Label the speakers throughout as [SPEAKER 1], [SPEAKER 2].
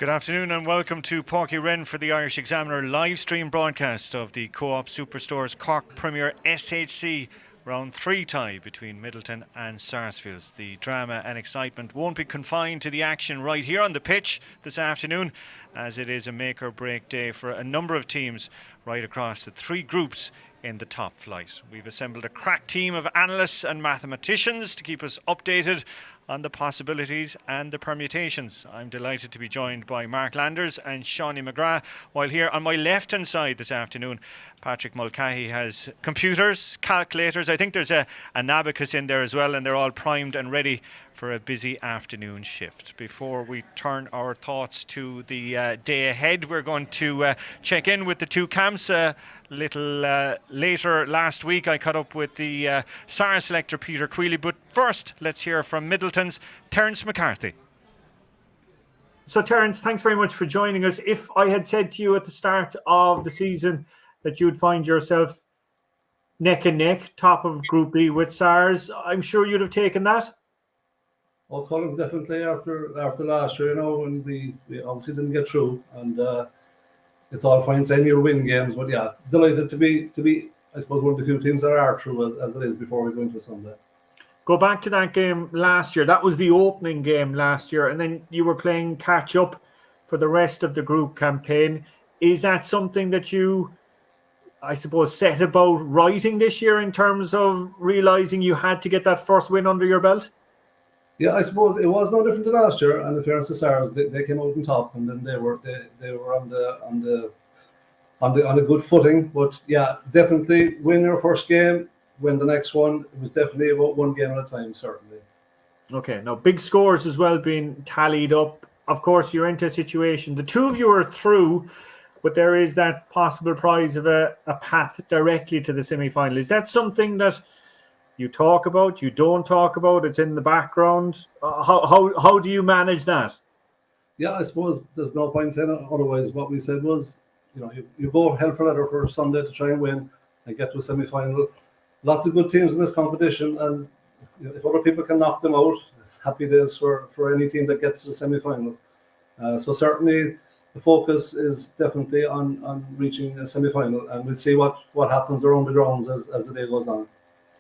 [SPEAKER 1] Good afternoon and welcome to Páirc Uí Rinn for the Irish Examiner live stream broadcast of the Co-op Superstore's Cork Premier SHC Round 3 tie between Midleton and Sarsfields. The drama and excitement won't be confined to the action right here on the pitch this afternoon, as it is a make or break day for a number of teams right across the three groups in the top flight. We've assembled a crack team of analysts and mathematicians to keep us updated on the possibilities and the permutations. I'm delighted to be joined by Mark Landers and Shawnee McGrath, while here on my left hand side this afternoon Patrick Mulcahy has computers, calculators. I think there's an abacus in there as well, and they're all primed and ready for a busy afternoon shift. Before we turn our thoughts to the day ahead, we're going to check in with the two camps. A little later last week I caught up with the SAR selector Peter Queeley, but first let's hear from Midleton's Terence McCarthy.
[SPEAKER 2] So Terence, thanks very much for joining us. If I had said to you at the start of the season that you'd find yourself neck and neck, top of Group B with SARS, I'm sure you'd have taken that.
[SPEAKER 3] Well, Colin, definitely after last year, when we obviously didn't get through, and it's all fine saying you're winning games, but yeah, delighted to be I suppose one of the few teams that are through as it is before we go into Sunday.
[SPEAKER 2] Go back to that game last year. That was the opening game last year, and then you were playing catch up for the rest of the group campaign. Is that something that you, I suppose, set about writing this year in terms of realising you had to get that first win under your belt?
[SPEAKER 3] Yeah, I suppose it was no different to last year. And in fairness to SARS, they came out on top, and then they were on a good footing. But yeah, definitely win your first game, win the next one. It was definitely about one game at a time, certainly.
[SPEAKER 2] Okay, now big scores as well being tallied up. Of course, you're into a situation. The two of you are through, but there is that possible prize of a path directly to the semi-final. Is that something that you talk about, you don't talk about, it's in the background? How do you manage that?
[SPEAKER 3] Yeah, I suppose there's no point saying it otherwise. What we said was, you go hell for leather for Sunday to try and win and get to a semi-final. Lots of good teams in this competition, and if other people can knock them out, happy days for any team that gets to the semi-final. So certainly the focus is definitely on reaching a semi-final, and we'll see what happens around the grounds as the day goes on.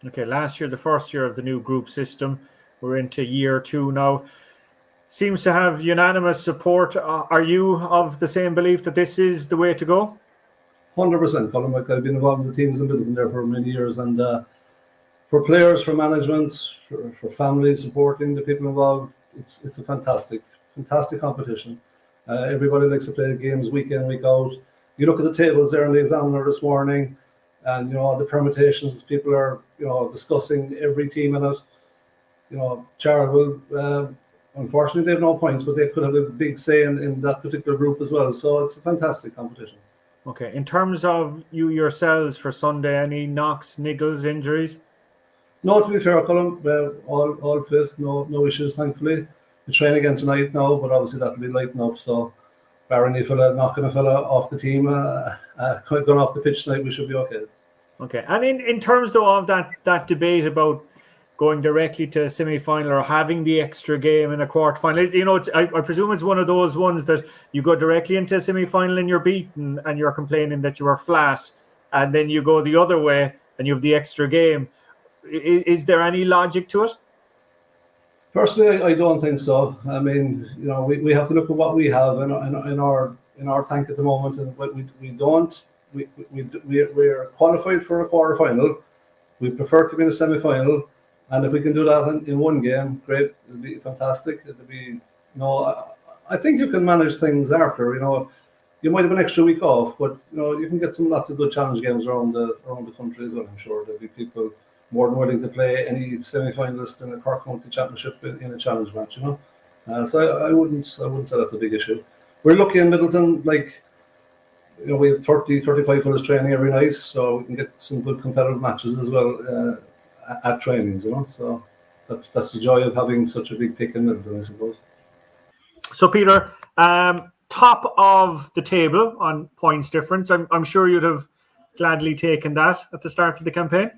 [SPEAKER 2] Okay, last year, the first year of the new group system, we're into year 2 now. Seems to have unanimous support. Are you of the same belief that this is the way to go?
[SPEAKER 3] 100%, Colin. I've been involved in the teams in Midleton there for many years, and for players, for management, for families supporting the people involved, it's a fantastic competition. Everybody likes to play the games week in, week out. You look at the tables there in the Examiner this morning, and all the permutations people are discussing every team in it. Charleville, unfortunately they have no points, but they could have a big say in that particular group as well. So it's a fantastic competition.
[SPEAKER 2] Okay, in terms of you yourselves for Sunday, any knocks, niggles, injuries?
[SPEAKER 3] No, to be fair, Colin, all fit, no issues, thankfully. We train again tonight now, but obviously that'll be light enough. So barring a fella knocking a fella off the team, going off the pitch tonight, we should be okay.
[SPEAKER 2] Okay, and in terms though of that debate about going directly to a semi-final or having the extra game in a quarter-final, I presume it's one of those ones that you go directly into a semi-final and you're beaten and you're complaining that you were flat, and then you go the other way and you have the extra game. Is there any logic to it?
[SPEAKER 3] Personally, I don't think so. I mean, we have to look at what we have in our tank at the moment, and we're qualified for a quarter final. We prefer to be in a semi final, and if we can do that in one game, great. It'll be fantastic. It'll be, I think you can manage things after. You might have an extra week off, but you can get lots of good challenge games around the country as well. I'm sure there'll be people more than willing to play any semi-finalist in a Cork County Championship in a challenge match, So I wouldn't say that's a big issue. We're lucky in Midleton, we have 30, 35 fellas training every night, so we can get some good competitive matches as well at trainings, So that's the joy of having such a big pick in Midleton, I suppose.
[SPEAKER 2] So Peter, top of the table on points difference. I'm sure you'd have gladly taken that at the start of the campaign.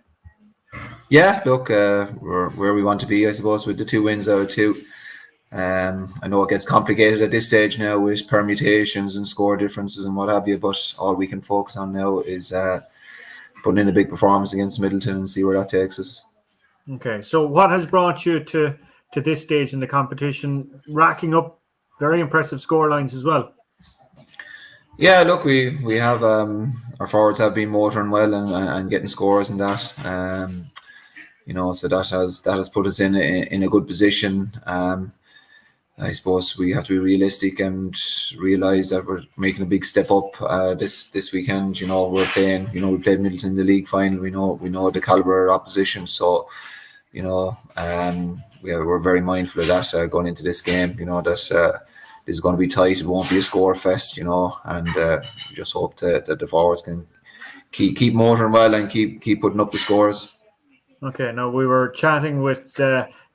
[SPEAKER 4] Yeah, look, we're where we want to be, I suppose, with the 2 wins out of 2. I know it gets complicated at this stage now with permutations and score differences and what have you, but all we can focus on now is putting in a big performance against Midleton and see where that takes us.
[SPEAKER 2] Okay, so what has brought you to this stage in the competition, racking up very impressive score lines as well?
[SPEAKER 4] Yeah, look, we have our forwards have been motoring well and getting scores and that. So that has put us in a good position. I suppose we have to be realistic and realise that we're making a big step up this weekend. We're playing. We played Midleton in the league final. We know the calibre of opposition. So, we're very mindful of that going into this game. That this is going to be tight. It won't be a score fest. And just hope that the forwards can keep motoring well and keep putting up the scores.
[SPEAKER 2] Okay. Now we were chatting with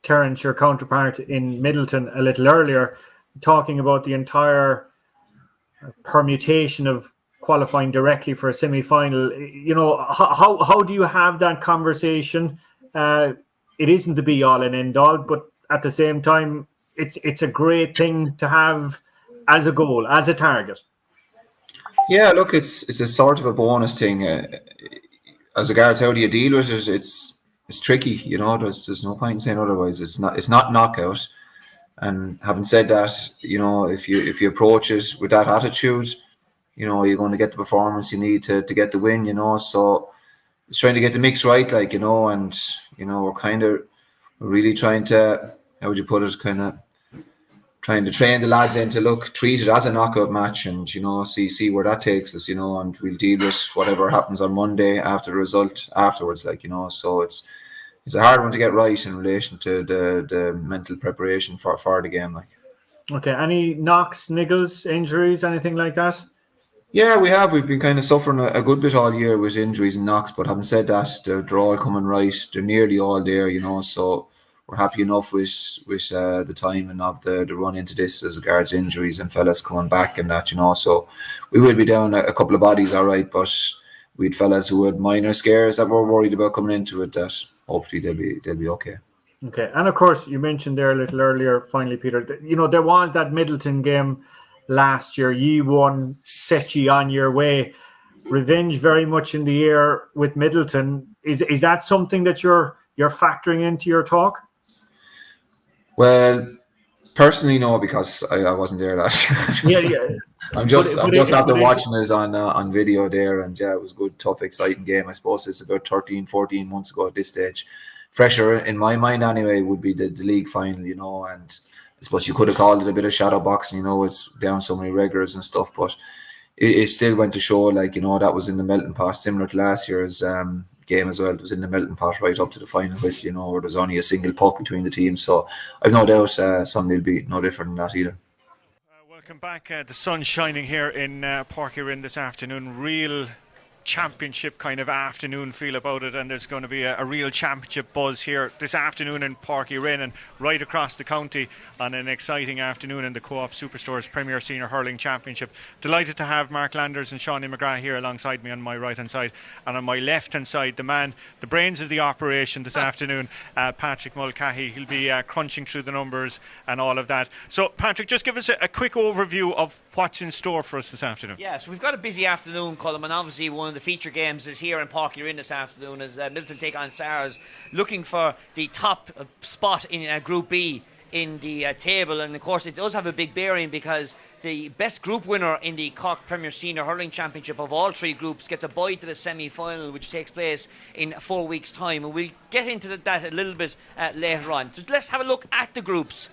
[SPEAKER 2] Terence, your counterpart in Midleton, a little earlier, talking about the entire permutation of qualifying directly for a semi-final. How do you have that conversation? It isn't the be-all and end-all, but at the same time, it's a great thing to have as a goal, as a target.
[SPEAKER 4] Yeah, look, it's a sort of a bonus thing. As regards how do you deal with it, it's tricky, there's no point in saying otherwise. It's not knockout. And having said that, if you approach it with that attitude, you're going to get the performance you need to get the win, so it's trying to get the mix right, and we're really trying to, how would you put it, trying to train the lads into treat it as a knockout match and see where that takes us, and we'll deal with whatever happens on Monday after the result afterwards, so it's a hard one to get right in relation to the mental preparation for the game.
[SPEAKER 2] Okay, any knocks, niggles, injuries, anything like that?
[SPEAKER 4] Yeah, we've been kind of suffering a good bit all year with injuries and knocks, but having said that, they're all coming right. They're nearly all there, so we're happy enough with the timing of the run into this as regards injuries and fellas coming back and that, so we will be down a couple of bodies, all right, but we had fellas who had minor scares that were worried about coming into it, that hopefully they'll be okay.
[SPEAKER 2] Okay, and of course you mentioned there a little earlier, finally, Peter, there was that Midleton game last year. You won, set you on your way. Revenge very much in the air with Midleton. Is that something that you're factoring into your talk?
[SPEAKER 4] Well, personally, no, because I wasn't there last year.
[SPEAKER 2] Yeah.
[SPEAKER 4] I'm just after watching it on video there, and yeah, it was a good, tough, exciting game. I suppose it's about 13, 14 months ago at this stage. Fresher in my mind anyway would be the league final, and I suppose you could have called it a bit of shadow boxing, it's down so many regulars and stuff, but it still went to show, that was in the melting pot, similar to last year's game as well. It was in the melting pot right up to the final whistle, where there's only a single puck between the teams. So I've no doubt Sunday will be no different than that either.
[SPEAKER 1] Welcome back. The sun's shining here in Páirc Uí Rinn this afternoon. Real championship kind of afternoon feel about it, and there's going to be a real championship buzz here this afternoon in Páirc Uí Rinn and right across the county on an exciting afternoon in the Co-op Superstores Premier Senior Hurling Championship. Delighted to have Mark Landers and Seanie McGrath here alongside me on my right hand side, and on my left hand side the brains of the operation this afternoon, Patrick Mulcahy. He'll be crunching through the numbers and all of that. So Patrick, just give us a quick overview of what's in store for us this afternoon.
[SPEAKER 5] Yeah, so we've got a busy afternoon, Colm, and obviously one of the feature games is here in Páirc Uí Rinn this afternoon as Midleton take on Sars, looking for the top spot in Group B in the table, and of course it does have a big bearing because the best group winner in the Cork Premier Senior Hurling Championship of all three groups gets a bye to the semi-final, which takes place in 4 weeks' time, and we'll get into that a little bit later on. So let's have a look at the groups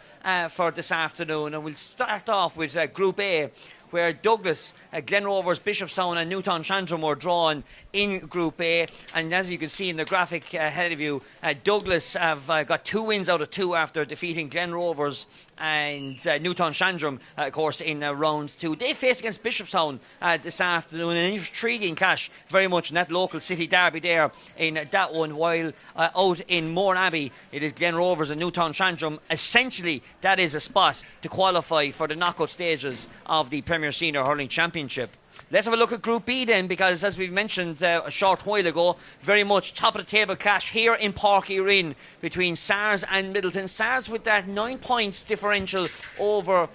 [SPEAKER 5] for this afternoon, and we'll start off with Group A, where Douglas, Glen Rovers, Bishopstown and Newtown Chandrum were drawn in Group A. And as you can see in the graphic ahead of you, Douglas have got 2 wins out of 2 after defeating Glen Rovers and Newtown Chandrum, of course, in round 2. They face against Bishopstown this afternoon, an intriguing clash very much in that local city derby there in that one, while out in Mourne Abbey it is Glen Rovers and Newtown Chandrum. Essentially that is a spot to qualify for the knockout stages of the Premier Senior Hurling Championship. Let's have a look at Group B then, because as we mentioned a short while ago, very much top of the table clash here in Páirc Uí Rinn between Sars and Midleton. Sars with that 9 points differential over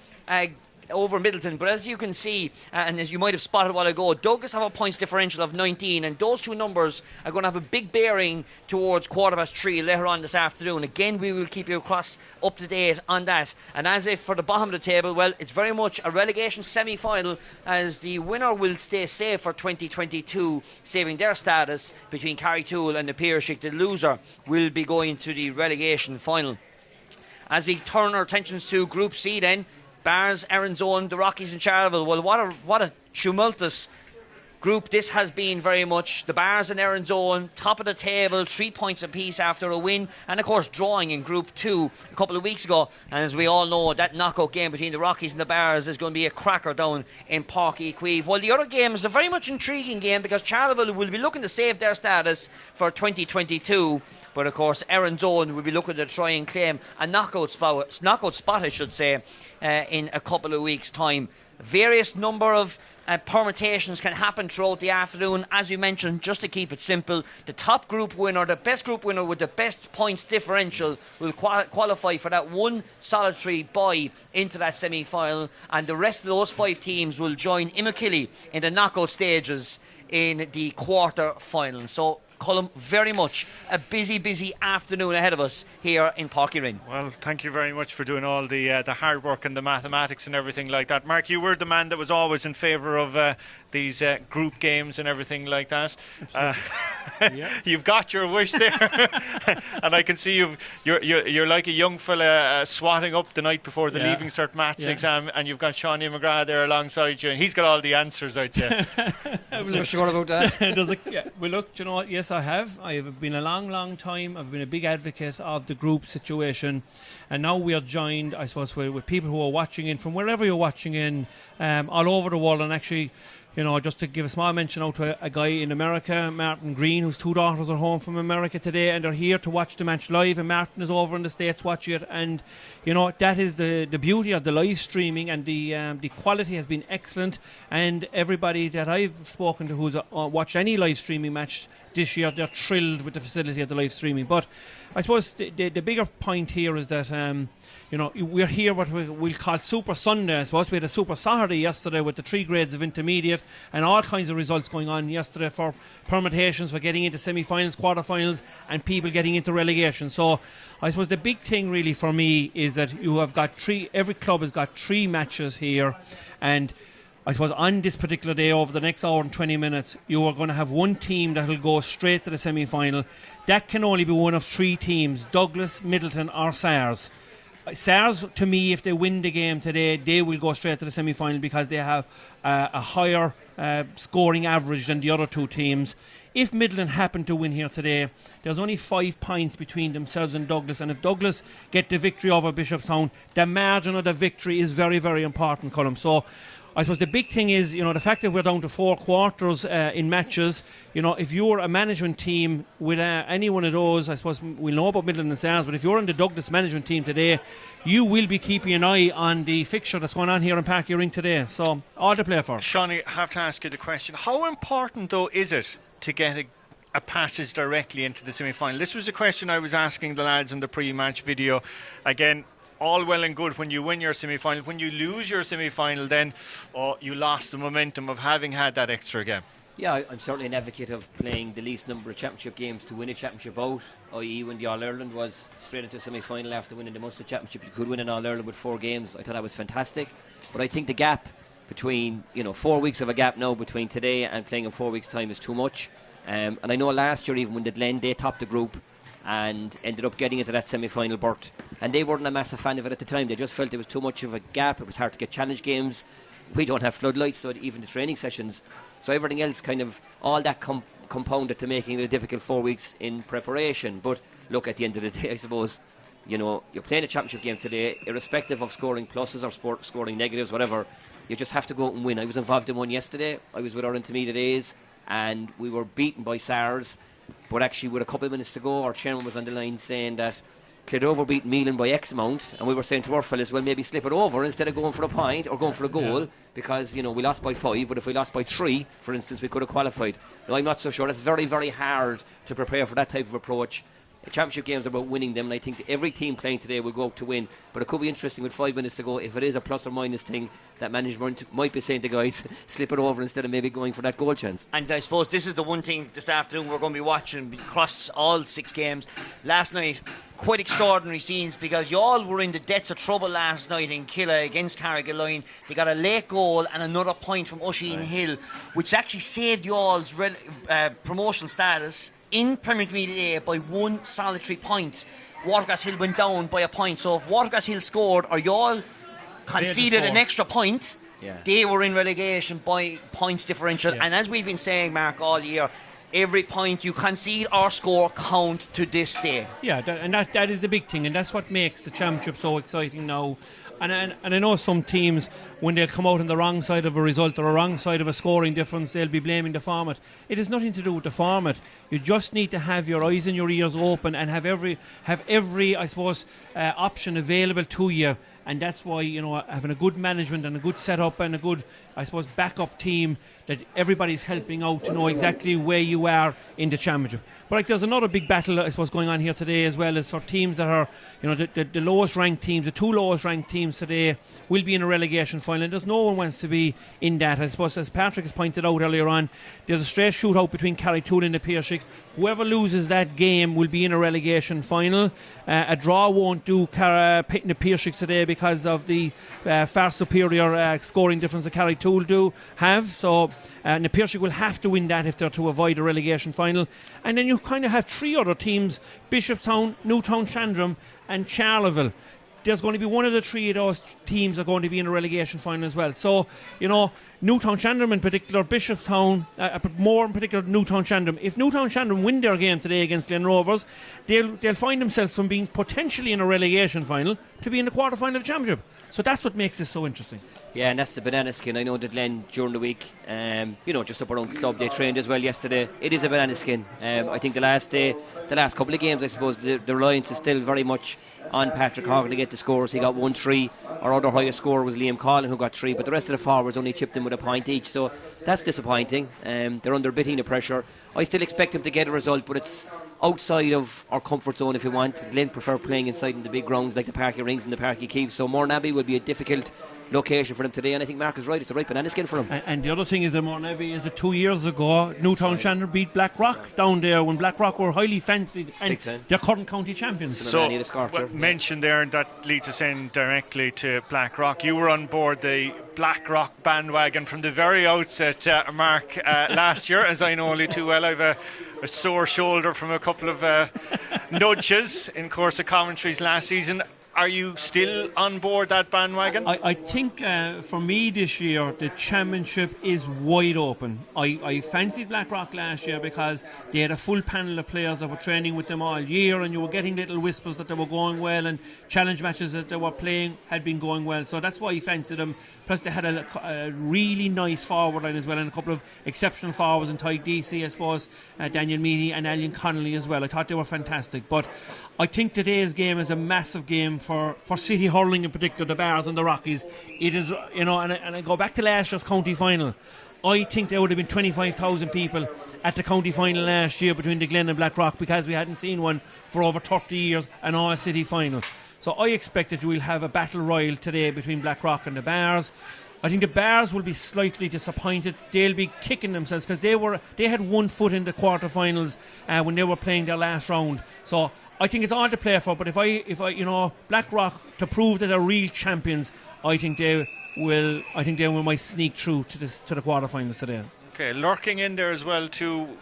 [SPEAKER 5] Midleton, but as you can see, and as you might have spotted a while ago, Douglas have a points differential of 19, and those two numbers are going to have a big bearing towards 3:15 later on this afternoon. Again, we will keep you up to date on that. And as if for the bottom of the table, well, it's very much a relegation semi-final, as the winner will stay safe for 2022, saving their status between Carrigtwohill and the Pearshik. The loser will be going to the relegation final. As we turn our attentions to Group C then, Bars, Erin's the Rockies and Charleville. Well, what a tumultuous group this has been very much. The Bars and Erin's top of the table, 3 points apiece after a win, and of course drawing in Group 2 a couple of weeks ago. And as we all know, that knockout game between the Rockies and the Bars is going to be a cracker down in Páirc Uí Chaoimh. Well, the other game is a very much intriguing game, because Charleville will be looking to save their status for 2022. But of course, Erin's will be looking to try and claim a knockout spot, I should say, in a couple of weeks' time. Various number of permutations can happen throughout the afternoon. As we mentioned, just to keep it simple, the top group winner, the best group winner with the best points differential, will qualify for that one solitary bye into that semi-final, and the rest of those 5 teams will join Immochilly in the knockout stages in the quarter-final. So, Colm, very much a busy afternoon ahead of us here in Páirc Uí Rinn.
[SPEAKER 1] Well, thank you very much for doing all the hard work and the mathematics and everything like that. Mark, you were the man that was always in favour of these group games and everything like that. You've got your wish there, and I can see you're like a young fella swatting up the night before the Leaving Cert Maths exam, and you've got Seanie McGrath there alongside you, and he's got all the answers, I'd say.
[SPEAKER 6] I'm not sure about that. Well, look, you know what? Yes, I have. I have been a long time. I've been a big advocate of the group situation, and now we are joined, I suppose, with people who are watching in from wherever you're watching in, all over the world. And actually, you know, just to give a small mention out to a guy in America, Martin Green, whose 2 daughters are home from America today, and they're here to watch the match live, and Martin is over in the States watching it. And you know, that is the beauty of the live streaming, and the quality has been excellent. And everybody that I've spoken to who's watched any live streaming match this year, they're thrilled with the facility of the live streaming. But I suppose the bigger point here is that you know, we're here what we'll call Super Sunday. I suppose we had a Super Saturday yesterday with the 3 grades of intermediate and all kinds of results going on yesterday for permutations for getting into semi-finals, quarter-finals, and people getting into relegation. So I suppose the big thing really for me is that you have got every club has got 3 matches here, and I suppose on this particular day, over the next hour and 20 minutes, you are going to have one team that will go straight to the semi-final. That can only be one of 3 teams: Douglas, Midleton or Sars. Sars, to me, if they win the game today, they will go straight to the semi-final, because they have a higher scoring average than the other 2 teams. If Midleton happen to win here today, there's only 5 points between themselves and Douglas, and if Douglas get the victory over Bishopstown, the margin of the victory is very, very important, Colm. So I suppose the big thing is, you know, the fact that we're down to 4 quarters in matches. You know, if you're a management team with any one of those, I suppose we'll know about Midleton and Sars, but if you're in the Douglas management team today, you will be keeping an eye on the fixture that's going on here in Páirc Uí Rinn today. So, all to play for.
[SPEAKER 1] Seanie, I have to ask you the question. How important, though, is it to get a passage directly into the semi-final? This was a question I was asking the lads in the pre-match video. Again, all well and good when you win your semi-final. When you lose your semi-final, then you lost the momentum of having had that extra game.
[SPEAKER 7] Yeah, I'm certainly an advocate of playing the least number of championship games to win a championship out, i.e. when the All-Ireland was straight into semi-final after winning the Munster Championship. You could win an All-Ireland with 4 games. I thought that was fantastic. But I think the gap between, 4 weeks of a gap now between today and playing in 4 weeks' time is too much. And I know last year, even when the Glen, they topped the group and ended up getting into that semi-final berth, and they weren't a massive fan of it at the time. They just felt there was too much of a gap. It was hard to get challenge games. We don't have floodlights, so even the training sessions, so everything else kind of, all that compounded to making it a difficult 4 weeks in preparation. But look, at the end of the day, I suppose, you're playing a championship game today, irrespective of scoring pluses or scoring negatives, whatever. You just have to go out and win. I was involved in one yesterday. I was with our intermediate A's, and we were beaten by Sars. But actually, with a couple of minutes to go, our chairman was on the line saying that Clidover beat Mealan by X amount, and we were saying to our fellas, well, maybe slip it over instead of going for a point or going for a goal, because, you know, we lost by 5, but if we lost by 3, for instance, we could have qualified. Now, I'm not so sure. It's very, very hard to prepare for that type of approach. Championship games are about winning them, and I think that every team playing today will go out to win. But it could be interesting with 5 minutes to go, if it is a plus or minus thing, that management might be saying to guys, slip it over instead of maybe going for that goal chance.
[SPEAKER 5] And I suppose this is the one thing this afternoon we're going to be watching across all 6 games. Last night, quite extraordinary scenes, because you all were in the depths of trouble last night in Killa against Carrigaline. They got a late goal and another point from Oisin Hill, which actually saved you all's promotional status in Premier Intermediate A by 1 solitary point. Watergrass Hill went down by a point, so if Watergrass Hill scored or y'all conceded an extra point, they were in relegation by points differential. And as we've been saying, Mark, all year, every point you concede or score count to this day.
[SPEAKER 6] And that is the big thing, and that's what makes the championship so exciting now. And I know some teams, when they'll come out on the wrong side of a result or a wrong side of a scoring difference, they'll be blaming the format. It has nothing to do with the format. You just need to have your eyes and your ears open and have every I suppose, option available to you. And that's why, you know, having a good management and a good setup and a good, I suppose, backup team, that everybody's helping out to know exactly where you are in the championship. But like, there's another big battle, I suppose, going on here today as well, as for teams that are, you know, the lowest ranked teams, the 2 lowest ranked teams today will be in a relegation final. There's no one wants to be in that. I suppose, as Patrick has pointed out earlier on, there's a straight shootout between Carrigtwohill and the Piershick. Whoever loses that game will be in a relegation final. A draw won't do Pitt and the Piershick today because of the far superior scoring difference that Carrigtwohill do have. So the Piershick will have to win that if they're to avoid a relegation final. And then you kind of have 3 other teams: Bishopstown, Newtown Chandram and Charleville. There's going to be one of the 3 of those teams are going to be in a relegation final as well. So, you know, Newtown Chandram in particular, Bishopstown, but more in particular Newtown Chandram. If Newtown Chandram win their game today against Glen Rovers, they'll find themselves from being potentially in a relegation final to be in the quarter-final of the championship. So that's what makes this so interesting.
[SPEAKER 7] Yeah, and that's the banana skin. I know that Glen, during the week, you know, just up around the club, they trained as well yesterday. It is a banana skin. I think the last couple of games, I suppose, the reliance is still very much on Patrick Horgan to get the scores. He got 1-3. Our other highest scorer was Liam Collin, who got 3, but the rest of the forwards only chipped in with a point each, so that's disappointing. They're under a bit of pressure. I still expect them to get a result, but it's outside of our comfort zone if you want. Glen prefer playing inside in the big grounds like the Parky Rings and the Parky Keeves, so Mourneabbey will be a difficult location for them today, and I think Mark is right. It's the right banana skin for them.
[SPEAKER 6] And the other thing is that Mourneabbey is that 2 years ago Newtown Chandler beat Blackrock down there when Blackrock were highly fancied and they're current county champions.
[SPEAKER 1] So mentioned there, and that leads us in directly to Blackrock. You were on board the Blackrock bandwagon from the very outset, Mark, last year, as I know only too well. I've a sore shoulder from a couple of nudges in course of commentaries last season. Are you still on board that bandwagon?
[SPEAKER 6] I think for me this year the championship is wide open. I fancied Blackrock last year because they had a full panel of players that were training with them all year, and you were getting little whispers that they were going well, and challenge matches that they were playing had been going well, so that's why I fancied them. Plus they had a really nice forward line as well, and a couple of exceptional forwards in Tyke DC, I suppose, Daniel Meany and Alien Connolly as well. I thought they were fantastic, but I think today's game is a massive game for City Hurling in particular, the Bars and the Rockies. It is, you know, and I go back to last year's county final. I think there would have been 25,000 people at the county final last year between the Glen and Blackrock, because we hadn't seen one for over 30 years, an all-city final. So I expect that we'll have a battle royal today between Blackrock and the Bars. I think the Bars will be slightly disappointed. They'll be kicking themselves because they had 1 foot in the quarterfinals when they were playing their last round. So I think it's all to play for. But if I you know, Blackrock, to prove that they're real champions, I think they might sneak through to the quarterfinals today. Okay,
[SPEAKER 1] lurking in there as well too,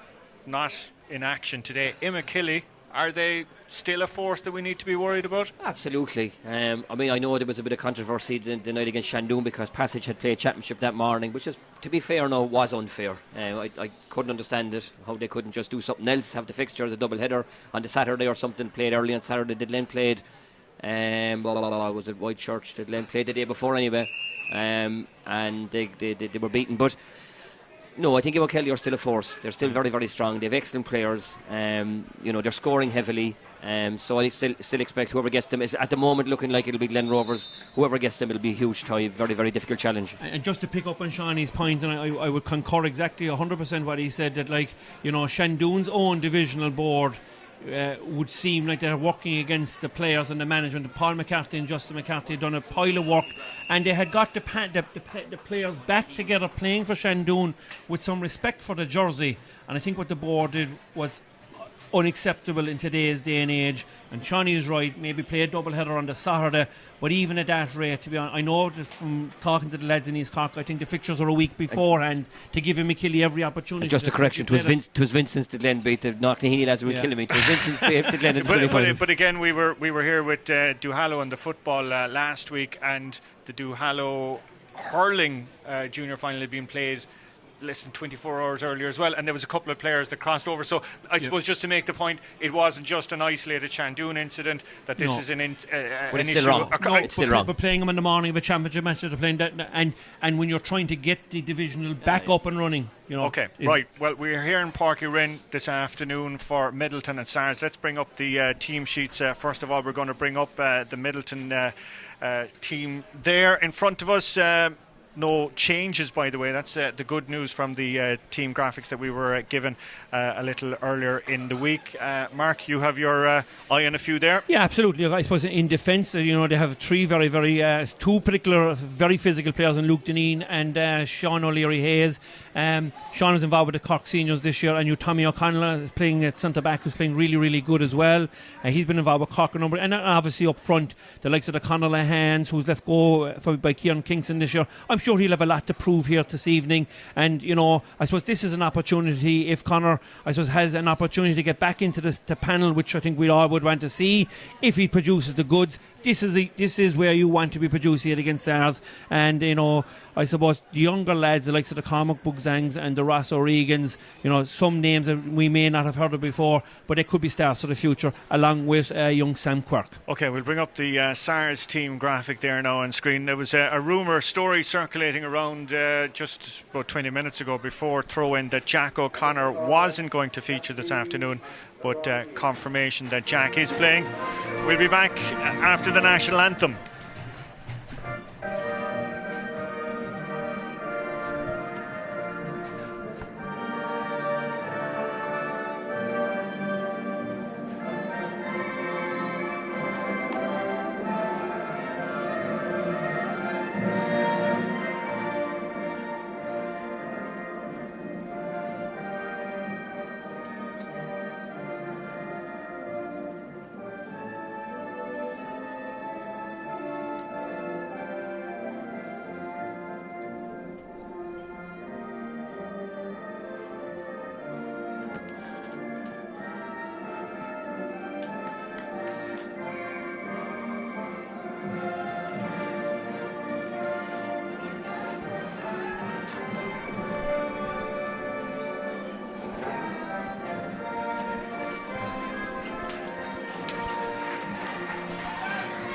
[SPEAKER 1] not in action today, Immakilly. Are they still a force that we need to be worried about?
[SPEAKER 7] Absolutely. I mean, I know there was a bit of controversy the night against Shandoon because Passage had played championship that morning, which is, to be fair, no, was unfair. I couldn't understand it, how they couldn't just do something else, have the fixture as a double header on the Saturday or something, played early on Saturday. Midleton played, was it Whitechurch? Midleton played the day before anyway, and they were beaten. But No, I think Ewan Kelly are still a force. They're still very, very strong. They have excellent players. They're scoring heavily. So I still expect whoever gets them is at the moment looking like it'll be Glen Rovers. Whoever gets them, it'll be a huge tie. Very, very difficult challenge.
[SPEAKER 6] And just to pick up on Shawnee's point, and I would concur exactly 100% what he said, that Shandoon's own divisional board would seem like they're working against the players and the management. Paul McCarthy and Justin McCarthy had done a pile of work, and they had got the players back together playing for Shandoon with some respect for the jersey. And I think what the board did was unacceptable in today's day and age. And Shawnee is right, maybe play a double header on the Saturday, but even at that rate, to be honest, I know that from talking to the lads in East Cork, I think the fixtures are a week beforehand to give him McKilly every opportunity.
[SPEAKER 7] And just a correction, it was Vincent's the Glen beat the Knocknaheeny lads who were killing me. It was Vincent's beat the Glen in the semi-final.
[SPEAKER 1] But again, we were here with Duhallow in the football last week, and the Duhallow hurling junior final had been played less than 24 hours earlier as well, and there was a couple of players that crossed over. So I suppose just to make the point, it wasn't just an isolated Shandoon incident, that this is an
[SPEAKER 7] but it's still wrong. It's still wrong.
[SPEAKER 6] But playing them in the morning of a championship match, they're playing that, and when you're trying to get the divisional back up and running,
[SPEAKER 1] Okay, right. Well, we're here in Páirc Uí Rinn this afternoon for Midleton and Stars. Let's bring up the team sheets. First of all, we're going to bring up the Midleton team there in front of us. No changes, by the way. That's the good news from the team graphics that we were given a little earlier in the week. Mark, you have your eye on a few there.
[SPEAKER 6] Yeah, absolutely. I suppose in defence, they have three very, very two particular very physical players in Luke Deneen and Sean O'Leary Hayes. Sean was involved with the Cork seniors this year, and Tommy O'Connell is playing at centre back, who's playing really, really good as well. He's been involved with Cork a number, and obviously up front, the likes of the Conor Lahans, who's left go by Kieran Kingston this year. I'm sure he'll have a lot to prove here this evening, and I suppose this is an opportunity. If Conor, I suppose, has an opportunity to get back into the panel, which I think we all would want to see, if he produces the goods, this is where you want to be producing it against SARS. And I suppose the younger lads, the likes of the Cormac Bugzangs and the Ross O'Regans, some names that we may not have heard of before, but they could be stars for the future, along with young Sam Quirk.
[SPEAKER 1] Okay, we'll bring up the SARS team graphic there now on screen. There was a rumour story circulating around just about 20 minutes ago before throw-in that Jack O'Connor wasn't going to feature this afternoon, but confirmation that Jack is playing. We'll be back after the national anthem.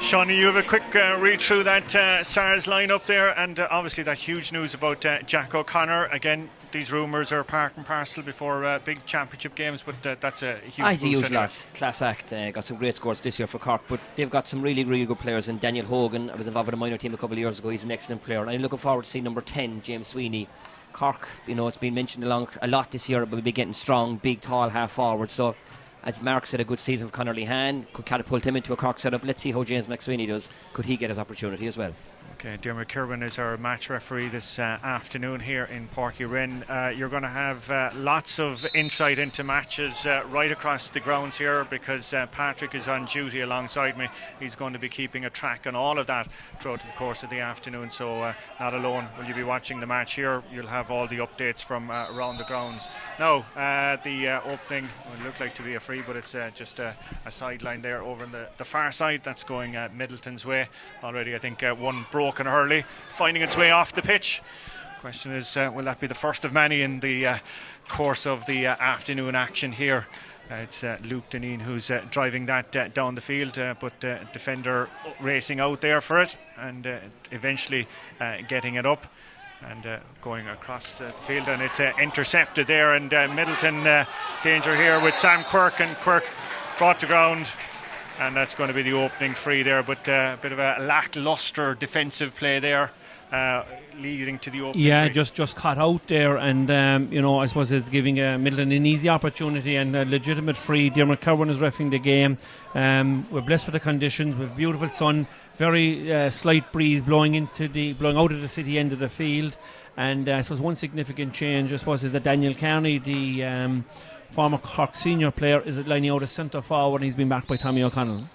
[SPEAKER 1] Shawnee, you have a quick read through that SARS lineup there, and obviously that huge news about Jack O'Connor. Again, these rumours are part and parcel before big championship games, but that's a huge
[SPEAKER 7] boost. A huge
[SPEAKER 1] anyway.
[SPEAKER 7] class act. Got some great scores this year for Cork, but they've got some really, really good players. And Daniel Hogan, I was involved with a minor team a couple of years ago. He's an excellent player, and I'm looking forward to seeing number 10, James Sweeney. Cork, it's been mentioned a lot this year, but we'll be getting strong, big, tall half forward. So, as Mark said, a good season for Conor Lehan could catapult him into a Cork setup. Let's see how James McSweeney does. Could he get his opportunity as well?
[SPEAKER 1] Okay, Dermot Kirwan is our match referee this afternoon here in Páirc Uí Rinn. You're going to have lots of insight into matches right across the grounds here, because Patrick is on duty alongside me. He's going to be keeping a track on all of that throughout the course of the afternoon, so not alone will you be watching the match here. You'll have all the updates from around the grounds. Now, the opening would look like to be a free, but it's just a sideline there over on the far side. That's going Midleton's way. Already, I think, one broken early, finding its way off the pitch. Question is, will that be the first of many in the course of the afternoon action here? It's Luke Deneen who's driving that down the field, but defender racing out there for it and eventually getting it up. and going across the field, and it's intercepted there, and Midleton danger here with Sam Quirk, and Quirk brought to ground, and that's going to be the opening free there, but a bit of a lacklustre defensive play there, leading to the opening free.
[SPEAKER 6] just caught out there, and I suppose it's giving Midleton an easy opportunity and a legitimate free. Dermot Cowan is reffing the game. We're blessed with the conditions, with beautiful sun, very slight breeze blowing out of the city end of the field, and I suppose one significant change, I suppose, is that Daniel Carney, the former Cork senior player, is lining out as centre forward, and he's been backed by Tommy O'Connell.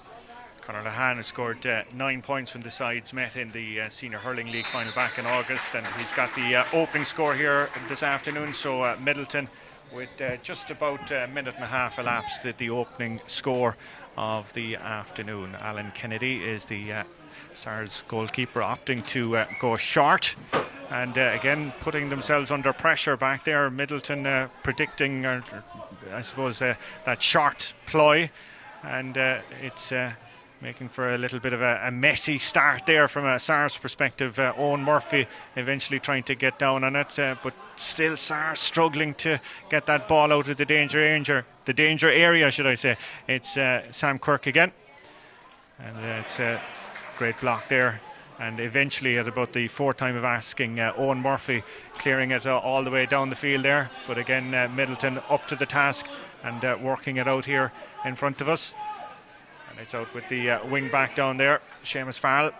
[SPEAKER 1] Conor Lehane has scored 9 points when the sides met in the Senior Hurling League final back in August, and he's got the opening score here this afternoon. So Midleton, with just about a minute and a half elapsed at the opening score of the afternoon. Alan Kennedy is the SARS goalkeeper, opting to go short, and again putting themselves under pressure back there. Midleton predicting, I suppose, that short ploy, and it's making for a little bit of a messy start there from a SARS perspective. Owen Murphy eventually trying to get down on it, but still SARS struggling to get that ball out of the danger area, should I say. It's Sam Quirk again, and it's a great block there, and eventually at about the fourth time of asking, Owen Murphy clearing it all the way down the field there, but again Midleton up to the task and working it out here in front of us. It's out with the wing back down there, Seamus Farrell,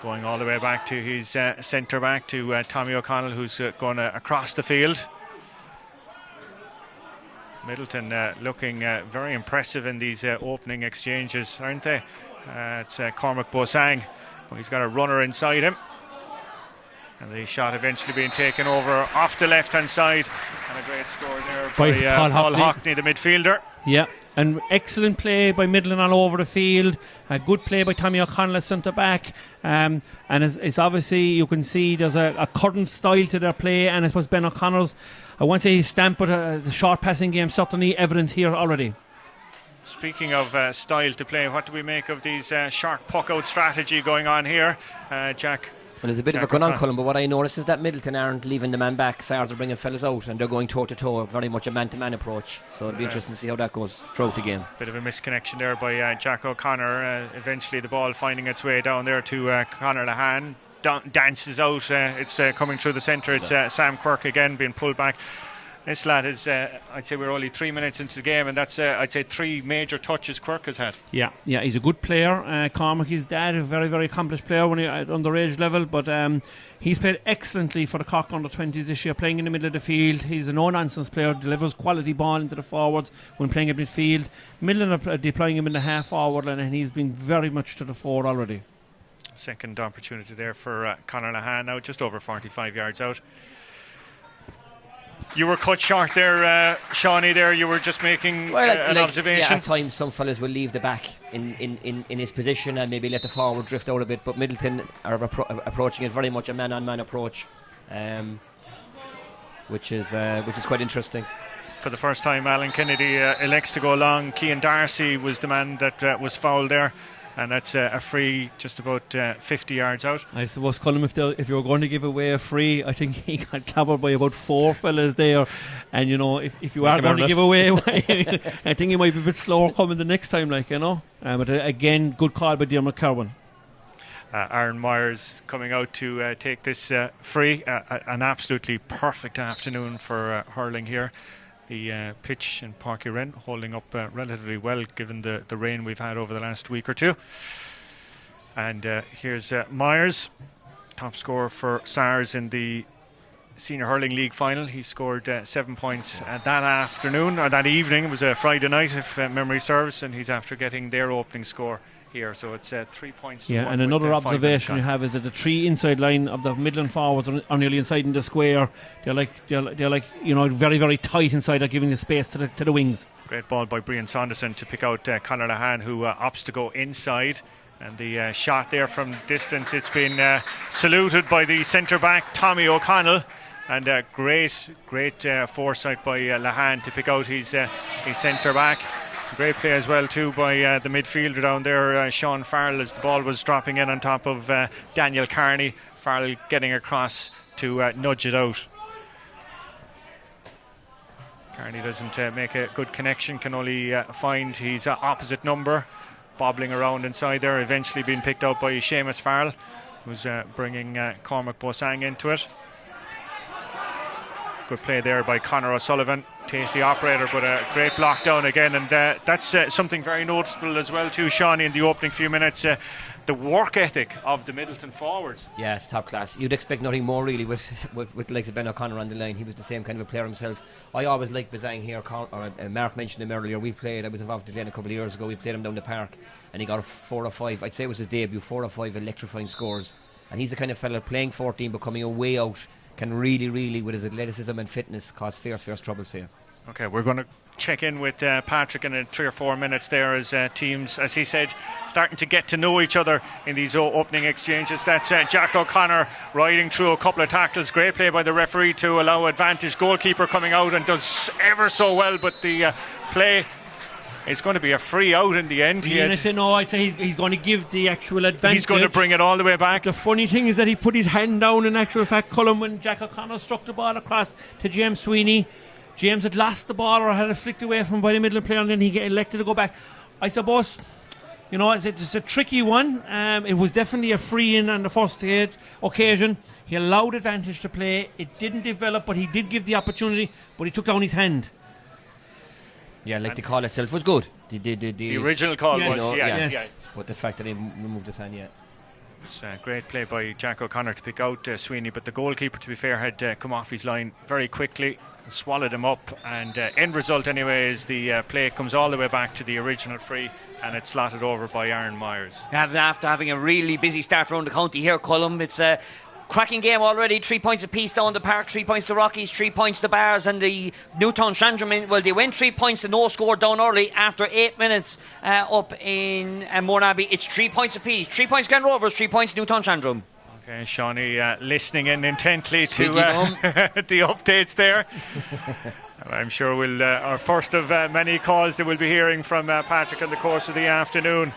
[SPEAKER 1] going all the way back to his centre back, to Tommy O'Connell, who's going across the field. Midleton looking very impressive in these opening exchanges, aren't they? It's Cormac Bosang. He's got a runner inside him, and the shot eventually being taken over off the left hand side, and a great score there by Paul Hockney, the midfielder.
[SPEAKER 6] Yeah, and excellent play by Midleton all over the field. A good play by Tommy O'Connell at centre back. And it's obviously, you can see there's a current style to their play. And I suppose Ben O'Connor's, I won't say his stamp, but the short passing game certainly evident here already.
[SPEAKER 1] Speaking of style to play, what do we make of these sharp puck out strategy going on here, Jack?
[SPEAKER 7] Well, there's a bit of a going on, Colin, but what I notice is that Midleton aren't leaving the man back. SARS are bringing fellas out, and they're going toe-to-toe, very much a man-to-man approach. So it'll be interesting to see how that goes throughout the game.
[SPEAKER 1] Bit of a misconnection there by Jack O'Connor. Eventually the ball finding its way down there to Conor Lehane. Dances out, it's coming through the centre. It's Sam Quirk again being pulled back. This lad is, I'd say we're only 3 minutes into the game, and that's, I'd say, 3 major touches Quirk has had. Yeah,
[SPEAKER 6] he's a good player. Cormac, his dad, a very, very accomplished player when he at underage level, but he's played excellently for the Cork under-20s this year, playing in the middle of the field. He's a no-nonsense player, delivers quality ball into the forwards when playing at midfield. Midleton are deploying him in the half-forward line, and he's been very much to the fore already.
[SPEAKER 1] Second opportunity there for Conor Lehane, now just over 45 yards out. You were cut short there, Shawnee. There, you were just making an observation.
[SPEAKER 7] Yeah, at times some fellas will leave the back in his position and maybe let the forward drift out a bit. But Midleton are approaching it very much a man-on-man approach, which is quite interesting.
[SPEAKER 1] For the first time, Alan Kennedy elects to go long. Cian Darcy was the man that was fouled there. And that's a free just about 50 yards out. I
[SPEAKER 6] suppose, Colin, if you were going to give away a free, I think he got clobbered by about 4 fellas there. And, if you are going to give away, I think he might be a bit slower coming the next time, But again, good call by Dermot Cowan.
[SPEAKER 1] Aaron Myers coming out to take this free. An absolutely perfect afternoon for hurling here. The pitch in Páirc Uí Rinn holding up relatively well given the rain we've had over the last week or two. And here's Myers, top scorer for SARS in the Senior Hurling League final. He scored 7 points that afternoon, or that evening. It was a Friday night, if memory serves, and he's after getting their opening score here. So it's 3 points to 1.
[SPEAKER 6] And another observation you have is that the 3 inside line of the Midland forwards are nearly inside in the square. They're like very, very tight inside, like giving the space to the wings.
[SPEAKER 1] Great ball by Brian Saunderson to pick out Conor Lehane, who opts to go inside. And the shot there from distance, it's been saluted by the centre back Tommy O'Connell. And great foresight by Lehane to pick out his centre back. Great play as well too by the midfielder down there, Sean Farrell, as the ball was dropping in on top of Daniel Carney. Farrell getting across to nudge it out. Carney doesn't make a good connection, can only find his opposite number, bobbling around inside there, eventually being picked out by Seamus Farrell, who's bringing Cormac Bosang into it. Good play there by Conor O'Sullivan, tasty operator, but a great block down again, and that's something very noticeable as well too, Shawnee, in the opening few minutes. The work ethic of the Midleton forwards.
[SPEAKER 7] Yeah, it's top class. You'd expect nothing more really with the likes of Ben O'Connor on the line. He was the same kind of a player himself. I always liked Bazang here. Mark mentioned him earlier. I was involved with Glen a couple of years ago. We played him down the park and he got a 4 or 5, I'd say it was his debut, 4 or 5 electrifying scores. And he's the kind of fella playing 14 but coming away out can really, with his athleticism and fitness, cause fierce troubles for you.
[SPEAKER 1] Okay, we're going to check in with Patrick in 3 or 4 minutes there as teams, as he said, starting to get to know each other in these opening exchanges. That's Jack O'Connor riding through a couple of tackles. Great play by the referee to allow advantage. Goalkeeper coming out and does ever so well, but the play is going to be a free out in the end.
[SPEAKER 6] I'd say he's going to give the actual advantage.
[SPEAKER 1] He's going to bring it all the way back.
[SPEAKER 6] The funny thing is that he put his hand down in actual fact, Colin, when Jack O'Connor struck the ball across to James Sweeney. James had lost the ball or had it flicked away from by the middle player, and then he get elected to go back. I suppose, it's a tricky one. It was definitely a free-in on the first occasion. He allowed advantage to play. It didn't develop, but he did give the opportunity, but he took down his hand.
[SPEAKER 7] Yeah, the call itself was good.
[SPEAKER 1] The original call was, yes.
[SPEAKER 7] But the fact that he removed his hand,
[SPEAKER 1] It's a great play by Jack O'Connor to pick out Sweeney, but the goalkeeper, to be fair, had come off his line very quickly, swallowed him up, and end result anyway is the play comes all the way back to the original free, and it's slotted over by Aaron Myers.
[SPEAKER 5] After having a really busy start around the county here, Colm, it's a cracking game already. 3 points apiece down the park, 3 points to Rockies, 3 points to Bars, and the Newtown Shandrum, well, they went 3 points to no score down early after 8 minutes up in Mournabbey. It's 3 points apiece. 3 points Glen Rovers, 3 points Newtown Shandrum.
[SPEAKER 1] Okay, Shawnee listening in intently to the updates there. I'm sure we'll our first of many calls that we'll be hearing from Patrick in the course of the afternoon.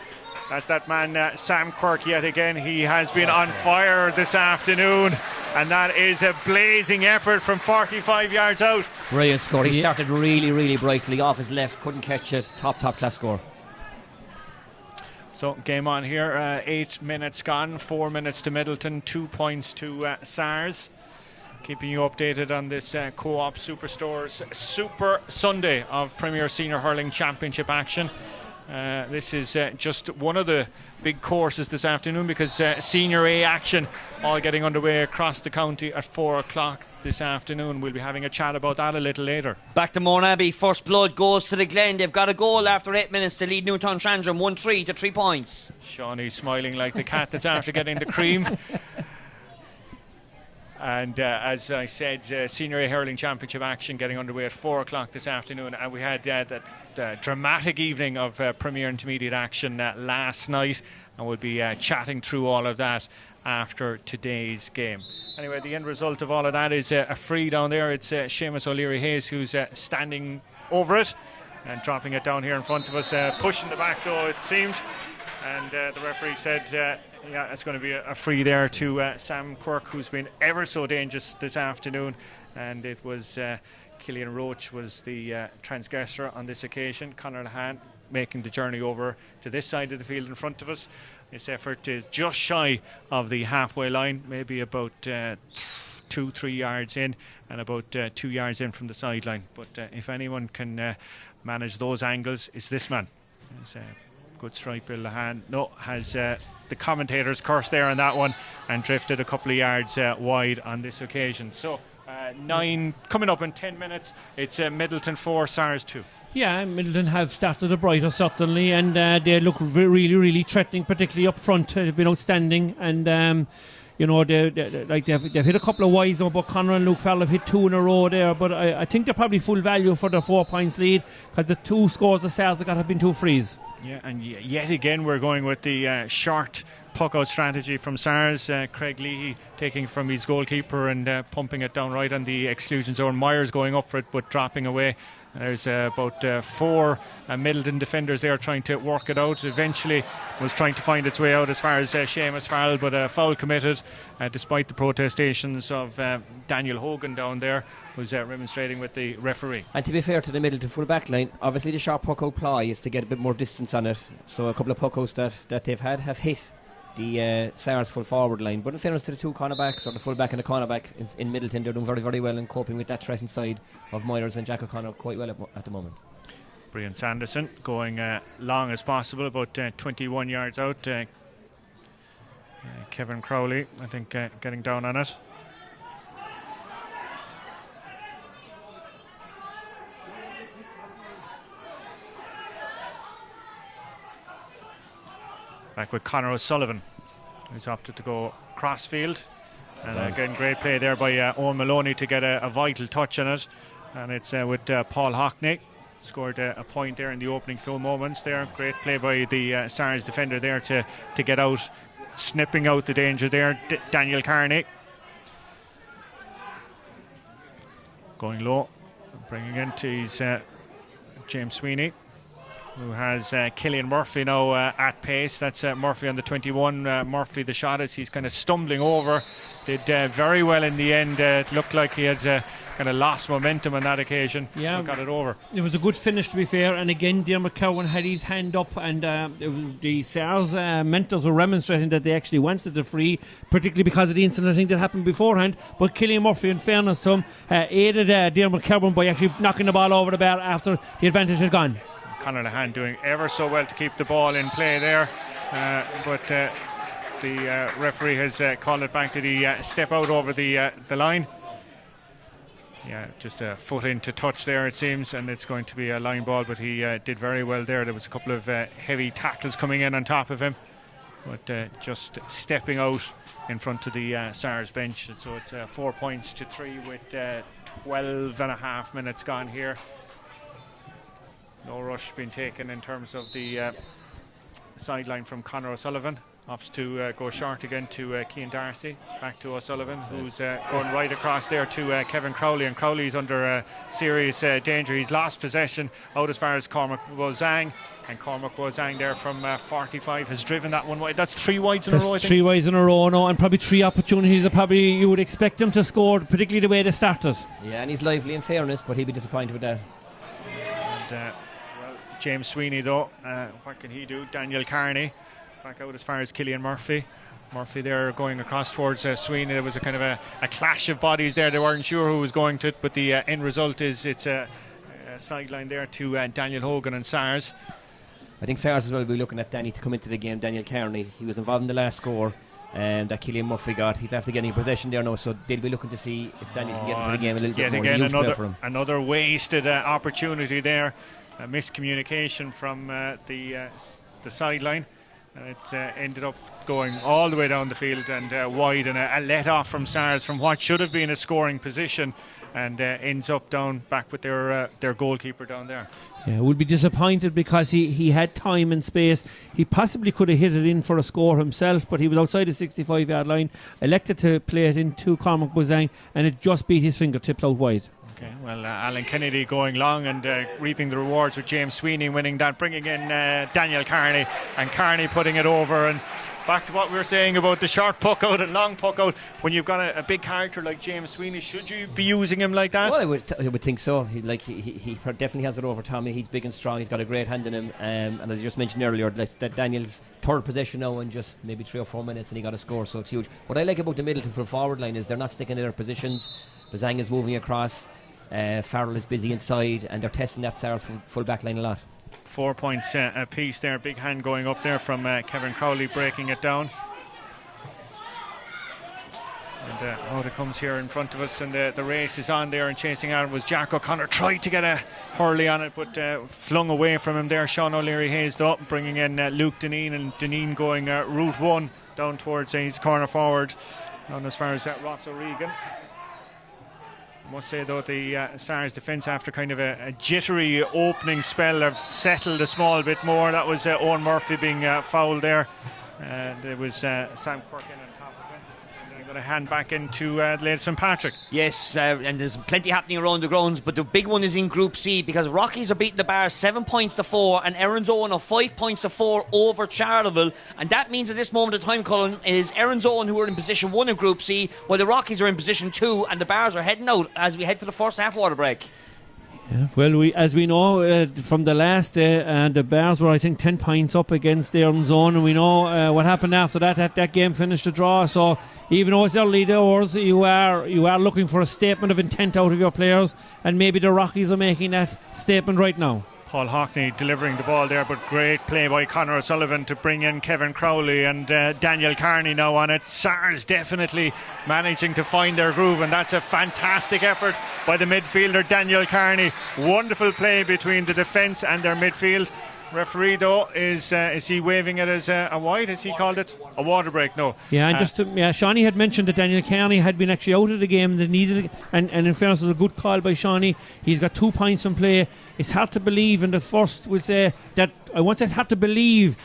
[SPEAKER 1] That's that man Sam Quirk yet again. He has been on fire this afternoon, and that is a blazing effort from 45 yards out.
[SPEAKER 7] Brilliant score. He started really brightly off his left, couldn't catch it. Top class score.
[SPEAKER 1] So game on here, 8 minutes gone, 4 minutes to Midleton, 2 points to SARS. Keeping you updated on this Co-op Superstore's Super Sunday of Premier Senior Hurling Championship action. This is just one of the big courses this afternoon, because Senior A action all getting underway across the county at 4 o'clock this afternoon. We'll be having a chat about that a little later.
[SPEAKER 5] Back to Mournabbey. First blood goes to the Glen. They've got a goal after 8 minutes to lead Newtown Shandrum 1-3 to 3 points.
[SPEAKER 1] Shawnee's smiling like the cat that's after getting the cream. And as I said, Senior A Hurling Championship action getting underway at 4 o'clock this afternoon. And we had that dramatic evening of Premier Intermediate action last night. And we'll be chatting through all of that after today's game. Anyway, the end result of all of that is a free down there. It's Seamus O'Leary-Hayes who's standing over it and dropping it down here in front of us, pushing the back though it seemed. And the referee said, it's going to be a free there to Sam Quirk, who's been ever so dangerous this afternoon. And it was Killian Roach was the transgressor on this occasion. Conor Lahan making the journey over to this side of the field in front of us. This effort is just shy of the halfway line, maybe about 2-3 yards in, and about 2 yards in from the sideline. But if anyone can manage those angles, it's this man. It's good strike, Bill Lahan. Has the commentators cursed there on that one and drifted a couple of yards wide on this occasion. So 9 coming up in 10 minutes. It's Midleton 4, SARS 2.
[SPEAKER 6] Yeah, Midleton have started a brighter certainly, and they look really threatening, particularly up front. They've been outstanding, and they've hit a couple of wides. But Conor and Luke Farrell have hit 2 in a row there. But I think they're probably full value for their 4 points lead, because the 2 scores the Stars have got have been 2 frees. Yeah,
[SPEAKER 1] and yet again we're going with the short puck-out strategy from SARS. Craig Leahy taking from his goalkeeper and pumping it down right on the exclusion zone. Myers going up for it but dropping away. There's about 4 Midleton defenders there trying to work it out. Eventually was trying to find its way out as far as Seamus Farrell, but a foul committed despite the protestations of Daniel Hogan down there, who's remonstrating with the referee.
[SPEAKER 7] And to be fair to the Midleton full back line, obviously the sharp puck out ply is to get a bit more distance on it. So a couple of puck outs that they've had have hit the Sars full forward line. But in fairness to the 2 cornerbacks, or the full back and the cornerback in Midleton, they're doing very, very well in coping with that threat inside of Myers and Jack O'Connor quite well at the moment.
[SPEAKER 1] Brian Sanderson going long as possible, about 21 yards out. Kevin Crowley, I think, getting down on it. Back with Conor O'Sullivan, who's opted to go crossfield. And again, great play there by Owen Maloney to get a vital touch on it. And it's with Paul Hockney. Scored a point there in the opening few moments there. Great play by the Sars defender there to get out, snipping out the danger there. Daniel Carney. Going low, bringing into his James Sweeney, who has Killian Murphy now at pace. That's Murphy on the 21. Murphy, the shot as he's kind of stumbling over. Did very well in the end. It looked like he had kind of lost momentum on that occasion. Yeah, got it over.
[SPEAKER 6] It was a good finish, to be fair. And again, Dermot Cowan had his hand up, and the Sars mentors were remonstrating that they actually wanted the free, particularly because of the incident I think that happened beforehand. But Killian Murphy, in fairness to him, aided Dermot Cowan by actually knocking the ball over the bar after the advantage had gone.
[SPEAKER 1] Conor Lehane doing ever so well to keep the ball in play there, but the referee has called it back. Did he step out over the line? Yeah, just a foot into touch there it seems, and it's going to be a line ball, but he did very well there. There was a couple of heavy tackles coming in on top of him, but just stepping out in front of the Sars bench. And so it's 4 points to 3 with 12 and a half minutes gone here. No rush being taken in terms of the sideline from Conor O'Sullivan. Opts to go short again to Cian Darcy. Back to O'Sullivan, who's going right across there to Kevin Crowley. And Crowley's under serious danger. He's lost possession out as far as Cormac Wozang. And Cormac Wozang there from 45 has driven that one wide. That's 3 wides in a row, I think.
[SPEAKER 6] 3 wides in a row now, and probably 3 opportunities that probably you would expect him to score, particularly the way they started.
[SPEAKER 7] Yeah, and he's lively in fairness, but he'd be disappointed with that.
[SPEAKER 1] And James Sweeney though, what can he do? Daniel Carney back out as far as Killian Murphy. Murphy there going across towards Sweeney. There was a kind of a clash of bodies there. They weren't sure who was going to it, but the end result is it's a sideline there to Daniel Hogan and Sars.
[SPEAKER 7] I think Sars as well will be looking at Danny to come into the game. Daniel Carney, he was involved in the last score that Killian Murphy got. He's after getting possession there now, so they'll be looking to see if Danny can get into the game a little bit more.
[SPEAKER 1] Again, another wasted opportunity there. A miscommunication from the sideline, and it ended up going all the way down the field and wide, and a let off from Sars from what should have been a scoring position, and ends up down back with their goalkeeper down there.
[SPEAKER 6] Yeah, would be disappointed because he had time and space. He possibly could have hit it in for a score himself, but he was outside the 65-yard line, elected to play it into Cormac Wozang, and it just beat his fingertips out wide.
[SPEAKER 1] Okay, well, Alan Kennedy going long and reaping the rewards with James Sweeney winning that, bringing in Daniel Carney, and Carney putting it over. And back to what we were saying about the short puck out and long puck out, when you've got a big character like James Sweeney, should you be using him like that?
[SPEAKER 7] Well, I would think so. He definitely has it over Tommy. He's big and strong. He's got a great hand in him. And as I just mentioned earlier, that Daniel's third possession now in just maybe 3 or 4 minutes, and he got a score, so it's huge. What I like about the Midleton full forward line is they're not sticking to their positions. Bazang is moving across. Farrell is busy inside, and they're testing that Sars full back line a lot.
[SPEAKER 1] 4 points a piece there. Big hand going up there from Kevin Crowley, breaking it down. And out it comes here in front of us, and the race is on there, and chasing out was Jack O'Connor. Tried to get a hurley on it, but flung away from him there. Sean O'Leary hazed up, bringing in Luke Deneen, and Deneen going route 1 down towards his corner forward, down as far as Ross O'Regan. I must say though, the Sars defence, after kind of a jittery opening spell, have settled a small bit more. That was Owen Murphy being fouled there. There was Sam Quirk in on top of it. I'm going to hand back into Adelaide St Patrick.
[SPEAKER 5] Yes, and there's plenty happening around the grounds, but the big one is in Group C, because Rockies are beating the Bars 7 points to 4, and Erin's Owen are 5 points to 4 over Charleville. And that means at this moment of time, Colin, is Erin's Owen who are in position 1 in Group C, while the Rockies are in position 2, and the Bars are heading out as we head to the first half water break.
[SPEAKER 6] Yeah, well, as we know from the last day, the Bears were, I think, 10 points up against their own zone, and we know what happened after that. That game finished a draw. So even though it's early doors, you are looking for a statement of intent out of your players, and maybe the Rockies are making that statement right now.
[SPEAKER 1] Paul Hockney delivering the ball there, but great play by Conor O'Sullivan to bring in Kevin Crowley and Daniel Carney now on it. Sars definitely managing to find their groove, and that's a fantastic effort by the midfielder Daniel Carney. Wonderful play between the defence and their midfield. Referee though is he waving it as a wide? Has he called it a water break? No.
[SPEAKER 6] Yeah, and Shawnee had mentioned that Daniel Carney had been actually out of the game. They needed it, and in fairness, it was a good call by Shawnee. He's got 2 points in play. It's hard to believe in the first. We'll say that I once said hard to believe.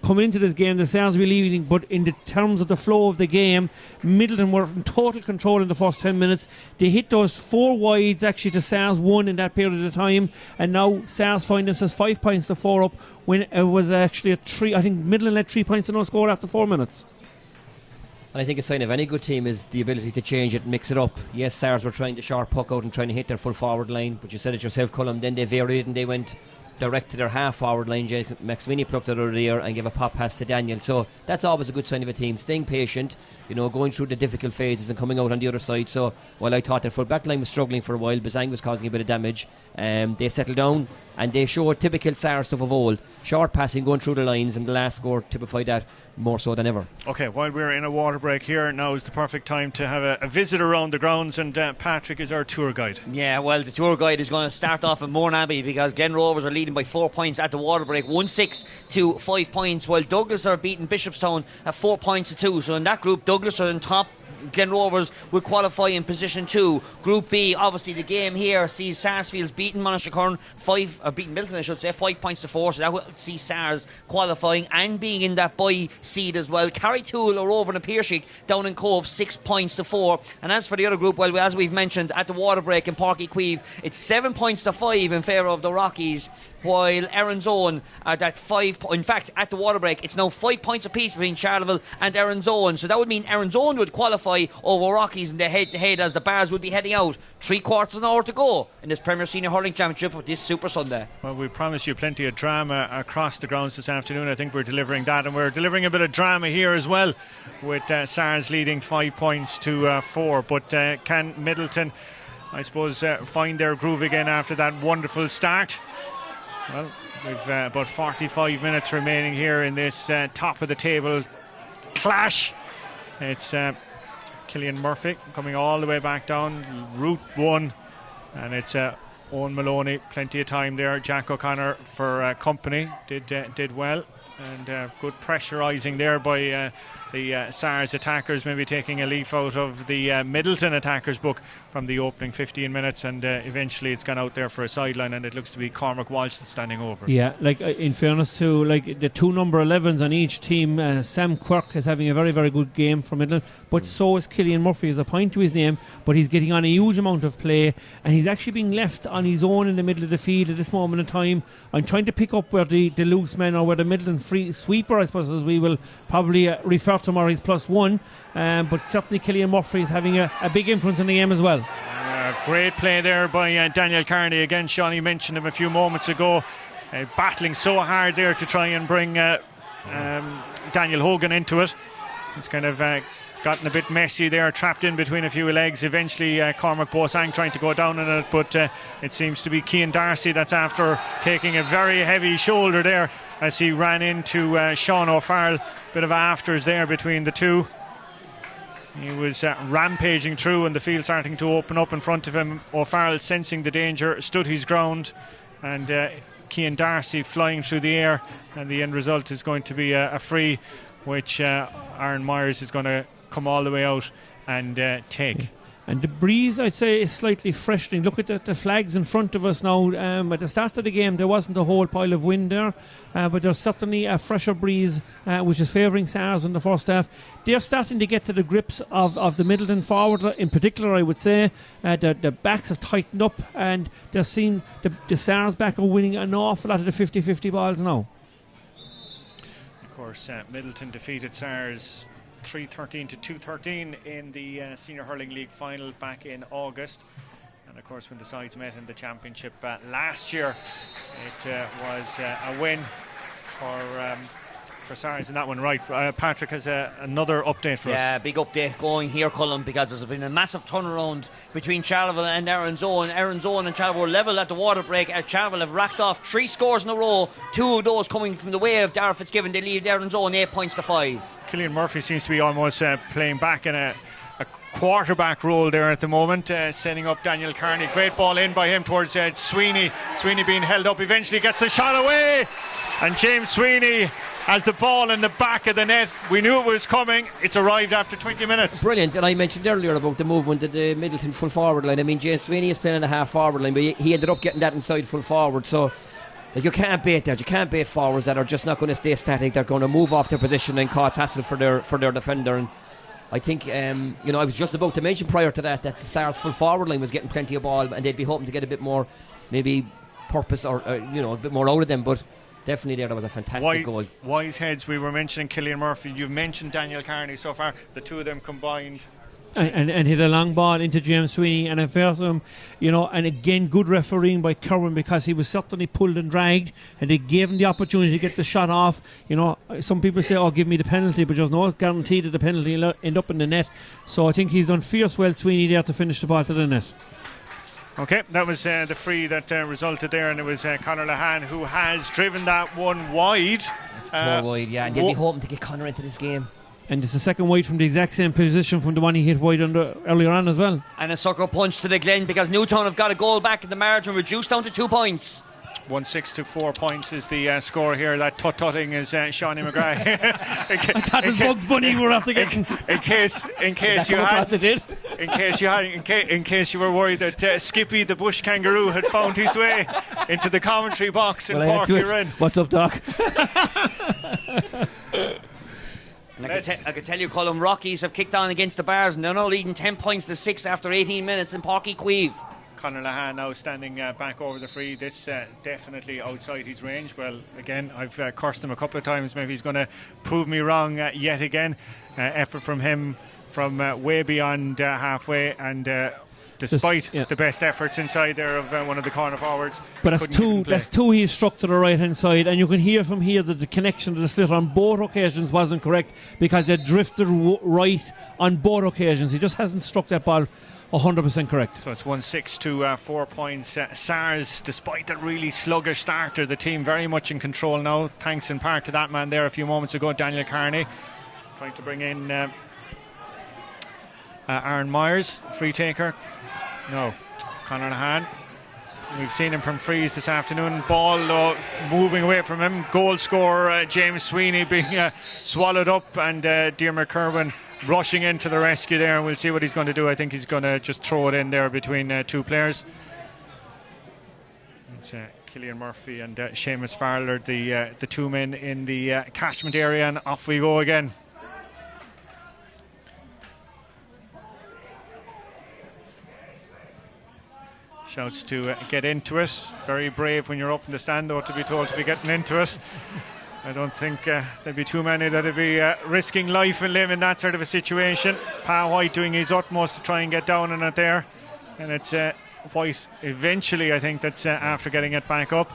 [SPEAKER 6] Coming into this game, the Stars will be leading, but in the terms of the flow of the game, Midleton were in total control in the first 10 minutes. They hit those 4 wides actually to Stars 1 in that period of time, and now Stars find themselves 5 points to 4 up when it was actually a 3. I think Midleton led 3 points to no score after 4 minutes.
[SPEAKER 7] And I think a sign of any good team is the ability to change it and mix it up. Yes, Stars were trying to sharp puck out and trying to hit their full forward line, but you said it yourself, Cullum, then they varied and they went direct to their half forward line. Maximini plucked it out of the air and gave a pop pass to Daniel. So that's always a good sign of a team, staying patient, going through the difficult phases and coming out on the other side. So while I thought their full back line was struggling for a while, Bazang was causing a bit of damage, they settled down and they showed typical SAR stuff of old. Short passing, going through the lines, and the last score typified that more so than ever.
[SPEAKER 1] Okay, while we're in a water break here, now is the perfect time to have a visit around the grounds, and Patrick is our tour guide.
[SPEAKER 5] Yeah, well, the tour guide is going to start off in Mournabbey, because Glen Rovers are leading by 4 points at the water break, 1-6 to 5 points, while Douglas are beating Bishopstown at 4 points to 2. So in that group, Douglas are in top. Glen Rovers will qualify in position 2. Group B, obviously the game here sees Sarsfields beating Monaghan, beating Midleton, I should say, 5 points to 4. So that will see Sars qualifying and being in that bye seed as well. Carrytool are over in the Piershick down in Cove, 6 points to 4. And as for the other group, well, as we've mentioned at the water break in Páirc Uí Chaoimh, it's 7 points to 5 in favour of the Rockies, while Erin's Owen are at 5. In fact, at the water break, it's now 5 points apiece between Charleville and Erin's Owen. So that would mean Erin's Owen would qualify over Rockies in the head-to-head, as the Bars would be heading out. 3/4 of an hour to go in this Premier Senior Hurling Championship this Super Sunday.
[SPEAKER 1] Well, we promised you plenty of drama across the grounds this afternoon. I think we're delivering that, and we're delivering a bit of drama here as well, with Sars leading 5 points to 4. But can Midleton, I suppose, find their groove again after that wonderful start? Well, we've about 45 minutes remaining here in this top of the table clash. It's Killian Murphy coming all the way back down Route 1, and it's Owen Maloney, plenty of time there. Jack O'Connor for company did well, and good pressurising there by the Sars attackers, maybe taking a leaf out of the Midleton attackers book from the opening 15 minutes, and eventually it's gone out there for a sideline, and it looks to be Cormac Walsh that's standing over.
[SPEAKER 6] Yeah, in fairness to the 2 number 11s on each team, Sam Quirk is having a very, very good game for Midleton, but so is Killian Murphy. There's a point to his name, but he's getting on a huge amount of play, and he's actually being left on his own in the middle of the field at this moment in time. I'm trying to pick up where the loose men, or where the Midleton free sweeper, I suppose, as we will probably refer to him, or he's +1, but certainly Killian Murphy is having a big influence in the game as well.
[SPEAKER 1] Great play there by Daniel Carney. Again, Sean, you mentioned him a few moments ago, battling so hard there to try and bring Daniel Hogan into it. It's kind of gotten a bit messy there, trapped in between a few legs. Eventually Cormac Boasang trying to go down on it, but it seems to be Cian Darcy that's after taking a very heavy shoulder there as he ran into Sean O'Farrell. Bit of afters there between the two. He was rampaging through, and the field starting to open up in front of him. O'Farrell, sensing the danger, stood his ground, and Cian Darcy flying through the air, and the end result is going to be a free, which Aaron Myers is going to come all the way out and take.
[SPEAKER 6] And the breeze, I'd say, is slightly freshening. Look at the flags in front of us now. At the start of the game, there wasn't a whole pile of wind there, but there's certainly a fresher breeze, which is favouring Sars in the first half. They're starting to get to the grips of the Midleton forward, in particular, I would say. The backs have tightened up, and they're seeing the Sars back are winning an awful lot of the 50-50 balls now.
[SPEAKER 1] Of course, Midleton defeated Sars 3-13 to 2-13 in the Senior Hurling League final back in August. And of course, when the sides met in the championship last year, it was a win for Sars in that one. Right, Patrick has another update for us.
[SPEAKER 5] Yeah, big update going here, Cullen, because there's been a massive turnaround between Charleville and Erin's Own. Erin's Own and Charleville were level at the water break. Charleville have racked off 3 scores in a row, 2 of those coming from the way of Darragh Fitzgibbon. They lead Erin's Own 8 points to 5.
[SPEAKER 1] Killian Murphy seems to be almost playing back in a quarterback role there at the moment, setting up Daniel Carney. Great ball in by him towards Sweeney. Sweeney being held up, eventually gets the shot away, and James Sweeney has the ball in the back of the net. We knew it was coming. It's arrived after 20 minutes.
[SPEAKER 7] Brilliant. And I mentioned earlier about the movement of the Midleton full forward line. I mean, James Sweeney is playing on the half forward line, but he ended up getting that inside full forward. So you can't bait that. You can't bait forwards that are just not going to stay static. They're going to move off their position and cause hassle for their defender. And I think, I was just about to mention prior to that the Sars full forward line was getting plenty of ball, and they'd be hoping to get a bit more, maybe purpose or a bit more out of them. But definitely there was a fantastic goal.
[SPEAKER 1] Wise heads, we were mentioning Killian Murphy. You've mentioned Daniel Carney so far. The two of them combined.
[SPEAKER 6] And hit a long ball into James Sweeney, and in fair to him, and again good refereeing by Curran, because he was certainly pulled and dragged, and they gave him the opportunity to get the shot off. Some people say, give me the penalty, but there's no guarantee that the penalty will end up in the net. So I think he's done fierce well, Sweeney, there to finish the ball to the net.
[SPEAKER 1] Okay, that was the free that resulted there, and it was Conor Lahan who has driven that one wide.
[SPEAKER 7] More wide, yeah, and they'll be hoping to get Conor into this game.
[SPEAKER 6] And it's the second wide from the exact same position from the one he hit wide earlier on as well.
[SPEAKER 5] And a sucker punch to the Glen, because Newtown have got a goal back in the margin, reduced down to 2 points.
[SPEAKER 1] 1-6 to 4 points is the score here. That tut-tutting is Shawnee McGrath.
[SPEAKER 6] That is Bugs Bunny we're after getting.
[SPEAKER 1] In case you were worried that Skippy the bush kangaroo had found his way into the commentary box in Páirc Uí Rinn.
[SPEAKER 7] What's up, Doc?
[SPEAKER 5] I could tell you, Colin, Rockies have kicked on against the Bars, and they're now leading 10 points to 6 after 18 minutes in Páirc Uí Chaoimh.
[SPEAKER 1] Conor Lahan now standing back over the free. This definitely outside his range. Well, again, I've cursed him a couple of times. Maybe he's going to prove me wrong yet again. Effort from him from way beyond halfway, and despite the best efforts inside there of one of the corner forwards.
[SPEAKER 6] But that's two he struck to the right hand side, and you can hear from here that the connection to the slit on both occasions wasn't correct, because they drifted right on both occasions. He just hasn't struck that ball 100% correct.
[SPEAKER 1] So it's 1-6 to 4 points. Sars, despite that really sluggish starter, the team very much in control now, thanks in part to that man there a few moments ago, Daniel Carney, trying to bring in Aaron Myers, free taker. No, Conor Lahan. We've seen him from frees this afternoon. Ball moving away from him. Goal scorer James Sweeney being swallowed up, and Diarmuid Kerwin rushing into the rescue there, and we'll see what he's going to do. I think he's going to just throw it in there between two players. It's Killian Murphy and Seamus Farrell, the two men in the catchment area, and off we go again. Shouts to get into it. Very brave when you're up in the stand, though, to be told to be getting into it. I don't think there'd be too many that'd be risking life and limb in that sort of a situation. Pa White doing his utmost to try and get down on it there. And it's White eventually, I think, that's after getting it back up.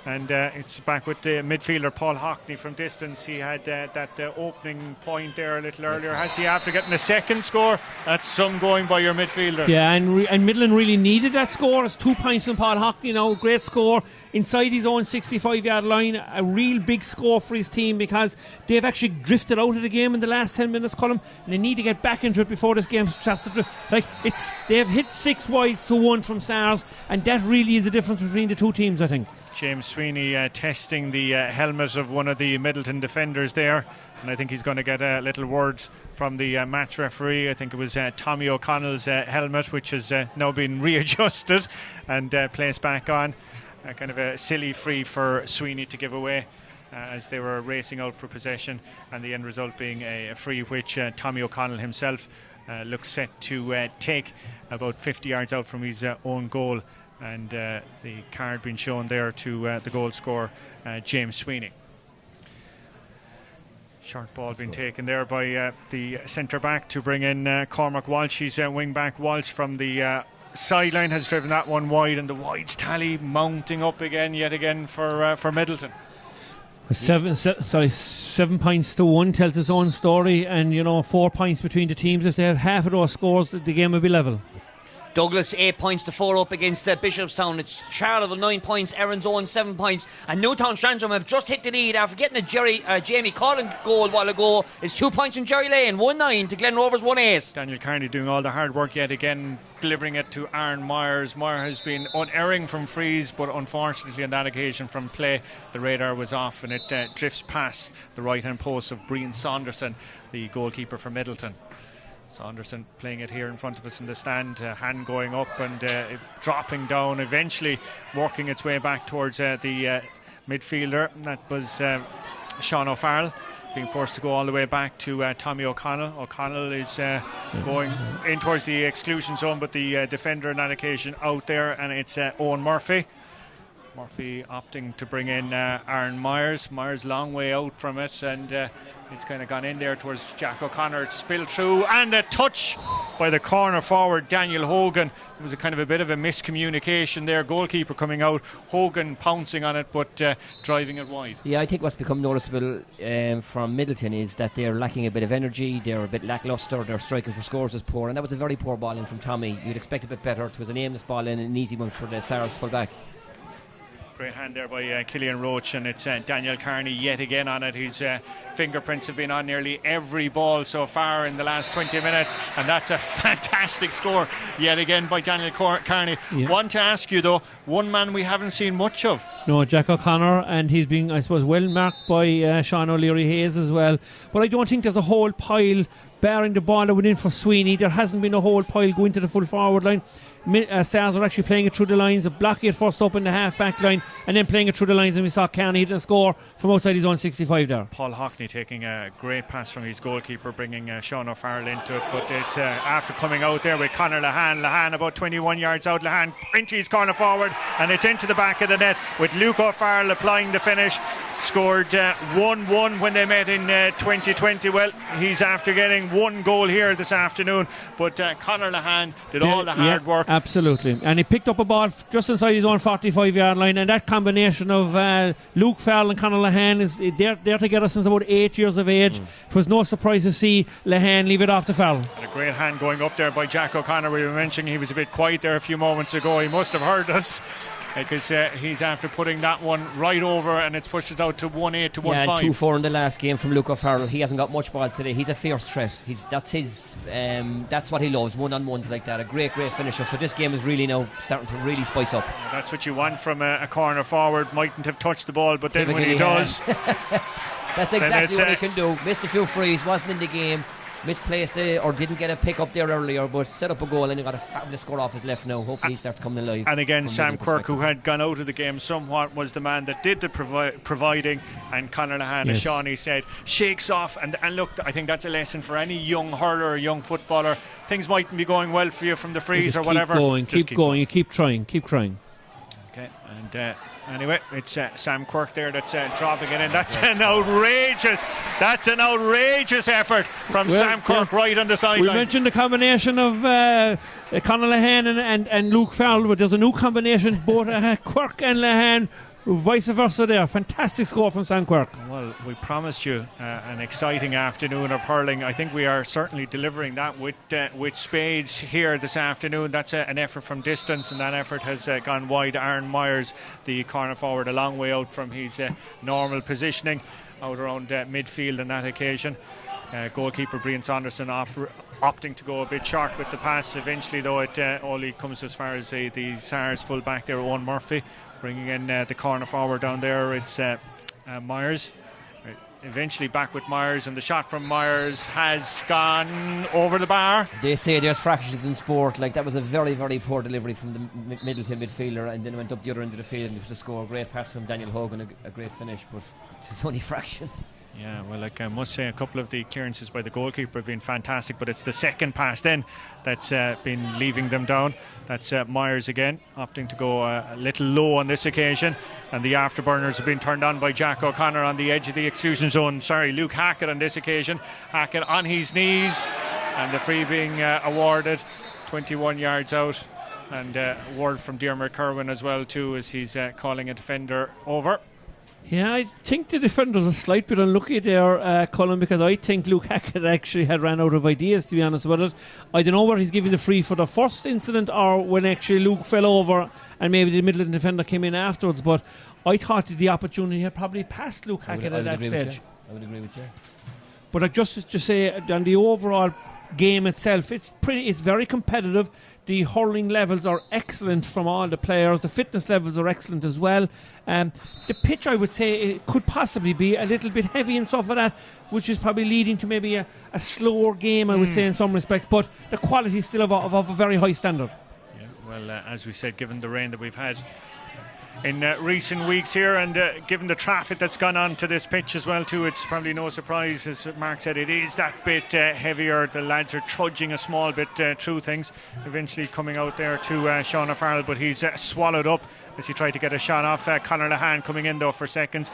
[SPEAKER 1] And it's back with the midfielder Paul Hockney from distance. He had that opening point there a little earlier. Has he, after getting a second score? That's some going by your midfielder.
[SPEAKER 6] Yeah, and Midleton really needed that score. It's 2 points from Paul Hockney now. Great score inside his own 65-yard line. A real big score for his team, because they've actually drifted out of the game in the last 10 minutes, Colin, and they need to get back into it before this game starts to drift. They've hit 6 wides to 1 from Sars, and that really is the difference between the two teams, I think.
[SPEAKER 1] James Sweeney testing the helmet of one of the Midleton defenders there, and I think he's going to get a little word from the match referee. I think it was Tommy O'Connell's helmet, which has now been readjusted and placed back on. Kind of a silly free for Sweeney to give away as they were racing out for possession, and the end result being a free which Tommy O'Connell himself looks set to take about 50 yards out from his own goal, and the card being shown there to the goal scorer, James Sweeney. Short ball being taken there by the centre back to bring in Cormac Walsh. He's wing back. Walsh from the sideline has driven that one wide, and the wides tally mounting up yet again for Midleton.
[SPEAKER 6] 7 points to 1 tells its own story, and 4 points between the teams. If they had half of those scores, the game would be level.
[SPEAKER 5] Douglas 8 points to 4 up against Bishopstown. It's Charleville 9 points, Erin's Own 7 points, and Newtown Strangholm have just hit the lead after getting a Jamie Collin goal a while ago. It's 2 points from Jerry Lane, 1-9 to Glen Rovers 1-8.
[SPEAKER 1] Daniel Carney doing all the hard work yet again, delivering it to Aaron Myers. Myers has been unerring from frees, but unfortunately on that occasion from play the radar was off, and it drifts past the right hand post of Brian Saunderson, the goalkeeper for Midleton. Saunderson playing it here in front of us in the stand, hand going up and dropping down, eventually working its way back towards the midfielder. That was Sean O'Farrell, being forced to go all the way back to Tommy O'Connell. O'Connell is going in towards the exclusion zone, but the defender on that occasion out there, and it's Owen Murphy. Murphy opting to bring in Aaron Myers. Myers long way out from it, and it's kind of gone in there towards Jack O'Connor. It's spilled through, and a touch by the corner forward Daniel Hogan. It was a kind of a bit of a miscommunication there. Goalkeeper coming out, Hogan pouncing on it, but driving it wide.
[SPEAKER 7] Yeah, I think what's become noticeable from Midleton is that they're lacking a bit of energy. They're a bit lacklustre. Their striking for scores is poor, and that was a very poor ball in from Tommy. You'd expect a bit better. It was an aimless ball in, an easy one for the Sars full back.
[SPEAKER 1] Great hand there by Killian Roach, and it's Daniel Carney yet again on it. His fingerprints have been on nearly every ball so far in the last 20 minutes, and that's a fantastic score yet again by Daniel Carney.
[SPEAKER 6] Yeah.
[SPEAKER 1] Want to ask you though, one man we haven't seen much of.
[SPEAKER 6] No, Jack O'Connor, and he's being, I suppose, well marked by Sean O'Leary Hayes as well. But I don't think there's a whole pile barring the ball that went in for Sweeney. There hasn't been a whole pile going to the full forward line. Sars are actually playing it through the lines, blocking it first up in the half back line, and then playing it through the lines, and we saw Carney hit a score from outside his own 65 there.
[SPEAKER 1] Paul Hockney taking a great pass from his goalkeeper, bringing Sean O'Farrell into it, but it's after coming out there with Conor Lehane about 21 yards out, Lehane into his corner forward, and it's into the back of the net with Luke O'Farrell applying the finish. Scored 1-1 when they met in 2020. Well, he's after getting one goal here this afternoon, but Conor Lehane did all the hard work.
[SPEAKER 6] Absolutely, and he picked up a ball just inside his own 45-yard line, and that combination of Luke Farrell and Conor Lehane is they're together since about 8 years of age. It was no surprise to see Lehane leave it off to Farrell.
[SPEAKER 1] And a great hand going up there by Jack O'Connor. We were mentioning he was a bit quiet there a few moments ago. He must have heard us, because he's after putting that one right over, and it's pushed it out to 1-8 to 1-5.
[SPEAKER 7] Yeah, and 2-4 in the last game from Luke O'Farrell. He hasn't got much ball today. He's a fierce threat. That's what he loves, one-on-ones like that. A great finisher. So this game is really now starting to really spice up.
[SPEAKER 1] Yeah, that's what you want from a corner forward. Mightn't have touched the ball, but then when he does,
[SPEAKER 7] that's exactly what he can do. Missed a few frees, wasn't in the game, misplaced it, or didn't get a pick up there earlier, but set up a goal, and he got a fabulous score off his left now. Hopefully he starts coming alive.
[SPEAKER 1] And again, Sam Quirk, who had gone out of the game somewhat, was the man that did the providing, and Conor Lehane, as Shawnee said, shakes off, and look, I think that's a lesson for any young hurler or young footballer. Things mightn't be going well for you from the frees or whatever.
[SPEAKER 6] Keep going, you keep trying.
[SPEAKER 1] Okay, and anyway, it's Sam Quirk there that's dropping it in. That's an outrageous effort from Sam Quirk right on the sideline.
[SPEAKER 6] We mentioned the combination of Conor Lehane and Luke Farrell, but there's a new combination, both Quirk and Lehane, vice versa there. Fantastic score from Sam Quirk.
[SPEAKER 1] Well, we promised you an exciting afternoon of hurling. I think we are certainly delivering that with spades here this afternoon. That's an effort from distance, and that effort has gone wide. Aaron Myers, the corner forward, a long way out from his normal positioning, out around midfield on that occasion. Goalkeeper Brian Saunderson opting to go a bit short with the pass. Eventually, though, it only comes as far as the Sars full back there, Owen Murphy, bringing in the corner forward down there. It's Myers. eventually back with Myers, and the shot from Myers has gone over the bar.
[SPEAKER 7] They say there's fractions in sport. Like, that was a very, very poor delivery from the Midleton midfielder, and then went up the other end of the field and it was a score. Great pass from Daniel Hogan, a great finish, but it's only fractions.
[SPEAKER 1] Yeah, well, like I must say, a couple of the clearances by the goalkeeper have been fantastic, but it's the second pass then that's been leaving them down. That's Myers again, opting to go a little low on this occasion, and the afterburners have been turned on by Jack O'Connor on the edge of the exclusion zone. Sorry, Luke Hackett on this occasion. Hackett on his knees, and the free being awarded 21 yards out, and a word from Diarmuid Kerwin as well too, as he's calling a defender over.
[SPEAKER 6] Yeah, I think the defender's a slight bit unlucky there, Colin, because I think Luke Hackett actually had ran out of ideas, to be honest with it. I don't know whether he's giving the free for the first incident or when actually Luke fell over and maybe the Midleton defender came in afterwards, but I thought that the opportunity had probably passed Luke Hackett at that stage.
[SPEAKER 7] I would agree with you.
[SPEAKER 6] But just to say, on the overall game itself, it's very competitive. The hurling levels are excellent from all the players. The fitness levels are excellent as well. The pitch, I would say, it could possibly be a little bit heavy and stuff like that, which is probably leading to maybe a slower game, I would say, in some respects. But the quality is still of a very high standard.
[SPEAKER 1] Yeah, well, as we said, given the rain that we've had in recent weeks here, and given the traffic that's gone on to this pitch as well too, it's probably no surprise, as Mark said, it is that bit heavier. The lads are trudging a small bit through things, eventually coming out there to Sean O'Farrell, but he's swallowed up as he tried to get a shot off. Conor Lahan coming in though for seconds.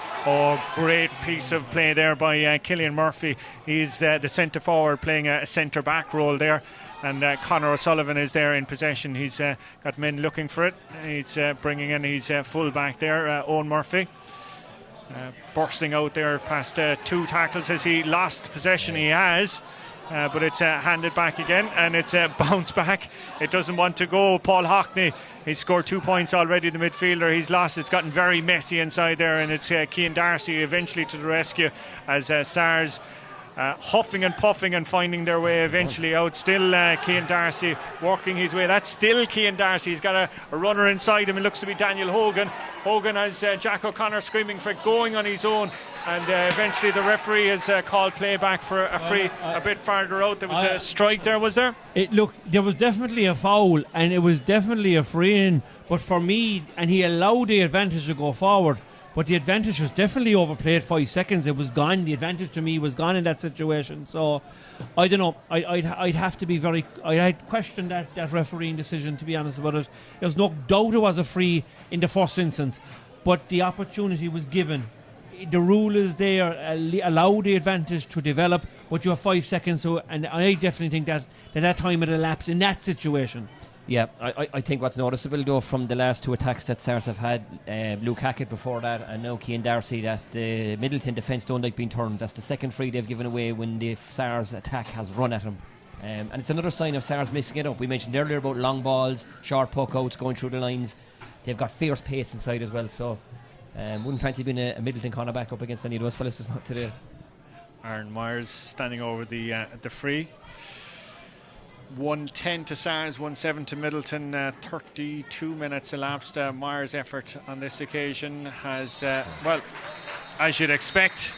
[SPEAKER 1] Great piece of play there by Killian Murphy. He's the centre forward playing a centre back role there, and Conor O'Sullivan is there in possession. He's got men looking for it. He's bringing in his full back there, Owen Murphy, bursting out there past two tackles as he lost possession. He has, but it's handed back again, and it's bounced back. It doesn't want to go. Paul Hockney, he's scored 2 points already, the midfielder. He's lost. It's gotten very messy inside there, and it's Cian Darcy eventually to the rescue as SARS huffing and puffing and finding their way eventually out. Still Cian Darcy working his way. That's still Cian Darcy. He's got a runner inside him. It looks to be Daniel Hogan. Hogan has Jack O'Connor screaming for it, going on his own, and eventually the referee has called play back for a free a bit farther out. There was a strike there, was there?
[SPEAKER 6] There was definitely a foul, and it was definitely a free in, but for me, and he allowed the advantage to go forward, but the advantage was definitely overplayed. 5 seconds, it was gone. The advantage to me was gone in that situation. So I don't know, I'd have to be I'd question that refereeing decision, to be honest about it. There's no doubt it was a free in the first instance, but the opportunity was given. The rule is there, allow the advantage to develop, but you have 5 seconds, so, and I definitely think that time had elapsed in that situation.
[SPEAKER 7] Yeah, I think what's noticeable though from the last two attacks that SARS have had, Luke Hackett before that and now Cian Darcy, that the Midleton defence don't like being turned. That's the second free they've given away when the SARS attack has run at them. And it's another sign of SARS mixing it up. We mentioned earlier about long balls, short puck outs going through the lines. They've got fierce pace inside as well, so wouldn't fancy being a Midleton cornerback up against any of those fellas today.
[SPEAKER 1] Aaron Myers standing over the free. 1-10 to SARS, 1-7 to Midleton. 32 minutes elapsed. Myers' effort on this occasion has, well, as you'd expect,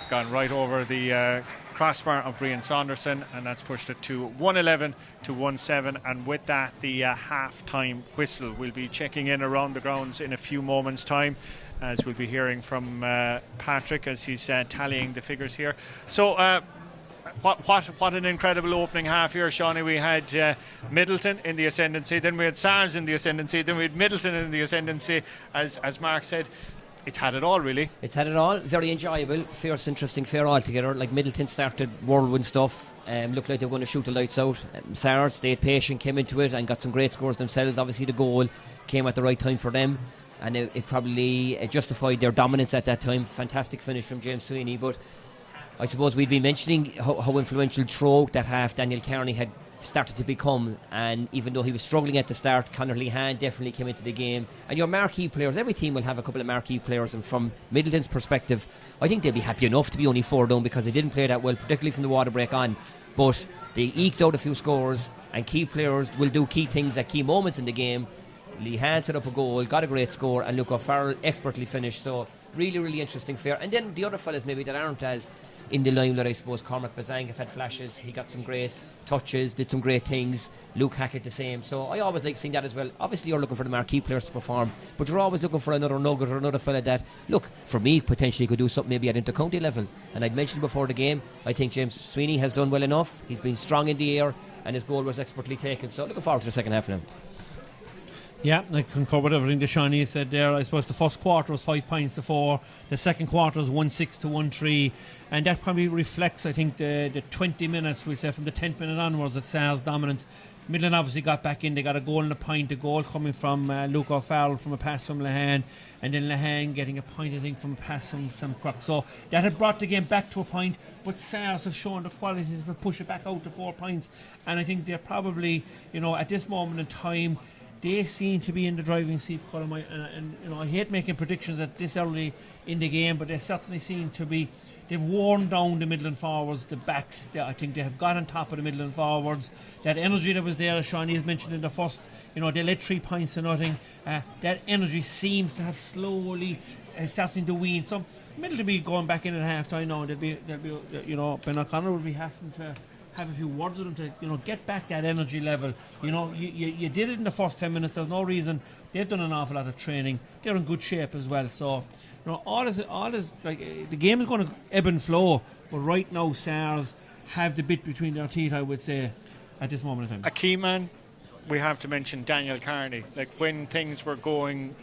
[SPEAKER 1] gone right over the crossbar of Brian Saunderson, and that's pushed it to 1-11 to 1-7. And with that, the half-time whistle. We'll be checking in around the grounds in a few moments' time, as we'll be hearing from Patrick as he's tallying the figures here. So what an incredible opening half here, Shawnee. We had Midleton in the ascendancy, then we had SARS in the ascendancy, then we had Midleton in the ascendancy. As Mark said, it's had it all, really. It's had it all. Very enjoyable, fierce, interesting fair altogether. Like, Midleton started whirlwind stuff, looked like they were going to shoot the lights out. SARS stayed patient, came into it and got some great scores themselves. Obviously the goal came at the right time for them, and it probably justified their dominance at that time. Fantastic finish from James Sweeney. But I suppose we'd been mentioning how influential throughout that half Daniel Kearney had started to become, and even though he was struggling at the start, Conor Lehan definitely came into the game. And your marquee players, every team will have a couple of marquee players, and from Midleton's perspective, I think they'll be happy enough to be only 4 down, because they didn't play that well, particularly from the water break on, but they eked out a few scores, and key players will do key things at key moments in the game. Lehan set up a goal, got a great score, and Luke O'Farrell expertly finished. So
[SPEAKER 7] really, really interesting fair. And then the other fellas maybe that aren't as in the limelight, I suppose. Cormac Bazang has had flashes. He got some great touches, did some great things. Luke Hackett the same. So I always like seeing that as well. Obviously you're looking for the marquee players to perform, but you're always looking for another nugget or another fella that, look, for me, potentially could do something maybe at inter-county level. And I'd mentioned before the game, I think James Sweeney has done well enough. He's been strong in the air and his goal was expertly taken. So looking forward to the second half now.
[SPEAKER 6] Yeah, I concur with everything that Shawnee said there. I suppose the first quarter was 5 points to 4. The second quarter was 1-6 to 1-3. And that probably reflects, I think, the 20 minutes, we'll say, from the 10th minute onwards at Sar's dominance. Midland obviously got back in. They got a goal and a point. A goal coming from Luke O'Farrell from a pass from Lehane. And then Lehane getting a point, I think, from a pass from Sam Crook. So that had brought the game back to a point. But Sars have shown the quality to push it back out to 4 points. And I think they're probably, at this moment in time, they seem to be in the driving seat, Colin. And I hate making predictions at this early in the game, but they certainly seem to be. They've worn down the Midland forwards, the backs. I think they have got on top of the Midland forwards. That energy that was there, as Shawnee has mentioned in the first, they led 3 points to nothing. That energy seems to have slowly starting to wane. So Midland will be going back in at half time now. They'll be Ben O'Connor will be having to have a few words with them to get back that energy level. You did it in the first 10 minutes. There's no reason. They've done an awful lot of training. They're in good shape as well. So all is like the game is going to ebb and flow. But right now, Sars have the bit between their teeth, I would say, at this moment in time.
[SPEAKER 1] A key man, we have to mention Daniel Carney. Like when things were going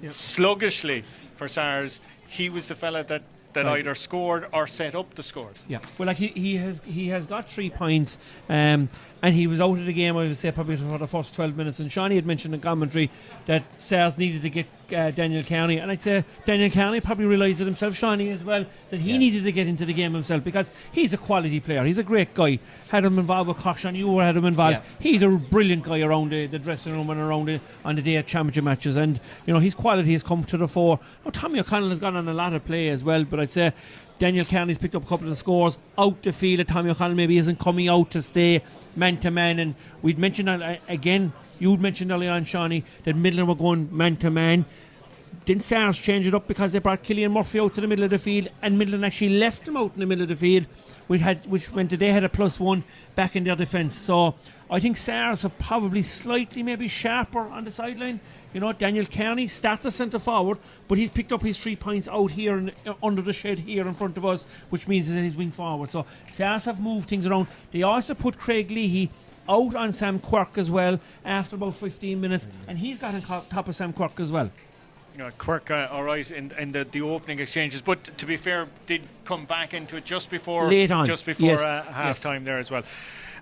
[SPEAKER 1] sluggishly for Sars, he was the fella that either scored or set up the scores.
[SPEAKER 6] Yeah, well, like he has got 3 points, and he was out of the game, I would say, probably for the first 12 minutes. And Shawnee had mentioned in commentary that Sars needed to get Daniel Carney, and I'd say Daniel Carney probably realised it himself, Shawnee as well, that he needed to get into the game himself because he's a quality player. He's a great guy. Had him involved with Cork, Shawnee, you had him involved. Yeah. He's a brilliant guy around the dressing room and around on the day of championship matches, and his quality has come to the fore. Tommy O'Connell has gone on a lot of play as well, but I'd say Daniel Carney's picked up a couple of the scores out the field that Tommy O'Connell maybe isn't coming out to stay man to man. And we'd mentioned that again, you'd mentioned earlier on, Shawnee, that Midland were going man to man. Didn't Sars change it up because they brought Killian Murphy out to the middle of the field, and Midland actually left him out in the middle of the field, which meant that they had a +1 back in their defence. So I think Sars have probably slightly maybe sharper on the sideline. Daniel Kearney starts centre forward, but he's picked up his 3 points out here under the shed here in front of us, which means that he's wing forward. So Sars have moved things around. They also put Craig Leahy out on Sam Quirk as well after about 15 minutes, and he's got on top of Sam Quirk as well.
[SPEAKER 1] Quirk, all right, in the opening exchanges, but to be fair, did come back into it just before half time there as well.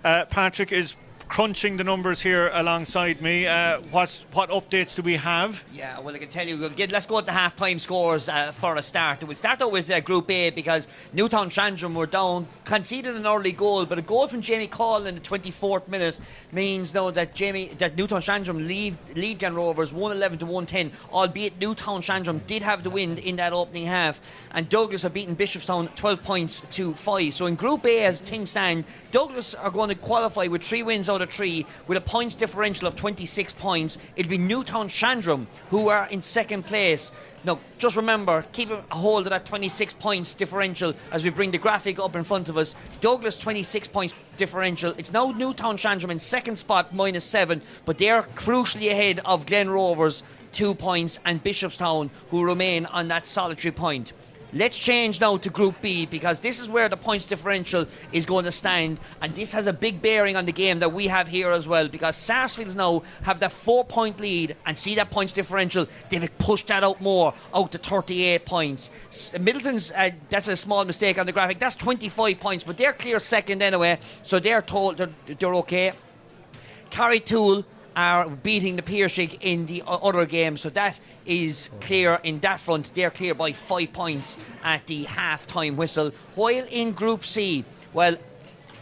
[SPEAKER 1] Patrick is crunching the numbers here alongside me. What updates do we have?
[SPEAKER 5] Yeah, well, I can tell you, let's go at the half-time scores for a start. We'll start out with Group A because Newtown Shandrum were down, conceded an early goal, but a goal from Jamie Call in the 24th minute means now that Newtown Shandrum lead Glen Rovers 111 to 110, albeit Newtown Shandrum did have the wind in that opening half, and Douglas have beaten Bishopstown 12 points to 5. So in Group A, as things stand, Douglas are going to qualify with 3 wins out of 3 with a points differential of 26 points. It'll be Newtown Shandrum who are in second place. Now, just remember, keep a hold of that 26 points differential as we bring the graphic up in front of us. Douglas 26 points differential. It's now Newtown Shandrum in second spot, -7, but they're crucially ahead of Glen Rovers 2 points and Bishopstown, who remain on that solitary point. Let's change now to Group B because this is where the points differential is going to stand, and this has a big bearing on the game that we have here as well because Sarsfields now have that 4-point lead, and see that points differential, they've pushed that out more, out to 38 points. Midleton's, that's a small mistake on the graphic, that's 25 points, but they're clear second anyway, so they're told they're okay. Carrytool are beating the Piershig in the other game, so that is clear in that front. They're clear by 5 points at the half-time whistle. While in Group C, well,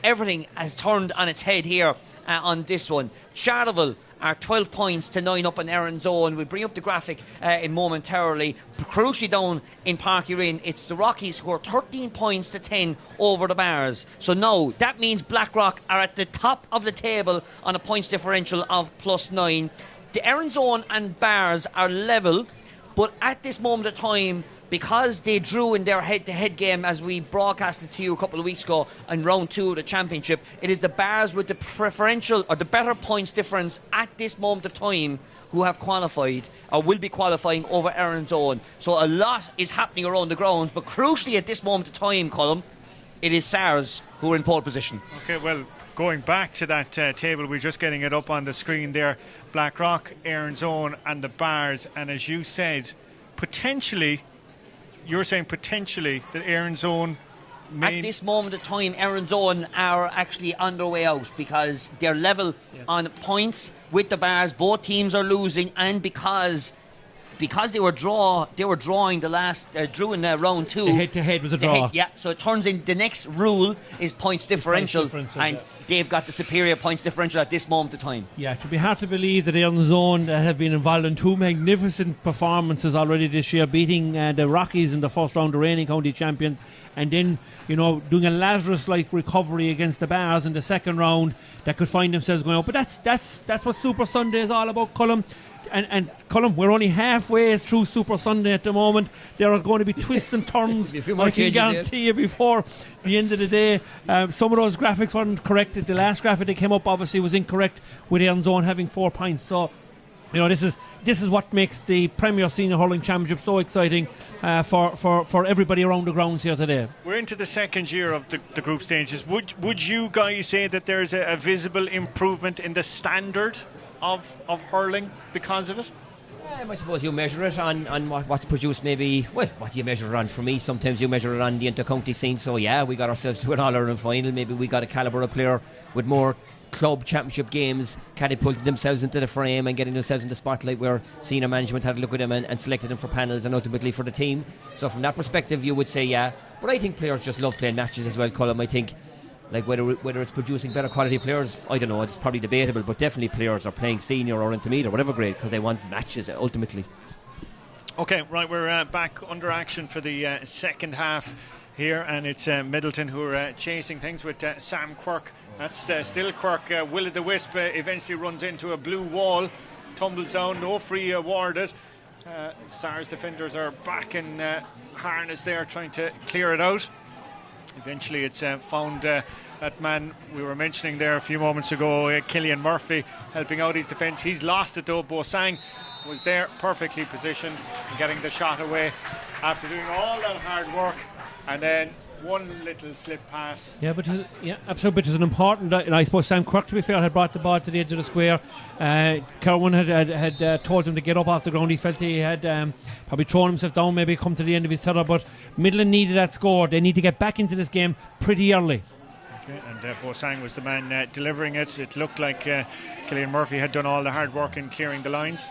[SPEAKER 5] everything has turned on its head here on this one. Charleville are 12 points to 9 up on Erin's Own. We'll bring up the graphic in momentarily. Crucially down in Páirc Uí Rinn, it's the Rockies who are 13 points to 10 over the Bars. So no, that means Blackrock are at the top of the table on a points differential of +9. The Erin's Own and Bars are level, but at this moment of time, because they drew in their head-to-head game, as we broadcasted to you a couple of weeks ago, in round 2 of the championship, it is the Bars with the preferential or the better points difference at this moment of time who have qualified or will be qualifying over Erin's Own. So a lot is happening around the grounds, but crucially at this moment of time, Colm, it is Sars who are in pole position.
[SPEAKER 1] Okay, well, going back to that table, we're just getting it up on the screen there. Blackrock, Erin's Own and the Bars, and as you said, potentially, you're saying potentially that Erin's Own
[SPEAKER 5] at this moment of time, Erin's Own are actually on their way out because they're level on points with the Bars. Both teams are losing, and because they were drawing the last drew in round 2.
[SPEAKER 6] The head-to-head was a draw.
[SPEAKER 5] So it turns in the next rule is points differential, and they've got the superior points differential at this moment of time.
[SPEAKER 6] Yeah, it would be hard to believe that Erin's Own have been involved in 2 magnificent performances already this year, beating the Rockies in the first round, the reigning county champions, and then doing a Lazarus-like recovery against the Bars in the second round that could find themselves going out. But that's what Super Sunday is all about, Colm. And Colm, we're only halfway through Super Sunday at the moment. There are going to be twists and turns, I can guarantee you, before the end of the day. Some of those graphics weren't corrected. The last graphic that came up obviously was incorrect, with Erin's Own having 4 points. So, this is what makes the Premier Senior Hurling Championship so exciting for everybody around the grounds here today.
[SPEAKER 1] We're into the second year of the group stages. Would you guys say that there's a visible improvement in the standard of hurling because of it?
[SPEAKER 7] I suppose you measure it on what's produced, maybe. Well, what do you measure it on? For me, sometimes you measure it on the inter-county scene. So yeah, we got ourselves to an All-Ireland final. Maybe we got a calibre of player with more club championship games catapulted themselves into the frame and getting themselves in the spotlight, where senior management had a look at them and selected them for panels and ultimately for the team. So from that perspective, you would say yeah. But I think players just love playing matches as well, Colm. I think, like, whether it's producing better quality players, I don't know, it's probably debatable, but definitely players are playing senior or intermediate or whatever grade because they want matches ultimately. Okay,
[SPEAKER 1] right, we're back under action for the second half here, and it's Midleton who are chasing things with Sam Quirk. That's still Quirk. Will-o'-the-wisp eventually runs into a blue wall, tumbles down, no free awarded. Sars defenders are back in harness there, trying to clear it out. Eventually it's found that man we were mentioning there a few moments ago, Killian Murphy, helping out his defence. He's lost it though. Bosang was there, perfectly positioned, and getting the shot away after doing all that hard work, and then one little slip pass.
[SPEAKER 6] Yeah, but absolutely. But it's an important. I suppose Sam Quirk, to be fair, had brought the ball to the edge of the square. Kerwin had told him to get up off the ground. He felt he had probably thrown himself down, maybe come to the end of his tether. But Midleton needed that score. They need to get back into this game pretty early.
[SPEAKER 1] Okay, and Bosang was the man delivering it. It looked like Killian Murphy had done all the hard work in clearing the lines,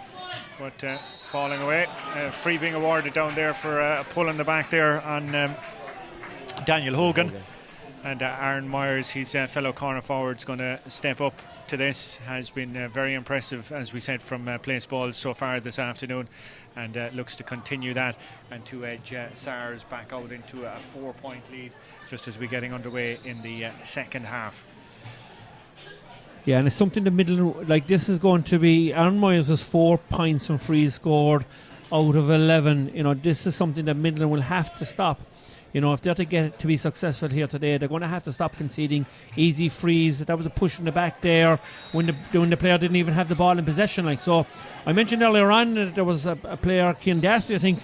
[SPEAKER 1] but falling away. Free being awarded down there for a pull in the back there on Daniel Hogan. And Aaron Myers, his fellow corner forward, is going to step up to this. Has been very impressive, as we said, from place balls so far this afternoon, and looks to continue that and to edge Sars back out into a 4-point lead just as we're getting underway in the second half.
[SPEAKER 6] Yeah, and it's something the middle, like this is going to be, Aaron Myers has 4 points from frees scored out of 11. This is something that Midleton will have to stop. If they're to get it to be successful here today, they're going to have to stop conceding easy frees. That was a push in the back there when the player didn't even have the ball in possession. So I mentioned earlier on that there was a player, Cian Darcy, I think,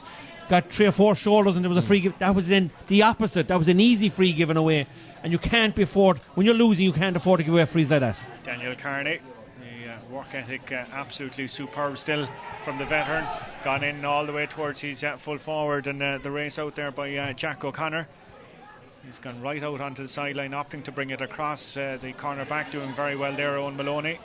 [SPEAKER 6] got 3 or 4 shoulders and there was a free give. That was then the opposite. That was an easy free given away, and you can't afford, when you're losing, you can't afford to give away frees like that.
[SPEAKER 1] Daniel Carney, the work ethic absolutely superb still from the veteran, gone in all the way towards his full forward, and the race out there by Jack O'Connor. He's gone right out onto the sideline, opting to bring it across. The corner back doing very well there, Owen Maloney.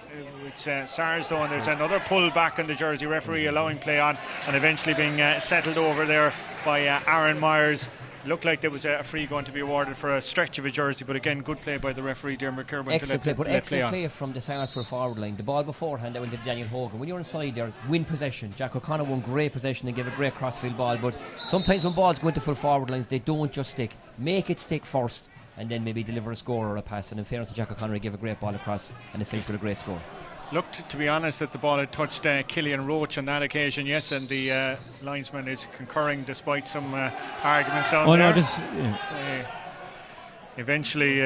[SPEAKER 1] It's Sars though, and there's another pull back on the jersey, referee allowing play on, and eventually being settled over there by Aaron Myers. Looked like there was a free going to be awarded for a stretch of a jersey, but again, good play by the referee, Dermot Kirwan.
[SPEAKER 7] Excellent play, but excellent play from the Sarsfields forward line. The ball beforehand that went to Daniel Hogan. When you're inside there, win possession. Jack O'Connor won great possession and gave a great crossfield ball, but sometimes when balls go into full forward lines, they don't just stick. Make it stick first, and then maybe deliver a score or a pass. And in fairness to Jack O'Connor, he gave a great ball across and it finished with a great score.
[SPEAKER 1] Looked, to be honest, that the ball had touched Killian Roach on that occasion, yes, and the linesman is concurring despite some arguments down there. Eventually,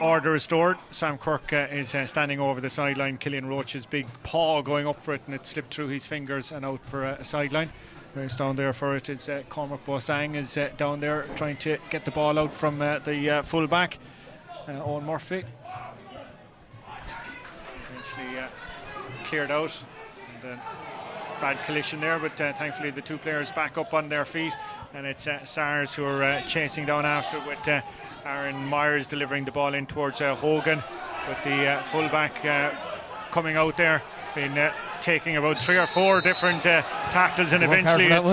[SPEAKER 1] order restored. Sam Quirk is standing over the sideline. Killian Roach's big paw going up for it, and it slipped through his fingers and out for a sideline. Who's down there for it is Cormac Bosang is down there trying to get the ball out from the full back, Owen Murphy. Eventually cleared out, and bad collision there, but thankfully the two players back up on their feet, and it's Sars who are chasing down after with Aaron Myers delivering the ball in towards Hogan, with the full-back coming out there, been taking about 3 or 4 different tackles, and eventually it's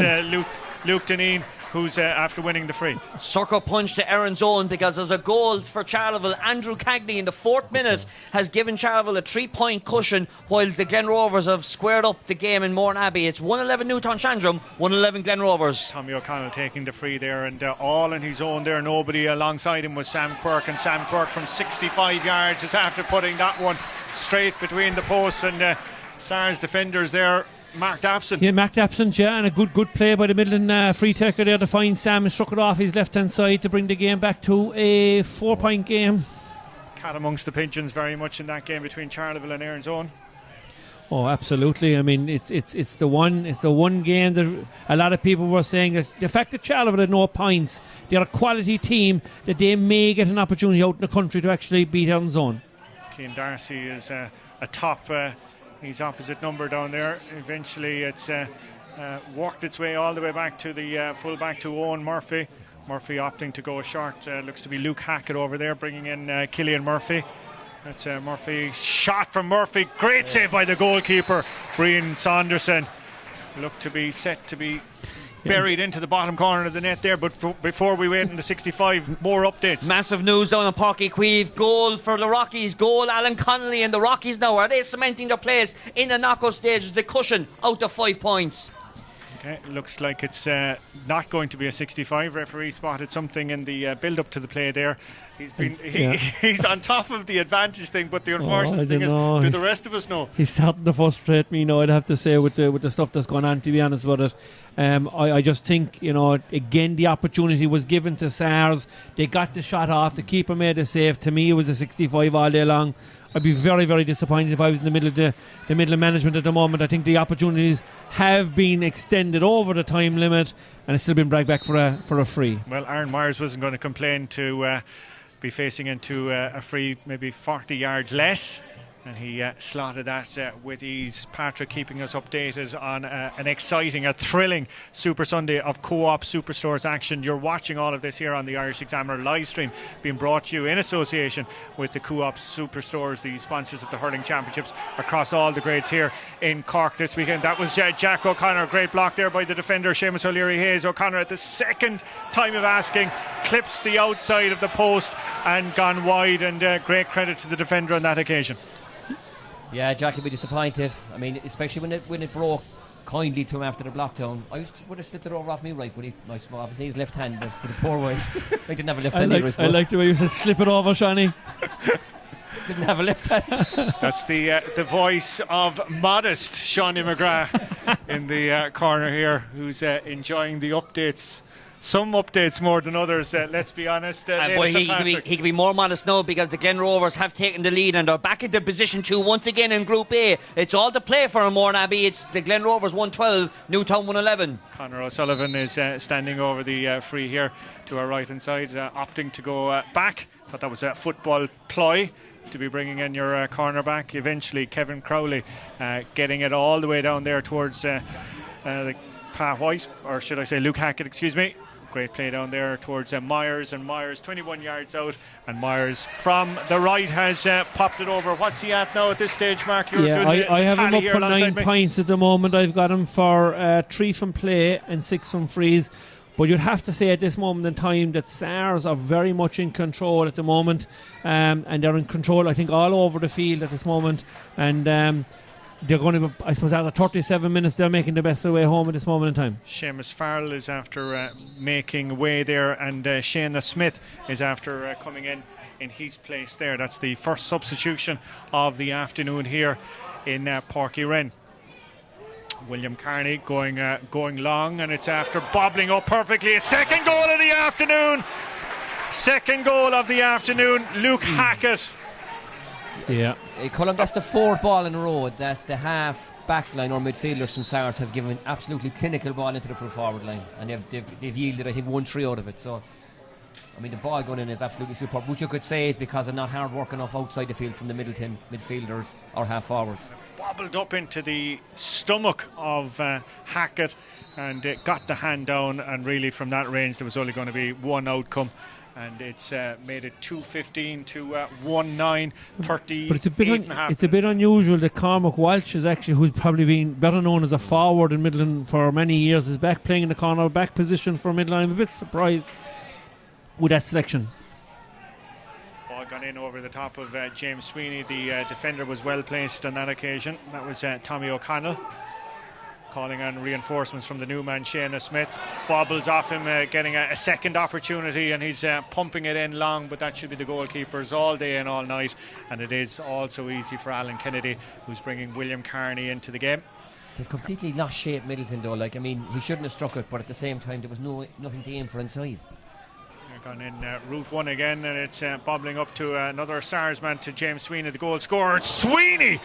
[SPEAKER 1] Luke Deneen who's after winning the free.
[SPEAKER 5] Sucker punch to Aaron's own, because there's a goal for Charleville. Andrew Cagney in the 4th minute has given Charleville a 3-point cushion, while the Glen Rovers have squared up the game in Mourne Abbey. It's 111 Newtown Chandrum, 111 Glen Rovers.
[SPEAKER 1] Tommy O'Connell taking the free there, and all on his own there. Nobody alongside him was Sam Quirk, and Sam Quirk from 65 yards is after putting that one straight between the posts, and Sars defenders there marked absent.
[SPEAKER 6] Yeah, marked absent, yeah, and a good play by the Midleton free taker there to find Sam and struck it off his left hand side to bring the game back to a 4-point game.
[SPEAKER 1] Cat amongst the pigeons very much in that game between Charleville and Erin's Own.
[SPEAKER 6] Oh, absolutely. I mean, it's the one game that a lot of people were saying that the fact that Charleville had no points, they're a quality team, that they may get an opportunity out in the country to actually beat Erin's Own.
[SPEAKER 1] Cian Darcy is a top his opposite number down there. Eventually it's worked its way all the way back to the full back to Owen Murphy. Murphy opting to go short. Looks to be Luke Hackett over there bringing in Killian Murphy. That's Murphy. Shot from Murphy. Great save by the goalkeeper, Brian Saunderson. Looked to be set to be buried into the bottom corner of the net there, but before we wait in the 65, more updates.
[SPEAKER 5] Massive news down on Páirc Uí Chaoimh. Goal for the Rockies. Goal Alan Connolly, and the Rockies now, are they cementing their place in the knockout stages? The cushion out of 5 points.
[SPEAKER 1] Okay, looks like it's not going to be a 65. Referee spotted something in the build-up to the play there. He's on top of the advantage thing, but the unfortunate thing is, do the rest of us know?
[SPEAKER 6] He's starting to frustrate me now, I'd have to say, with the stuff that's going on, to be honest with it. I just think, again, the opportunity was given to Sars. They got the shot off. The keeper made a save. To me, it was a 65 all day long. I'd be very, very disappointed if I was in the middle of the middle of management at the moment. I think the opportunities have been extended over the time limit, and it's still been dragged back for a free.
[SPEAKER 1] Well, Aaron Myers wasn't going to complain to be facing into a free maybe 40 yards less, and he slotted that with ease. Patrick keeping us updated on an exciting, a thrilling Super Sunday of Co-op Superstores action. You're watching all of this here on the Irish Examiner live stream, being brought to you in association with the Co-op Superstores, the sponsors of the Hurling Championships across all the grades here in Cork this weekend. That was Jack O'Connor. Great block there by the defender Seamus O'Leary-Hayes. O'Connor, at the second time of asking, clips the outside of the post and gone wide, and great credit to the defender on that occasion.
[SPEAKER 7] Yeah, Jack will be disappointed. I mean, especially when it broke kindly to him after the block down. I would have slipped it over off me right, but obviously he's left hand, but with a poor ways. I didn't have a left hand either, I suppose.
[SPEAKER 6] I like the way you said slip it over, Shani.
[SPEAKER 7] Didn't have a left hand.
[SPEAKER 1] That's the voice of modest Shawnee McGrath in the corner here, who's enjoying the updates. Some updates more than others, let's be honest.
[SPEAKER 5] He can be more modest now, because the Glen Rovers have taken the lead and are back into position 2 once again in Group A. It's all to play for in Mourne Abbey. It's the Glen Rovers 112, Newtown 111.
[SPEAKER 1] Conor O'Sullivan is standing over the free here to our right hand side, opting to go back. Thought that was a football ploy to be bringing in your cornerback. Eventually Kevin Crowley getting it all the way down there towards the Pa White, or should I say Luke Hackett, excuse me. Great play down there towards Myers, and Myers 21 yards out, and Myers from the right has popped it over. What's he at now at this stage, Mark?
[SPEAKER 6] I have him up for 9 points at the moment. I've got him for 3 from play and 6 from frees. But you'd have to say at this moment in time that Sars are very much in control at the moment, and they're in control, I think, all over the field at this moment, and they're going to be, I suppose, after 37 minutes they're making the best of the way home at this moment in time.
[SPEAKER 1] Seamus Farrell is after making way there, and Shayna Smith is after coming in his place there. That's the first substitution of the afternoon here in Páirc Uí Rinn. William Carney going long, and it's after bobbling up perfectly. A second goal of the afternoon. Second goal of the afternoon. Luke Hackett.
[SPEAKER 6] Yeah.
[SPEAKER 7] Colin, that's the fourth ball in a row that the half back line or midfielders from Sars have given absolutely clinical ball into the full forward line, and they've yielded, I think, 1-3 out of it. So, I mean, the ball going in is absolutely superb, which you could say is because of not hard work enough outside the field from the Midleton midfielders or half forwards.
[SPEAKER 1] Bobbled up into the stomach of Hackett and got the hand down, and really from that range there was only going to be one outcome, and it's made it 2-15 to 1-9, 38
[SPEAKER 6] But
[SPEAKER 1] and a half.
[SPEAKER 6] it's a bit unusual that Cormac Walsh is actually, who's probably been better known as a forward in Midland for many years, is back playing in the corner back position for Midland. I'm a bit surprised with that selection.
[SPEAKER 1] Ball gone in over the top of James Sweeney. The defender was well placed on that occasion. That was Tommy O'Connell, calling on reinforcements from the new man Shayna Smith. Bobbles off him, getting a second opportunity, and he's pumping it in long, but that should be the goalkeepers all day and all night. And it is also easy for Alan Kennedy, who's bringing William Carney into the game.
[SPEAKER 7] They've completely lost shape, Midleton, though. Like, I mean, he shouldn't have struck it, but at the same time there was nothing to aim for inside.
[SPEAKER 1] They're gone in route one again, and it's bobbling up to another Sars man, to James Sweeney, the goal scorer. Sweeney!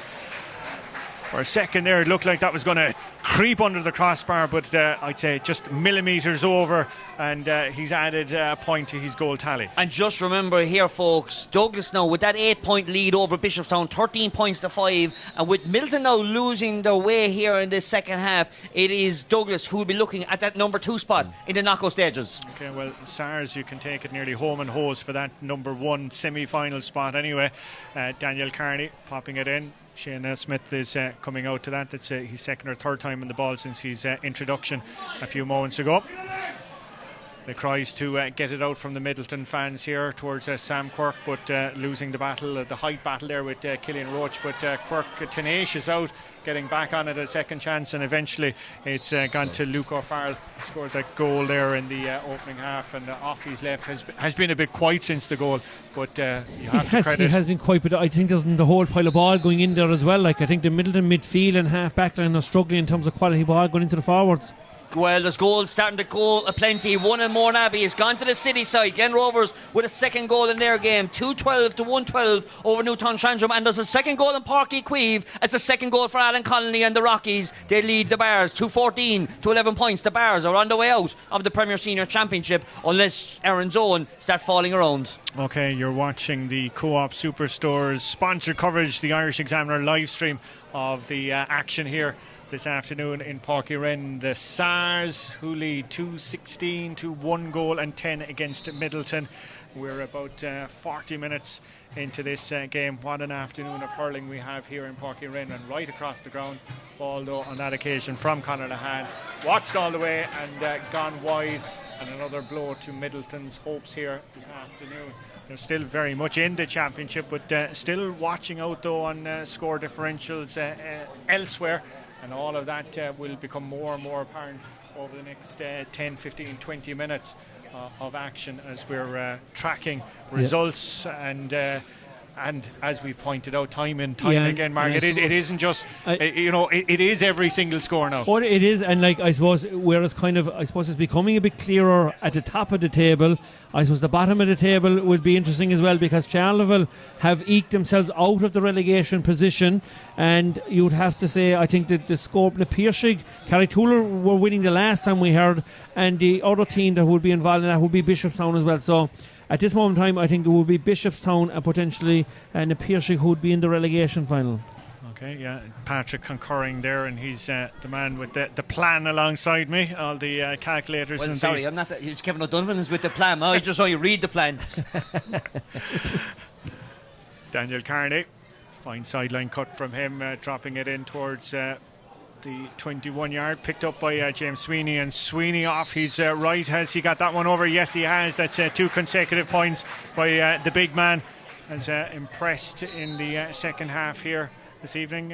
[SPEAKER 1] For a second there, it looked like that was going to creep under the crossbar, but I'd say just millimetres over, and he's added a point to his goal tally.
[SPEAKER 5] And just remember here, folks, Douglas now with that 8-point lead over Bishopstown, 13 points to 5, and with Midleton now losing their way here in the second half, it is Douglas who will be looking at that number 2 spot in the knockout stages.
[SPEAKER 1] Okay, well, Sars, you can take it nearly home and hose for that number 1 semi-final spot anyway. Daniel Carney popping it in. Shane Smith is coming out to that. That's his second or third time in the ball since his introduction a few moments ago. The cries to get it out from the Midleton fans here towards Sam Quirk, but losing the battle, the height battle there with Killian Roach. But Quirk tenacious out, getting back on it a second chance, and eventually it's gone to Luke O'Farrell. Scored that goal there in the opening half, and off his left has been a bit quiet since the goal, but you have to credit.
[SPEAKER 6] He has been quiet, but I think there's the whole pile of ball going in there as well. Like, I think the Midleton midfield and half back line are struggling in terms of quality ball going into the forwards.
[SPEAKER 5] Well, there's goals starting to go aplenty. One in Mourne Abbey has gone to the city side. Glen Rovers with a second goal in their game, 2-12 to 1-12 over Newtown Trandrum. And there's a second goal in Páirc Uí Chaoimh. It's a second goal for Alan Connolly and the Rockies. They lead the Bars 2-14 to 11 points. The Bars are on the way out of the Premier Senior Championship unless Aaron's Own start falling around.
[SPEAKER 1] Okay, you're watching the Co-op Superstore's sponsored coverage, the Irish Examiner live stream of the action here this afternoon in Páirc Uí Rinn. The Sars, who lead 2-16 to 1 goal and 10 against Midleton. We're about 40 minutes into this game. What an afternoon of hurling we have here in Páirc Uí Rinn, and right across the grounds. Ball though on that occasion from Conor Lahan, watched all the way and gone wide, and another blow to Midleton's hopes here this afternoon. They're still very much in the championship, but still watching out though on score differentials elsewhere. And all of that will become more and more apparent over the next 10, 15, 20 minutes of action as we're tracking results and as we pointed out time and time again, Mark, it isn't just it is every single score now.
[SPEAKER 6] What it is, and like I suppose, whereas I suppose it's becoming a bit clearer at the top of the table. I suppose the bottom of the table would be interesting as well, because Charleville have eked themselves out of the relegation position, and you would have to say, I think that the scope, the Piercig, Carrituller were winning the last time we heard, and the other team that would be involved in that would be Bishopstown as well. So at this moment in time, I think it will be Bishopstown and potentially the Piercig who would be in the relegation final.
[SPEAKER 1] Okay, yeah, Patrick concurring there, and he's the man with the plan alongside me, all the calculators.
[SPEAKER 5] Well,
[SPEAKER 1] and
[SPEAKER 5] sorry, I'm not. It's Kevin O'Donovan who's with the plan. I just saw you read the plan.
[SPEAKER 1] Daniel Carney, fine sideline cut from him, dropping it in towards the 21-yard, picked up by James Sweeney, and Sweeney off his right. Has he got that one over? Yes, he has. That's 2 consecutive points by the big man. Has impressed in the second half here this evening.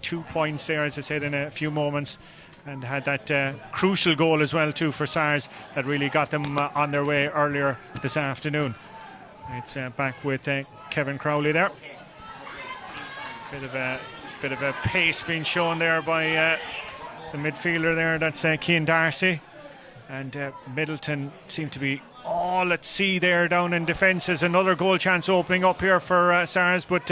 [SPEAKER 1] 2 points there, as I said, in a few moments, and had that crucial goal as well too for Sars that really got them on their way earlier this afternoon. It's back with Kevin Crowley there. Bit of a pace being shown there by the midfielder there. That's Cian Darcy. And Midleton seem to be all at sea there down in defence. There's another goal chance opening up here for Sars, but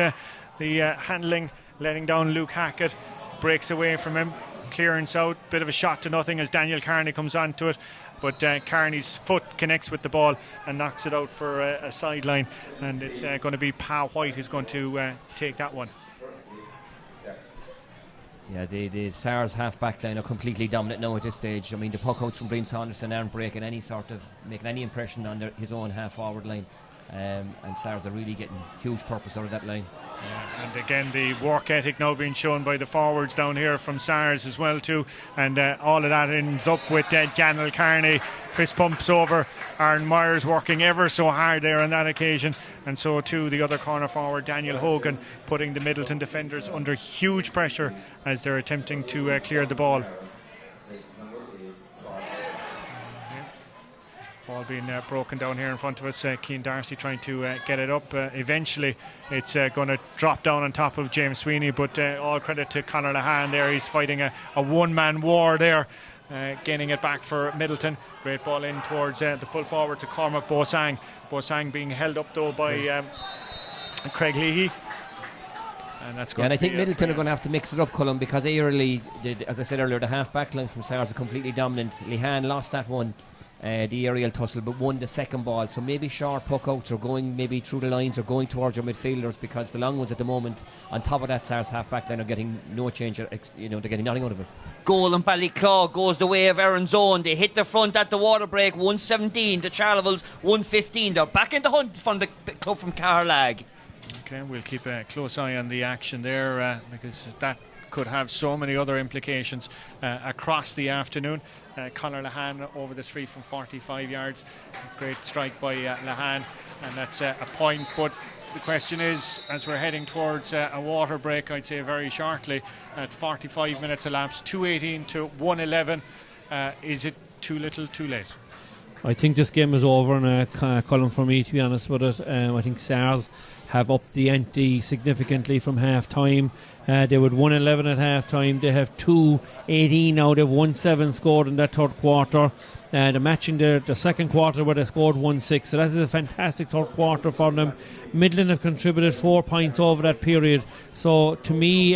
[SPEAKER 1] the handling, letting down Luke Hackett, breaks away from him. Clearance out, bit of a shot to nothing as Daniel Carney comes onto it, but Carney's foot connects with the ball and knocks it out for a sideline, and it's going to be Pa White who's going to take that one.
[SPEAKER 7] Yeah, the Sars half-back line are completely dominant now at this stage. I mean, the puck-outs from Brian Saunderson aren't making any impression on his own half-forward line. And Sars are really getting huge purpose out of that line.
[SPEAKER 1] And again, the work ethic now being shown by the forwards down here from Sars as well too, and all of that ends up with Daniel Carney fist pumps over Aaron Myers, working ever so hard there on that occasion, and so too the other corner forward Daniel Hogan, putting the Midleton defenders under huge pressure as they're attempting to clear the ball. Ball being broken down here in front of us. Cian Darcy trying to get it up. Eventually it's going to drop down on top of James Sweeney, but all credit to Conor Lahan there. He's fighting a one-man war there, gaining it back for Midleton. Great ball in towards the full forward to Cormac Bosang. Bosang being held up though by Craig Leahy. And that's
[SPEAKER 7] I think Midleton are going to have to mix it up, Colin, because early, as I said earlier, the half-back line from Sars are completely dominant. Lehan lost that one, the aerial tussle, but won the second ball. So maybe short puck outs or going maybe through the lines or going towards your midfielders, because the long ones at the moment, on top of that, Sars half-back line are getting no change. They're getting nothing out of it.
[SPEAKER 5] Goal in Ballyclaw goes the way of Aaron's Own. They hit the front at the water break, 117. The Charleville's 115. They're back in the hunt from the club from Carlag.
[SPEAKER 1] Okay, we'll keep a close eye on the action there because that could have so many other implications across the afternoon. Conor Lahan over this free from 45 yards. Great strike by Lahan, and that's a point. But the question is, as we're heading towards a water break, I'd say very shortly, at 45 minutes elapsed, 2:18 to 1:11, is it too little, too late?
[SPEAKER 6] I think this game is over in a column for me, to be honest with it. I think Sars have upped the ante significantly from half time. They would 1-11 at half time. They have 2-18 now. They've 1-7 scored in that third quarter. They're matching the second quarter where they scored 1-6. So that is a fantastic third quarter for them. Midland have contributed 4 points over that period. So to me,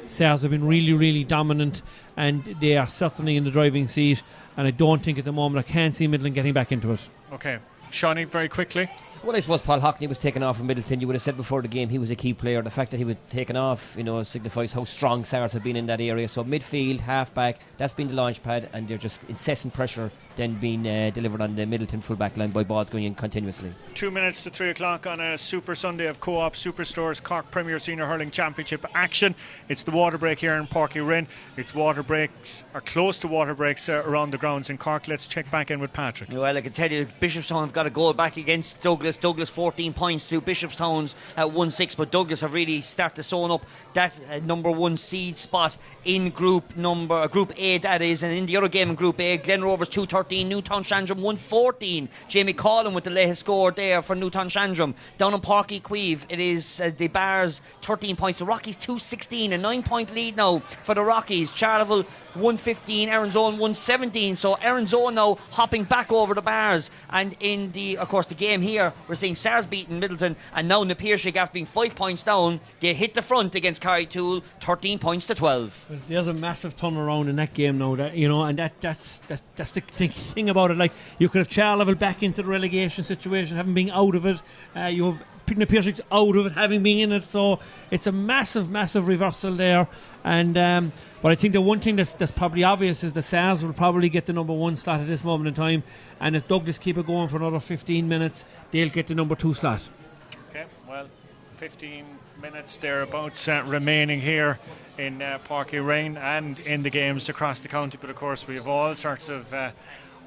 [SPEAKER 6] Sars have been really, really dominant, and they are certainly in the driving seat. And I don't think at the moment, I can't see Midland getting back into it.
[SPEAKER 1] Okay, Shawnee, very quickly.
[SPEAKER 7] Well, I suppose Paul Hockney was taken off from Midleton. You would have said before the game he was a key player. The fact that he was taken off, signifies how strong Sars have been in that area. So midfield, half-back, that's been the launch pad, and they're just incessant pressure then being delivered on the Midleton full-back line by balls going in continuously.
[SPEAKER 1] 2 minutes to 3 o'clock on a Super Sunday of Co-op Superstores Cork Premier Senior Hurling Championship action. It's the water break here in Páirc Uí Rinn. It's water breaks, or close to water breaks around the grounds in Cork. Let's check back in with Patrick.
[SPEAKER 5] Well, I can tell you, Bishopstown have got a goal back against Douglas. Douglas 14 points to Bishopstown's at 1-6, but Douglas have really started to sewn up that number 1 seed spot in Group A, that is. And in the other game in Group A, Glen Rovers 2-13, Newtown Shandrum 1-14. Jamie Collin with the latest score there for Newtown Shandrum. Down in Páirc Uí Chaoimh, it is the Bars 13 points, the Rockies 2-16, a 9-point lead now for the Rockies. Charleville 1-15, Aaron's Own 1-17. So Aaron's Own now hopping back over the Bars. And in the game here, we're seeing Sars beating Midleton, and now Na Piarsaigh, after being 5 points down, they hit the front against Carrytool, 13 points to 12.
[SPEAKER 6] There's a massive turnaround in that game now, and that's the thing about it. Like, you could have Charleville back into the relegation situation, having been out of it. You have Na Piarsaigh out of it, having been in it. So it's a massive reversal there. And but I think the one thing that's probably obvious is the Sars will probably get the number 1 slot at this moment in time, and if Douglas keep it going for another 15 minutes, they'll get the number 2 slot.
[SPEAKER 1] Okay, well, 15 minutes thereabouts remaining here in Páirc Uí Rinn and in the games across the county. But of course we have all sorts of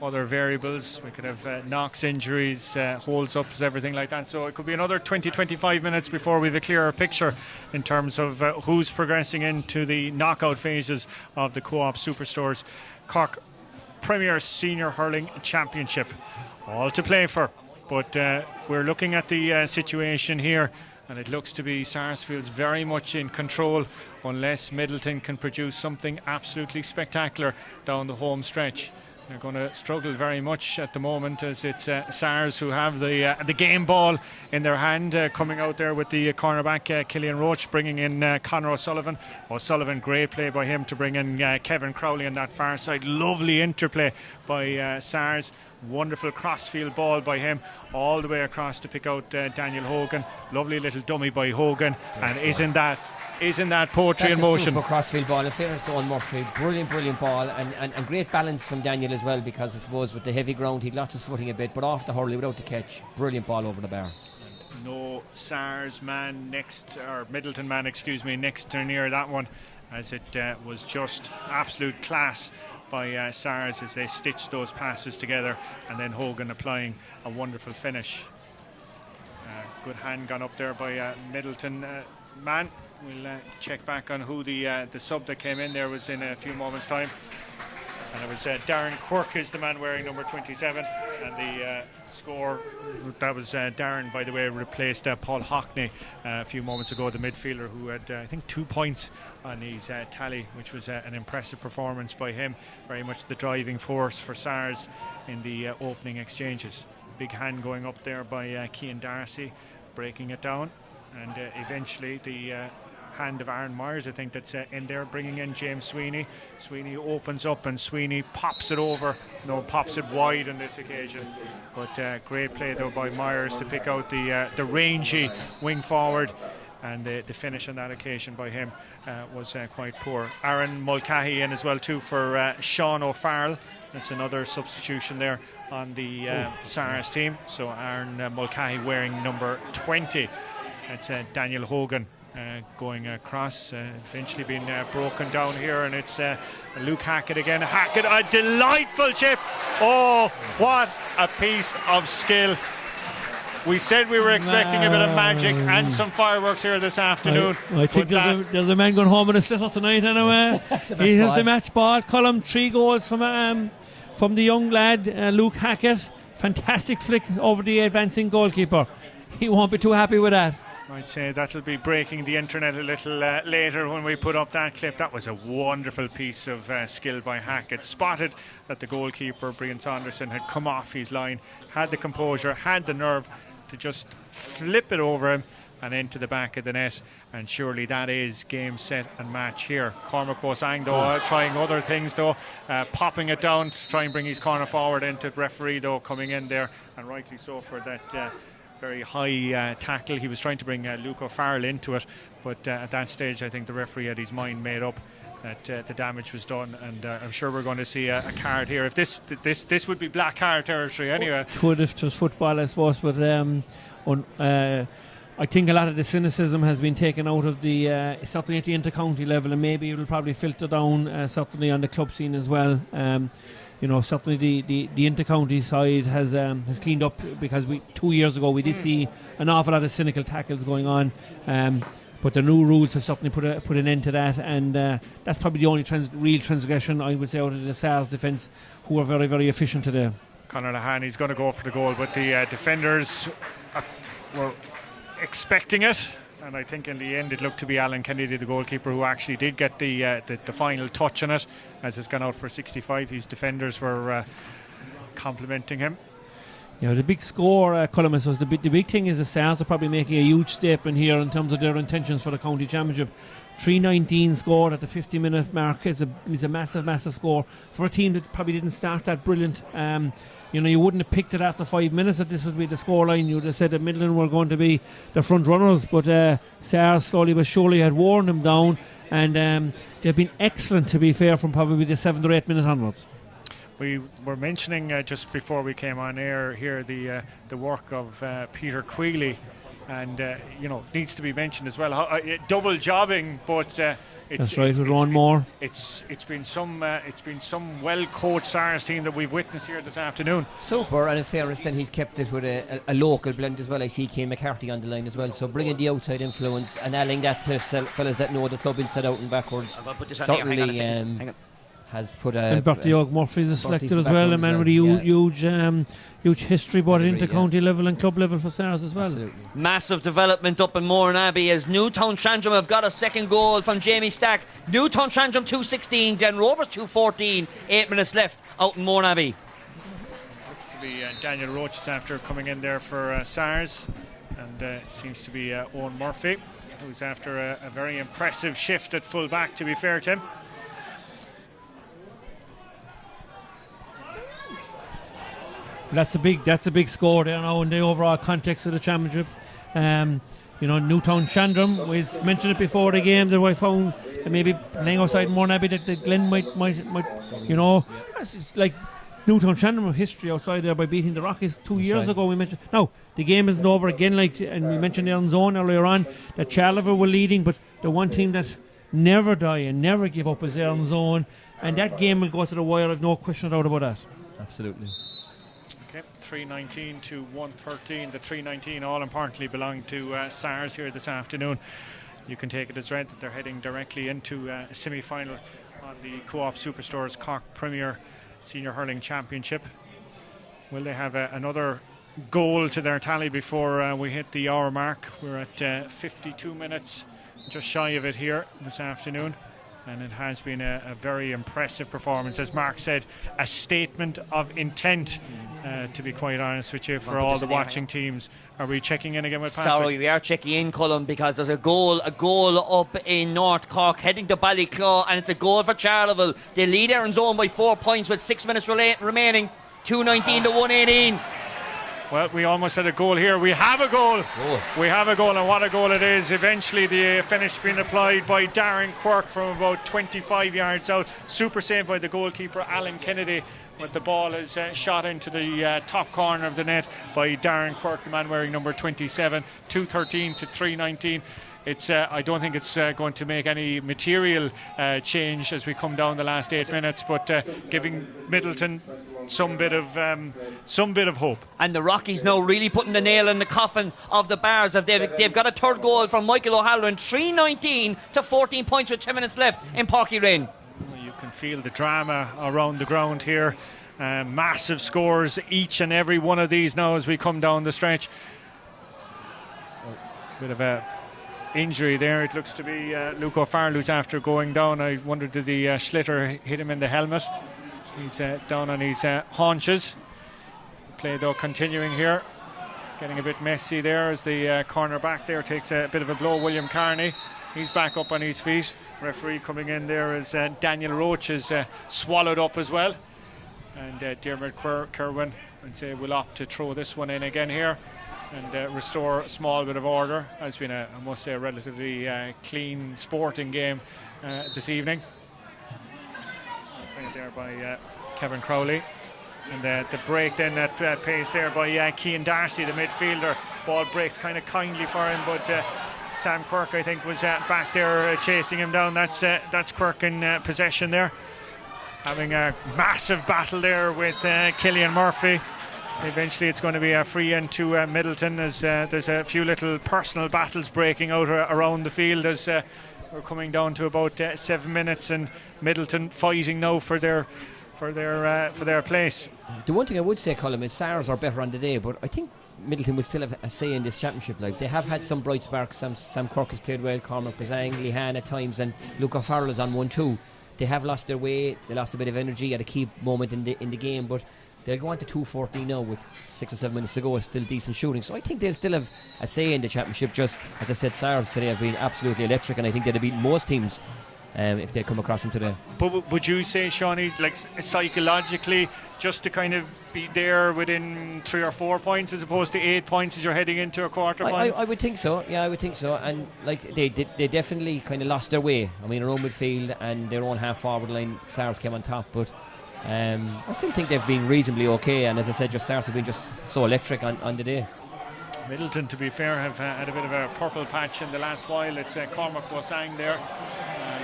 [SPEAKER 1] other variables. We could have knocks, injuries, holds-ups, everything like that. So it could be another 20-25 minutes before we have a clearer picture in terms of who's progressing into the knockout phases of the Co-op Superstores Cork Premier Senior Hurling Championship. All to play for. But we're looking at the situation here and it looks to be Sarsfields very much in control unless Midleton can produce something absolutely spectacular down the home stretch. They're going to struggle very much at the moment, as it's Sars who have the game ball in their hand, coming out there with the cornerback Killian Roach, bringing in Conor O'Sullivan. Great play by him to bring in Kevin Crowley on that far side. Lovely interplay by Sars. Wonderful crossfield ball by him all the way across to pick out Daniel Hogan. Lovely little dummy by Hogan, and isn't that poetry in motion?
[SPEAKER 7] Super crossfield ball. In fairness to Owen Murphy, brilliant ball, and great balance from Daniel as well, because I suppose with the heavy ground he'd lost his footing a bit, but off the hurley without the catch, brilliant ball over the bar.
[SPEAKER 1] No Sars man next, or Midleton man, excuse me, next or near that one, as it was just absolute class by Sars as they stitched those passes together, and then Hogan applying a wonderful finish. Good hand gone up there by Midleton man. We'll check back on who the sub that came in there was in a few moments' time. And it was Darren Quirk is the man wearing number 27. And the score, that was Darren, by the way, replaced Paul Hockney a few moments ago, the midfielder, who had, I think, 2 points on his tally, which was an impressive performance by him. Very much the driving force for Sars in the opening exchanges. Big hand going up there by Cian Darcy, breaking it down. And eventually the hand of Aaron Myers, I think, that's in there, bringing in James Sweeney. Sweeney opens up and Sweeney pops it over. No, pops it wide on this occasion. But great play though by Myers to pick out the rangy wing forward. And the finish on that occasion by him was quite poor. Aaron Mulcahy in as well too for Sean O'Farrell. That's another substitution there on the Sars team. So Aaron Mulcahy wearing number 20. That's Daniel Hogan going across, eventually being broken down here, and it's Luke Hackett again. Hackett, a delightful chip. Oh, what a piece of skill. We said we were expecting a bit of magic and some fireworks here this afternoon.
[SPEAKER 6] I think there's a man going home in a sliotar tonight anyway. He has the match ball. Column 3 goals from the young lad, Luke Hackett. Fantastic flick over the advancing goalkeeper. He won't be too happy with that.
[SPEAKER 1] I'd say that'll be breaking the internet a little later when we put up that clip. That was a wonderful piece of skill by Hackett. Spotted that the goalkeeper, Brian Saunderson, had come off his line, had the composure, had the nerve to just flip it over him and into the back of the net. And surely that is game, set and match here. Cormac Bosang though trying other things though, popping it down to try and bring his corner forward into referee though, coming in there, and rightly so for that very high tackle. He was trying to bring Luke O'Farrell into it, but at that stage I think the referee had his mind made up that the damage was done, and I'm sure we're going to see a card here. If this would be black card territory anyway.
[SPEAKER 6] It would if it was football, I suppose, but I think a lot of the cynicism has been taken out of the certainly at the inter-county level, and maybe it will probably filter down certainly on the club scene as well. Certainly the inter-county side has cleaned up, because 2 years ago we did see an awful lot of cynical tackles going on, but the new rules have certainly put an end to that, and that's probably the only real transgression, I would say, out of the Sars defence, who are very, very efficient today.
[SPEAKER 1] Conor Lahan, he's going to go for the goal, but the defenders were expecting it, and I think in the end it looked to be Alan Kennedy, the goalkeeper, who actually did get the final touch on it, as it's gone out for 65. His defenders were complimenting him.
[SPEAKER 6] Yeah, the big score, Columbus, was the big thing is the Stars are probably making a huge statement here in terms of their intentions for the county championship. 3:19 scored at the 50-minute mark is a massive score for a team that probably didn't start that brilliant. You wouldn't have picked it after 5 minutes that this would be the scoreline. You would have said that Midleton were going to be the front runners, but Sars slowly but surely had worn them down, and they've been excellent, to be fair, from probably the 7 or 8 minute onwards.
[SPEAKER 1] We were mentioning just before we came on air here the work of Peter Queeley, and needs to be mentioned as well. Double jobbing, but
[SPEAKER 6] that's right, with one more.
[SPEAKER 1] It's been some well coached Sars team that we've witnessed here this afternoon.
[SPEAKER 7] Super, and in fairness, then he's kept it with a local blend as well. I see Cian McCarthy on the line as well, so bringing the outside influence and adding that to fellas that know the club inside out and backwards.
[SPEAKER 5] I'll put this on here. Hang on a second. Hang on.
[SPEAKER 7] has put a...
[SPEAKER 6] And Bertie Murphy's a selected as well,
[SPEAKER 7] background
[SPEAKER 6] a man
[SPEAKER 7] as
[SPEAKER 6] with a
[SPEAKER 7] well,
[SPEAKER 6] huge history, both into
[SPEAKER 7] Yeah.
[SPEAKER 6] county level and club level for Stars as well.
[SPEAKER 7] Absolutely.
[SPEAKER 5] Massive development up in Mourne Abbey as Newtown Trantrim have got a second goal from Jamie Stack. Newtown Trantrim 2:16, Glen Rovers 2:14, 8 minutes left out in Mourne Abbey.
[SPEAKER 1] Looks to be Daniel Roach after coming in there for SARS, and it seems to be Owen Murphy, who's after a very impressive shift at full back, to be fair to him.
[SPEAKER 6] That's a big score there now in the overall context of the championship. Newtown Trantrim, we mentioned it before the game that I found maybe playing outside Mourne Abbey that Glen might it's like Newtown Trantrim have history outside there by beating the Rockies 2 years ago. We mentioned now the game isn't over again, and we mentioned there on zone earlier on that Charleville were leading, but the one team that never die and never give up is there on zone, and that game will go to the wire. I've no question about that.
[SPEAKER 7] Absolutely.
[SPEAKER 1] Okay, 3:19 to 1:13. The 3:19 all importantly belong to SARS here this afternoon. You can take it as read that they're heading directly into a semi-final on the Co-op Superstores Cork Premier Senior Hurling Championship. Will they have another goal to their tally before we hit the hour mark? We're at 52 minutes, just shy of it here this afternoon. And it has been a very impressive performance. As Mark said, a statement of intent, to be quite honest with you, for all the watching teams. Are we checking in again with Patrick?
[SPEAKER 5] Sorry, we are checking in, Colm, because there's a goal up in North Cork heading to Ballyclaw, and it's a goal for Charleville. They lead Aaron's Own by 4 points with 6 minutes remaining. 2:19 to 1:18.
[SPEAKER 1] Well, we almost had a goal here. We have a goal. We have a goal, and what a goal it is. Eventually the finish being applied by Darren Quirk from about 25 yards out. Super save by the goalkeeper Alan Kennedy, but the ball is shot into the top corner of the net by Darren Quirk, the man wearing number 27. 2:13 to 3:19. It's I don't think it's going to make any material change as we come down the last 8 minutes, but giving Midleton some bit of hope.
[SPEAKER 5] And the Rockies now really putting the nail in the coffin of the Bars. They've got a third goal from Michael O'Halloran. 3:19 to 14 points with 10 minutes left in Páirc Uí Rinn.
[SPEAKER 1] You can feel the drama around the ground here. Massive scores each and every one of these now as we come down the stretch. Bit of a injury there. It looks to be Luke O'Farrell who's after going down. I wonder did the Schlitter hit him in the helmet. He's down on his haunches. Play though continuing here. Getting a bit messy there as the corner back there takes a bit of a blow. William Carney, he's back up on his feet. Referee coming in there as Daniel Roach is swallowed up as well. And Dermot Kerwin and say we'll opt to throw this one in again here and restore a small bit of order. It's been I must say, a relatively clean sporting game this evening. Played there by Kevin Crowley. And the break then at pace there by Cian Darcy, the midfielder. Ball breaks kind of kindly for him, but Sam Quirk, I think, was back there chasing him down. That's Quirk in possession there. Having a massive battle there with Killian Murphy. Eventually it's going to be a free into Midleton as there's a few little personal battles breaking out around the field as we're coming down to about 7 minutes, and Midleton fighting now for their place.
[SPEAKER 7] The one thing I would say, Colm, is SARS are better on the day, but I think Midleton would still have a say in this championship. Like, they have had some bright sparks. Sam Quirk has played well, Cormac Bazang, Lehan at times, and Luke O'Farrell is on 1-2. They have lost their way. They lost a bit of energy at a key moment in the game, but they'll go on to 2:14 now with 6 or 7 minutes to go. It's still decent shooting, so I think they'll still have a say in the championship. Just as I said, SARS today have been absolutely electric, and I think they'd have beaten most teams if they come across them today.
[SPEAKER 1] But would you say, Shawnee, like psychologically, just to kind of be there within 3 or 4 points as opposed to 8 points as you're heading into a quarter final?
[SPEAKER 7] I would think so. Yeah, I would think so. And like they definitely kind of lost their way. I mean, their own midfield and their own half forward line, SARS came on top, but I still think they've been reasonably okay. And as I said, just SARS have been just so electric on the day.
[SPEAKER 1] Midleton, to be fair, have had a bit of a purple patch in the last while. It's Cormac Bosang there,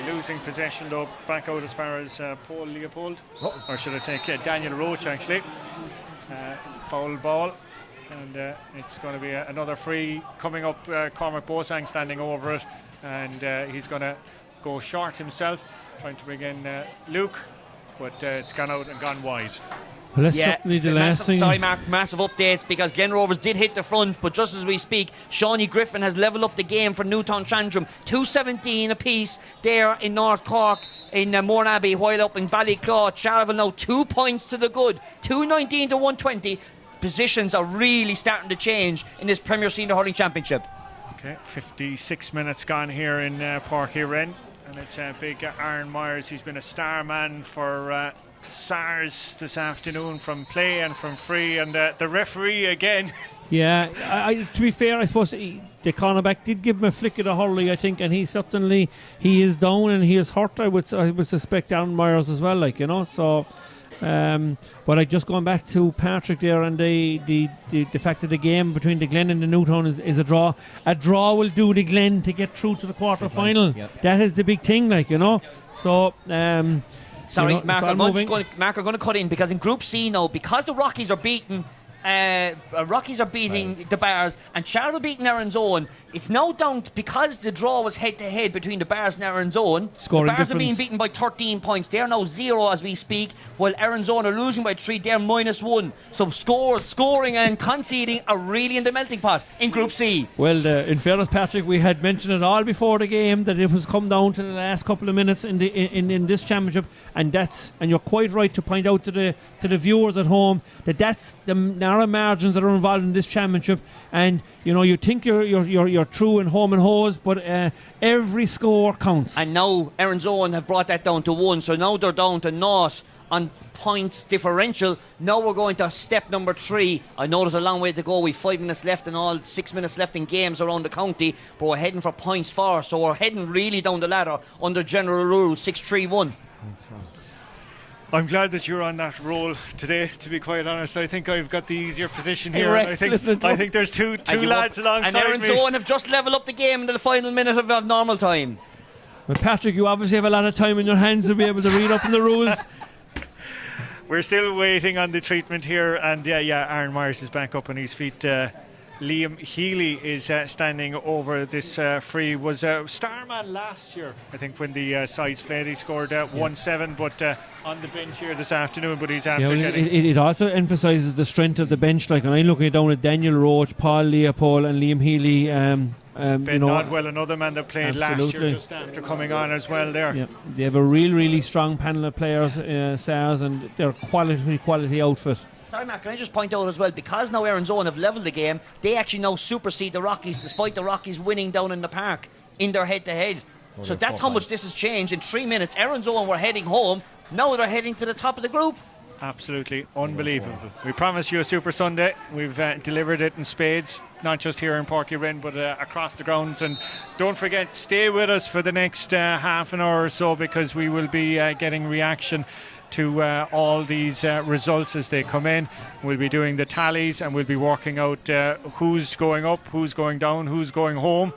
[SPEAKER 1] losing possession though, back out as far as Paul Leopold, or should I say Daniel Roach actually. Foul ball, and it's going to be another free coming up. Cormac Bosang standing over it, and he's going to go short himself, trying to bring in Luke. but it's gone out and gone wide.
[SPEAKER 6] Well, that's certainly the last thing.
[SPEAKER 5] Sorry, Mark, massive updates because Glen Rovers did hit the front, but just as we speak, Shawnee Griffin has levelled up the game for Newtown Trantrim. 2-17 apiece there in North Cork in Mournabbey, while up in Ballyclaw, Charleville now 2 points to the good, 2-19 to 120. Positions are really starting to change in this Premier Senior Hurling Championship.
[SPEAKER 1] Okay, 56 minutes gone here in Páirc Uí Rinn, and it's big Aaron Myers. He's been a star man for SARS this afternoon from play and from free, and the referee again.
[SPEAKER 6] Yeah, to be fair, I suppose the cornerback did give him a flick of the hurley, I think, and he is down and he is hurt. I would suspect Aaron Myers as well, like, you know. So, but I just going back to Patrick there and the fact that the game between the Glen and the Newtown is a draw. A draw will do the Glen to get through to the quarter final. Yep. That is the big thing, like, you know. So.
[SPEAKER 5] Sorry,
[SPEAKER 6] you know,
[SPEAKER 5] Mark, I'm going to cut in because in Group C now, because the Rockies are beating the Bars and Charlotte beating Erin's Own, it's now down because the draw was head to head between the Bars and Erin's Own.
[SPEAKER 6] Scoring
[SPEAKER 5] the Bars
[SPEAKER 6] difference.
[SPEAKER 5] are being beaten by 13 points. They're now 0 as we speak, while Erin's Own are losing by 3. They're -1. So scoring and conceding are really in the melting pot in Group C.
[SPEAKER 6] Well, in fairness, Patrick, we had mentioned it all before the game that it was come down to the last couple of minutes in this championship, and you're quite right to point out to the viewers at home that's the narrow margins that are involved in this championship. And you know, you think you're true and home and hose, but every score counts.
[SPEAKER 5] And now Erin's Own have brought that down to 1, so now they're down to 0 on points differential. Now we're going to step number 3. I know there's a long way to go. We've 5 minutes left and all 6 minutes left in games around the county, but we're heading for points 4, so we're heading really down the ladder under general rule 6-3-1.
[SPEAKER 1] I'm glad that you're on that roll today, to be quite honest. I think I've got the easier position here.
[SPEAKER 5] Rex,
[SPEAKER 1] I think there's two lads alongside me.
[SPEAKER 5] And Erin's Own have just levelled up the game in the final minute of normal time.
[SPEAKER 6] Well, Patrick, you obviously have a lot of time in your hands to be able to read up on the rules.
[SPEAKER 1] We're still waiting on the treatment here, and Aaron Myers is back up on his feet. Liam Healy is standing over this free. Was a starman last year, I think, when the sides played. He scored 1-7, but on the bench here this afternoon. But he's after getting.
[SPEAKER 6] It also emphasises the strength of the bench. Like, and I'm looking down at Daniel Roach, Paul Leopold, and Liam Healy.
[SPEAKER 1] Ben Nodwell, another man that played last year just after coming on as well there.
[SPEAKER 6] Yeah. They have a really strong panel of players, SARS, and they're quality outfit.
[SPEAKER 5] Sorry, Mark, can I just point out as well, because now Erin's Own have levelled the game, they actually now supersede the Rockies, despite the Rockies winning down in the park in their head-to-head. So that's how much this has changed. In 3 minutes, Erin's Own were heading home. Now they're heading to the top of the group.
[SPEAKER 1] Absolutely unbelievable. We promised you a Super Sunday. We've delivered it in spades, not just here in Páirc Uí Rinn, but across the grounds. And don't forget, stay with us for the next half an hour or so, because we will be getting reaction to all these results as they come in. We'll be doing the tallies, and we'll be working out who's going up, who's going down, who's going home.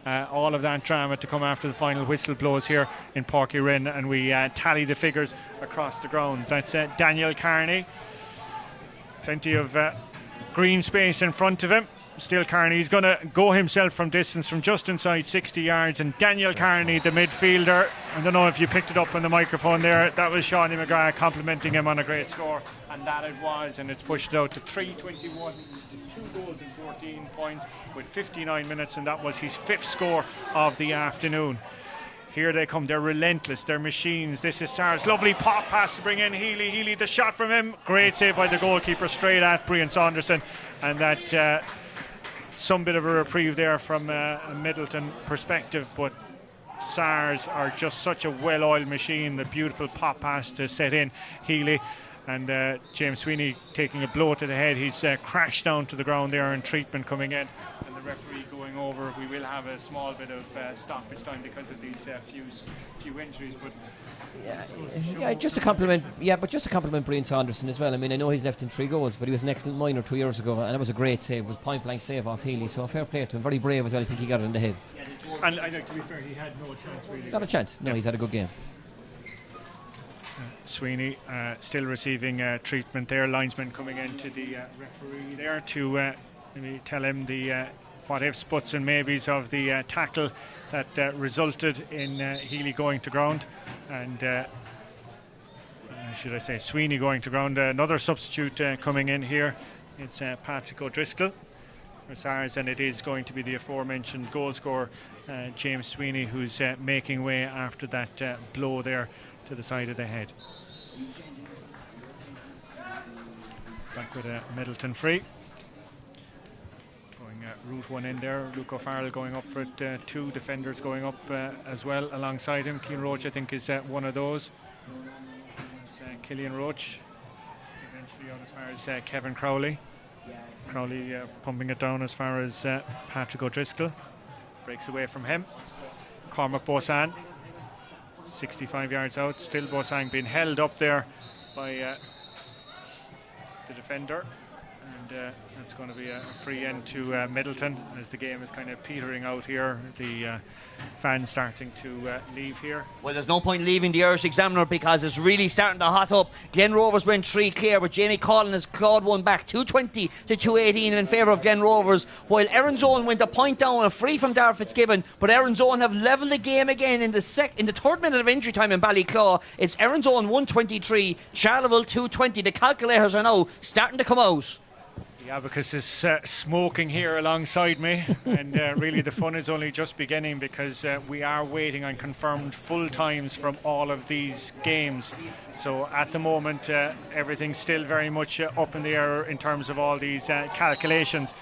[SPEAKER 1] All of that drama to come after the final whistle blows here in Páirc Uí Rinn, and we tally the figures across the ground. That's Daniel Carney. Plenty of green space in front of him. Still Carney, he's going to go himself from distance from just inside 60 yards, and Daniel Carney, the midfielder, I don't know if you picked it up on the microphone there, that was Shawnee McGrath complimenting him on a great score, and that it was, and it's pushed it out to 321, 2 goals and 14 points with 59 minutes, and that was his 5th score of the afternoon. Here they come, they're relentless, they're machines. This is SARS, lovely pop pass to bring in Healy, the shot from him, great save by the goalkeeper straight at Brian Saunderson, and that some bit of a reprieve there from a Midleton perspective, but SARS are just such a well-oiled machine. The beautiful pop pass to set in Healy, and James Sweeney taking a blow to the head. He's crashed down to the ground there, and treatment coming in, and the referee going over. We will have a small bit of stoppage time because of these few injuries, but
[SPEAKER 7] just a compliment. Yeah, but just a compliment Brian Saunderson as well. I mean, I know he's left in 3 goals, but he was an excellent minor 2 years ago, and it was a great save. It was point blank save off Healy, so fair play to him. Very brave as well. I think he got it in the head.
[SPEAKER 1] And I think, to be fair, he had no chance really.
[SPEAKER 7] Not a chance. No, he's had a good game.
[SPEAKER 1] Sweeney still receiving treatment there. Linesman coming into the referee there to maybe tell him the what ifs, buts and maybes of the tackle that resulted in Healy going to ground, and should I say, Sweeney going to ground. Another substitute coming in here. It's Patrick O'Driscoll for Sars, and it is going to be the aforementioned goal scorer, James Sweeney, who's making way after that blow there to the side of the head. Back with a Midleton free. Going route one in there. Luke O'Farrell going up for it. Two defenders going up as well alongside him. Keane Roach, I think, is one of those. Killian Roach. Eventually on as far as Kevin Crowley. Crowley pumping it down as far as Patrick O'Driscoll. Breaks away from him. Cormac Bosan. 65 yards out. Still Bosan being held up there by the defender, and that's going to be a free end to Midleton as the game is kind of petering out here. The fans starting to leave here.
[SPEAKER 5] Well, there's no point leaving the Irish Examiner because it's really starting to hot up. Glen Rovers went 3 clear, but Jamie Collin has clawed one back, 220 to 218 in favour of Glen Rovers, while Erin's Own went a point down, a free from Darragh Fitzgibbon, but Erin's Own have levelled the game again in the third minute of injury time in Ballyclaw. It's Erin's Own 123, Charleville 220. The calculators are now starting to come out.
[SPEAKER 1] The abacus is smoking here alongside me, and really the fun is only just beginning because we are waiting on confirmed full times from all of these games. So at the moment everything's still very much up in the air in terms of all these calculations.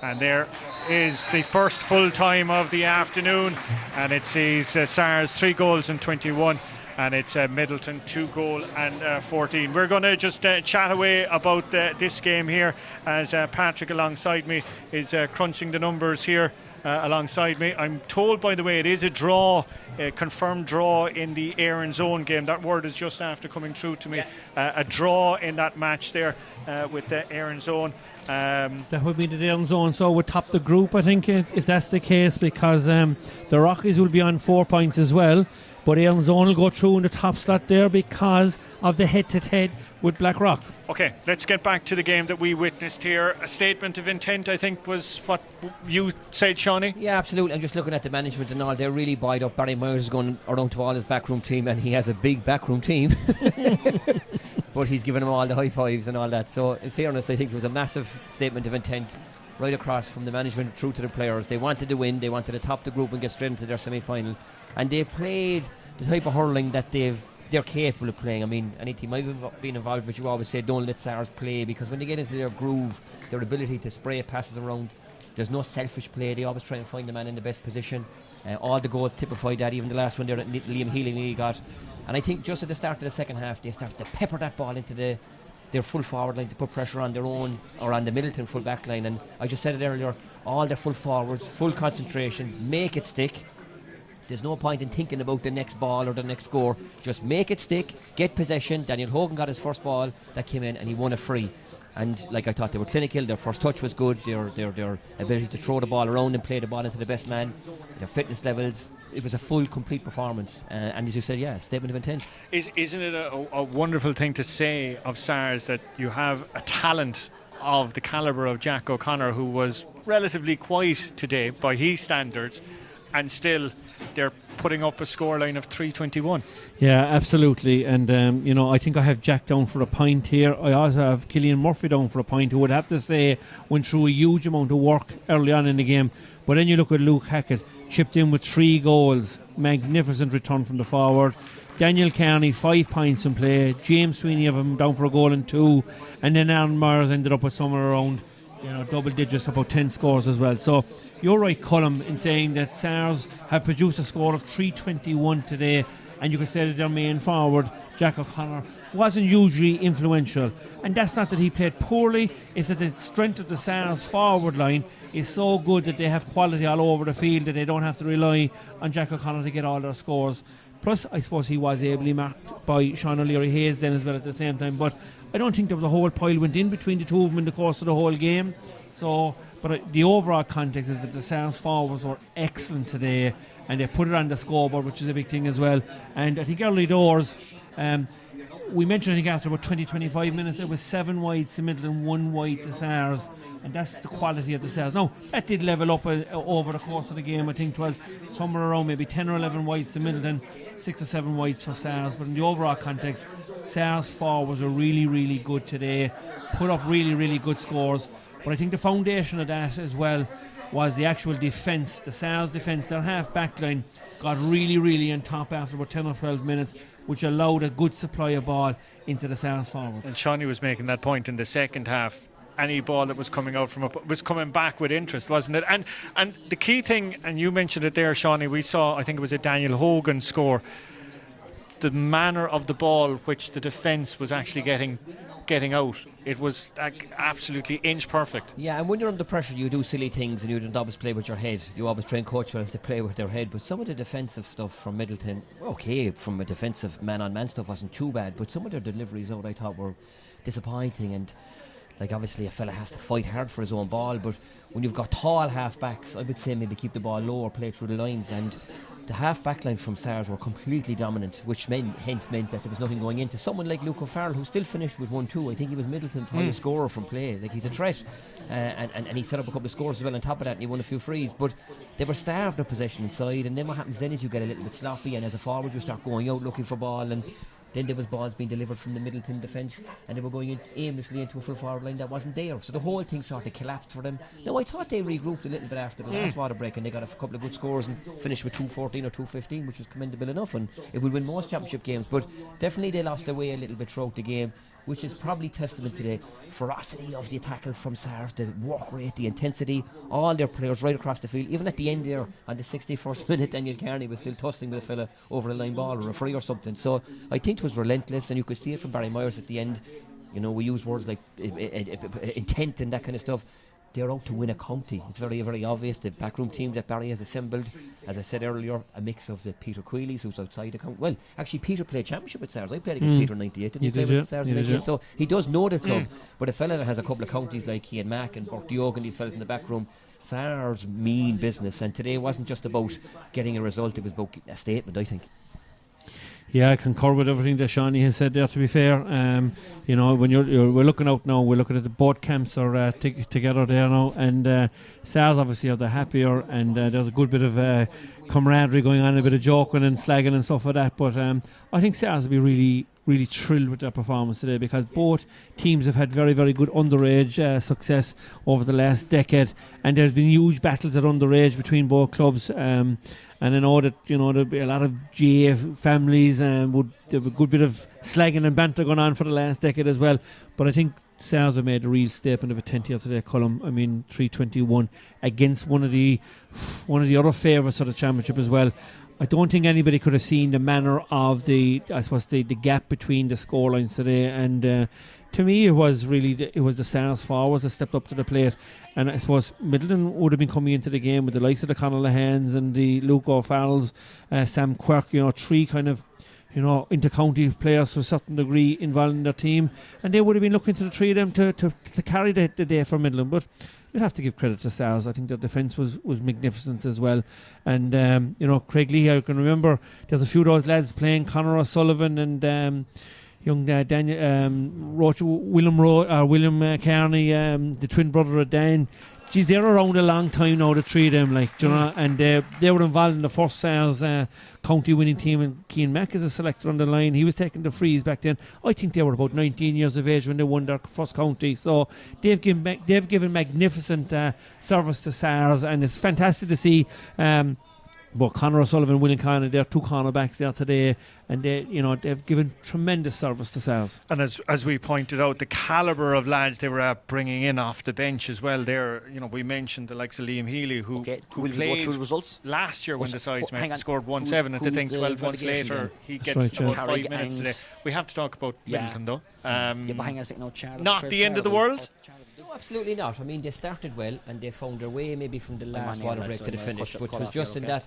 [SPEAKER 1] And there is the first full time of the afternoon, and it sees Sars 3 goals and 21. And it's Midleton 2 goal and 14. We're going to just chat away about this game here as Patrick alongside me is crunching the numbers here alongside me. I'm told, by the way, it is a draw, a confirmed draw in the Erin's Own game. That word is just after coming through to me. A draw in that match there with the Erin's Own.
[SPEAKER 6] That would be the Erin's Own, so would top the group, I think, if that's the case, because the Rockies will be on 4 points as well. But Erin's Own will go through in the top slot there because of the head-to-head with Blackrock.
[SPEAKER 1] Okay, let's get back to the game that we witnessed here. A statement of intent, I think, was what you said, Shawnee?
[SPEAKER 7] Yeah, absolutely. I'm just looking at the management and all. They're really buoyed up. Barry Myers is going around to all his backroom team, and he has a big backroom team. But he's giving them all the high fives and all that. So, in fairness, I think it was a massive statement of intent right across from the management through to the players. They wanted to win. They wanted to top the group and get straight into their semi-final. And they played the type of hurling that they're capable of playing. I mean, any team I've been involved with, you always say don't let Sars play, because when they get into their groove, their ability to spray passes around, there's no selfish play. They always try and find the man in the best position. All the goals typified that. Even the last one there that Liam Healy nearly got. And I think just at the start of the second half, they started to pepper that ball into their full forward line to put pressure on their own or on the Midleton full back line. And I just said it earlier, all their full forwards, full concentration, make it stick. There's no point in thinking about the next ball or the next score. Just make it stick, get possession. Daniel Hogan got his first ball that came in and he won a free. And like I thought, they were clinical. Their first touch was good. Their ability to throw the ball around and play the ball into the best man. Their fitness levels. It was a full, complete performance. And as you said, yeah, statement of intent.
[SPEAKER 1] Isn't it a wonderful thing to say of Sars that you have a talent of the calibre of Jack O'Connor, who was relatively quiet today by his standards, and still they're putting up a scoreline of 321.
[SPEAKER 6] Yeah, absolutely. And I think I have Jack down for a point here. I also have Killian Murphy down for a point, who would have to say went through a huge amount of work early on in the game. But then you look at Luke Hackett, chipped in with 3 goals, magnificent return from the forward. Daniel Carney, 5 points in play. James Sweeney have him down for a goal and 2, and then Aaron Myers ended up with somewhere around double digits, about 10 scores as well. So you're right, Colm, in saying that Sars have produced a score of 321 today, and you could say that their main forward, Jack O'Connor, wasn't hugely influential. And that's not that he played poorly, it's that the strength of the Sars forward line is so good that they have quality all over the field, that they don't have to rely on Jack O'Connor to get all their scores. Plus, I suppose he was ably marked by Sean O'Leary Hayes then as well at the same time. But I don't think there was a whole pile went in between the two of them in the course of the whole game. So, but the overall context is that the Sars forwards were excellent today, and they put it on the scoreboard, which is a big thing as well. And I think early doors, we mentioned, I think, after about 20-25 minutes, there was 7 wides to Midleton, 1 wide to Sars, and that's the quality of the Sars. Now, that did level up over the course of the game. I think it was somewhere around maybe 10 or 11 wides to Midleton, 6 or 7 wides for Sars. But in the overall context, Sars 4 was a really, really good today, put up really, really good scores. But I think the foundation of that as well was the actual defence, the Sars defence. Their half-back line got really, really on top after about 10 or 12 minutes, which allowed a good supply of ball into the Sars forwards.
[SPEAKER 1] And Shawnee was making that point in the second half. Any ball that was coming out from up was coming back with interest, wasn't it? And the key thing, and you mentioned it there, Shawnee, we saw, I think it was a Daniel Hogan score, the manner of the ball which the defence was actually getting out. It was absolutely inch perfect.
[SPEAKER 7] Yeah, and when you're under pressure, you do silly things, and you don't always play with your head. You always train coach fellas to play with their head. But some of the defensive stuff from Midleton, okay, from a defensive man-on-man stuff wasn't too bad, but some of their deliveries out I thought were disappointing. And like, obviously a fella has to fight hard for his own ball, but when you've got tall half-backs, I would say maybe keep the ball low or play through the lines. And the half-back line from Sars were completely dominant, which hence meant that there was nothing going into someone like Luke O'Farrell, who still finished with 1-2. I think he was Midleton's highest scorer from play. Like, he's a threat, and he set up a couple of scores as well on top of that, and he won a few frees. But they were starved of possession inside, and then what happens then is you get a little bit sloppy, and as a forward you start going out looking for ball, and then there was balls being delivered from the Midleton defence, and they were going aimlessly into a full forward line that wasn't there. So the whole thing sort of collapsed for them. Now, I thought they regrouped a little bit after the last water break, and they got a couple of good scores and finished with 2-14 or 2-15, which was commendable enough, and it would win most championship games. But definitely they lost their way a little bit throughout the game, which is probably testament to the ferocity of the tackle from Sars, the work rate, the intensity, all their players right across the field. Even at the end there, on the 61st minute, Daniel Carney was still tussling with a fella over a line ball or a free or something. So I think it was relentless, and you could see it from Barry Myers at the end. You know, we use words like intent and that kind of stuff. They're out to win a county. It's very, very obvious. The backroom team that Barry has assembled, as I said earlier, a mix of the Peter Queeleys, who's outside the county. Well, actually, Peter played championship with Sars. I played against Peter in 98. Didn't he play with Sars in 98? So he does know the club. But a fella that has a couple of counties like Ian Mack and Burke Diogan, these fellas in the back room, Sars mean business. And today wasn't just about getting a result, it was about a statement, I think.
[SPEAKER 6] Yeah, I concur with everything that Shawnee has said there, to be fair. You know, when we're looking out now, we're looking at the both camps are together there now, and Sars obviously are the happier, and there's a good bit of camaraderie going on, a bit of joking and slagging and stuff like that. But I think Sars will be really, really thrilled with their performance today, because both teams have had very, very good underage success over the last decade, and there's been huge battles at underage between both clubs. And I know that, you know, there'll be a lot of GA families, and would have a good bit of slagging and banter going on for the last decade as well. But I think Sars have made a real statement of a 10th here today, Colm. I mean, 3-21 against one of the other favourites of the championship as well. I don't think anybody could have seen the manner of the gap between the scorelines today, and to me it was the Sars forwards that stepped up to the plate. And I suppose Midleton would have been coming into the game with the likes of the Conor Lahans and the Luke O'Farrells, Sam Quirk, you know, three kind of, you know, inter-county players to a certain degree involved in their team, and they would have been looking to the three of them to carry the day for Midleton. But you'd have to give credit to Sars. I think their defence was magnificent as well. And you know, Craig Lee, I can remember there's a few of those lads playing, Conor O'Sullivan and young Daniel William Carney, the twin brother of Dan. Geez, they're around a long time now, the three of them, like, you know, and they were involved in the first Sars county winning team, and Cian Mack is a selector on the line. He was taking the frees back then. I think they were about 19 years of age when they won their first county. So they've given magnificent service to Sars, and it's fantastic to see. But Conor O'Sullivan, William Carney, they're two cornerbacks there today, and they've given tremendous service to Sars.
[SPEAKER 1] And as we pointed out, the calibre of lads they were bringing in off the bench as well. There, you know, we mentioned the likes of Liam Healy, who played
[SPEAKER 5] through the results
[SPEAKER 1] last year when the sides scored 1-7, and to think 12 months later he gets about 5 minutes today. We have to talk about Midleton though. Not the end of the world.
[SPEAKER 7] No, absolutely not. I mean, they started well, and they found their way maybe from the last water break to the finish, but it was just in that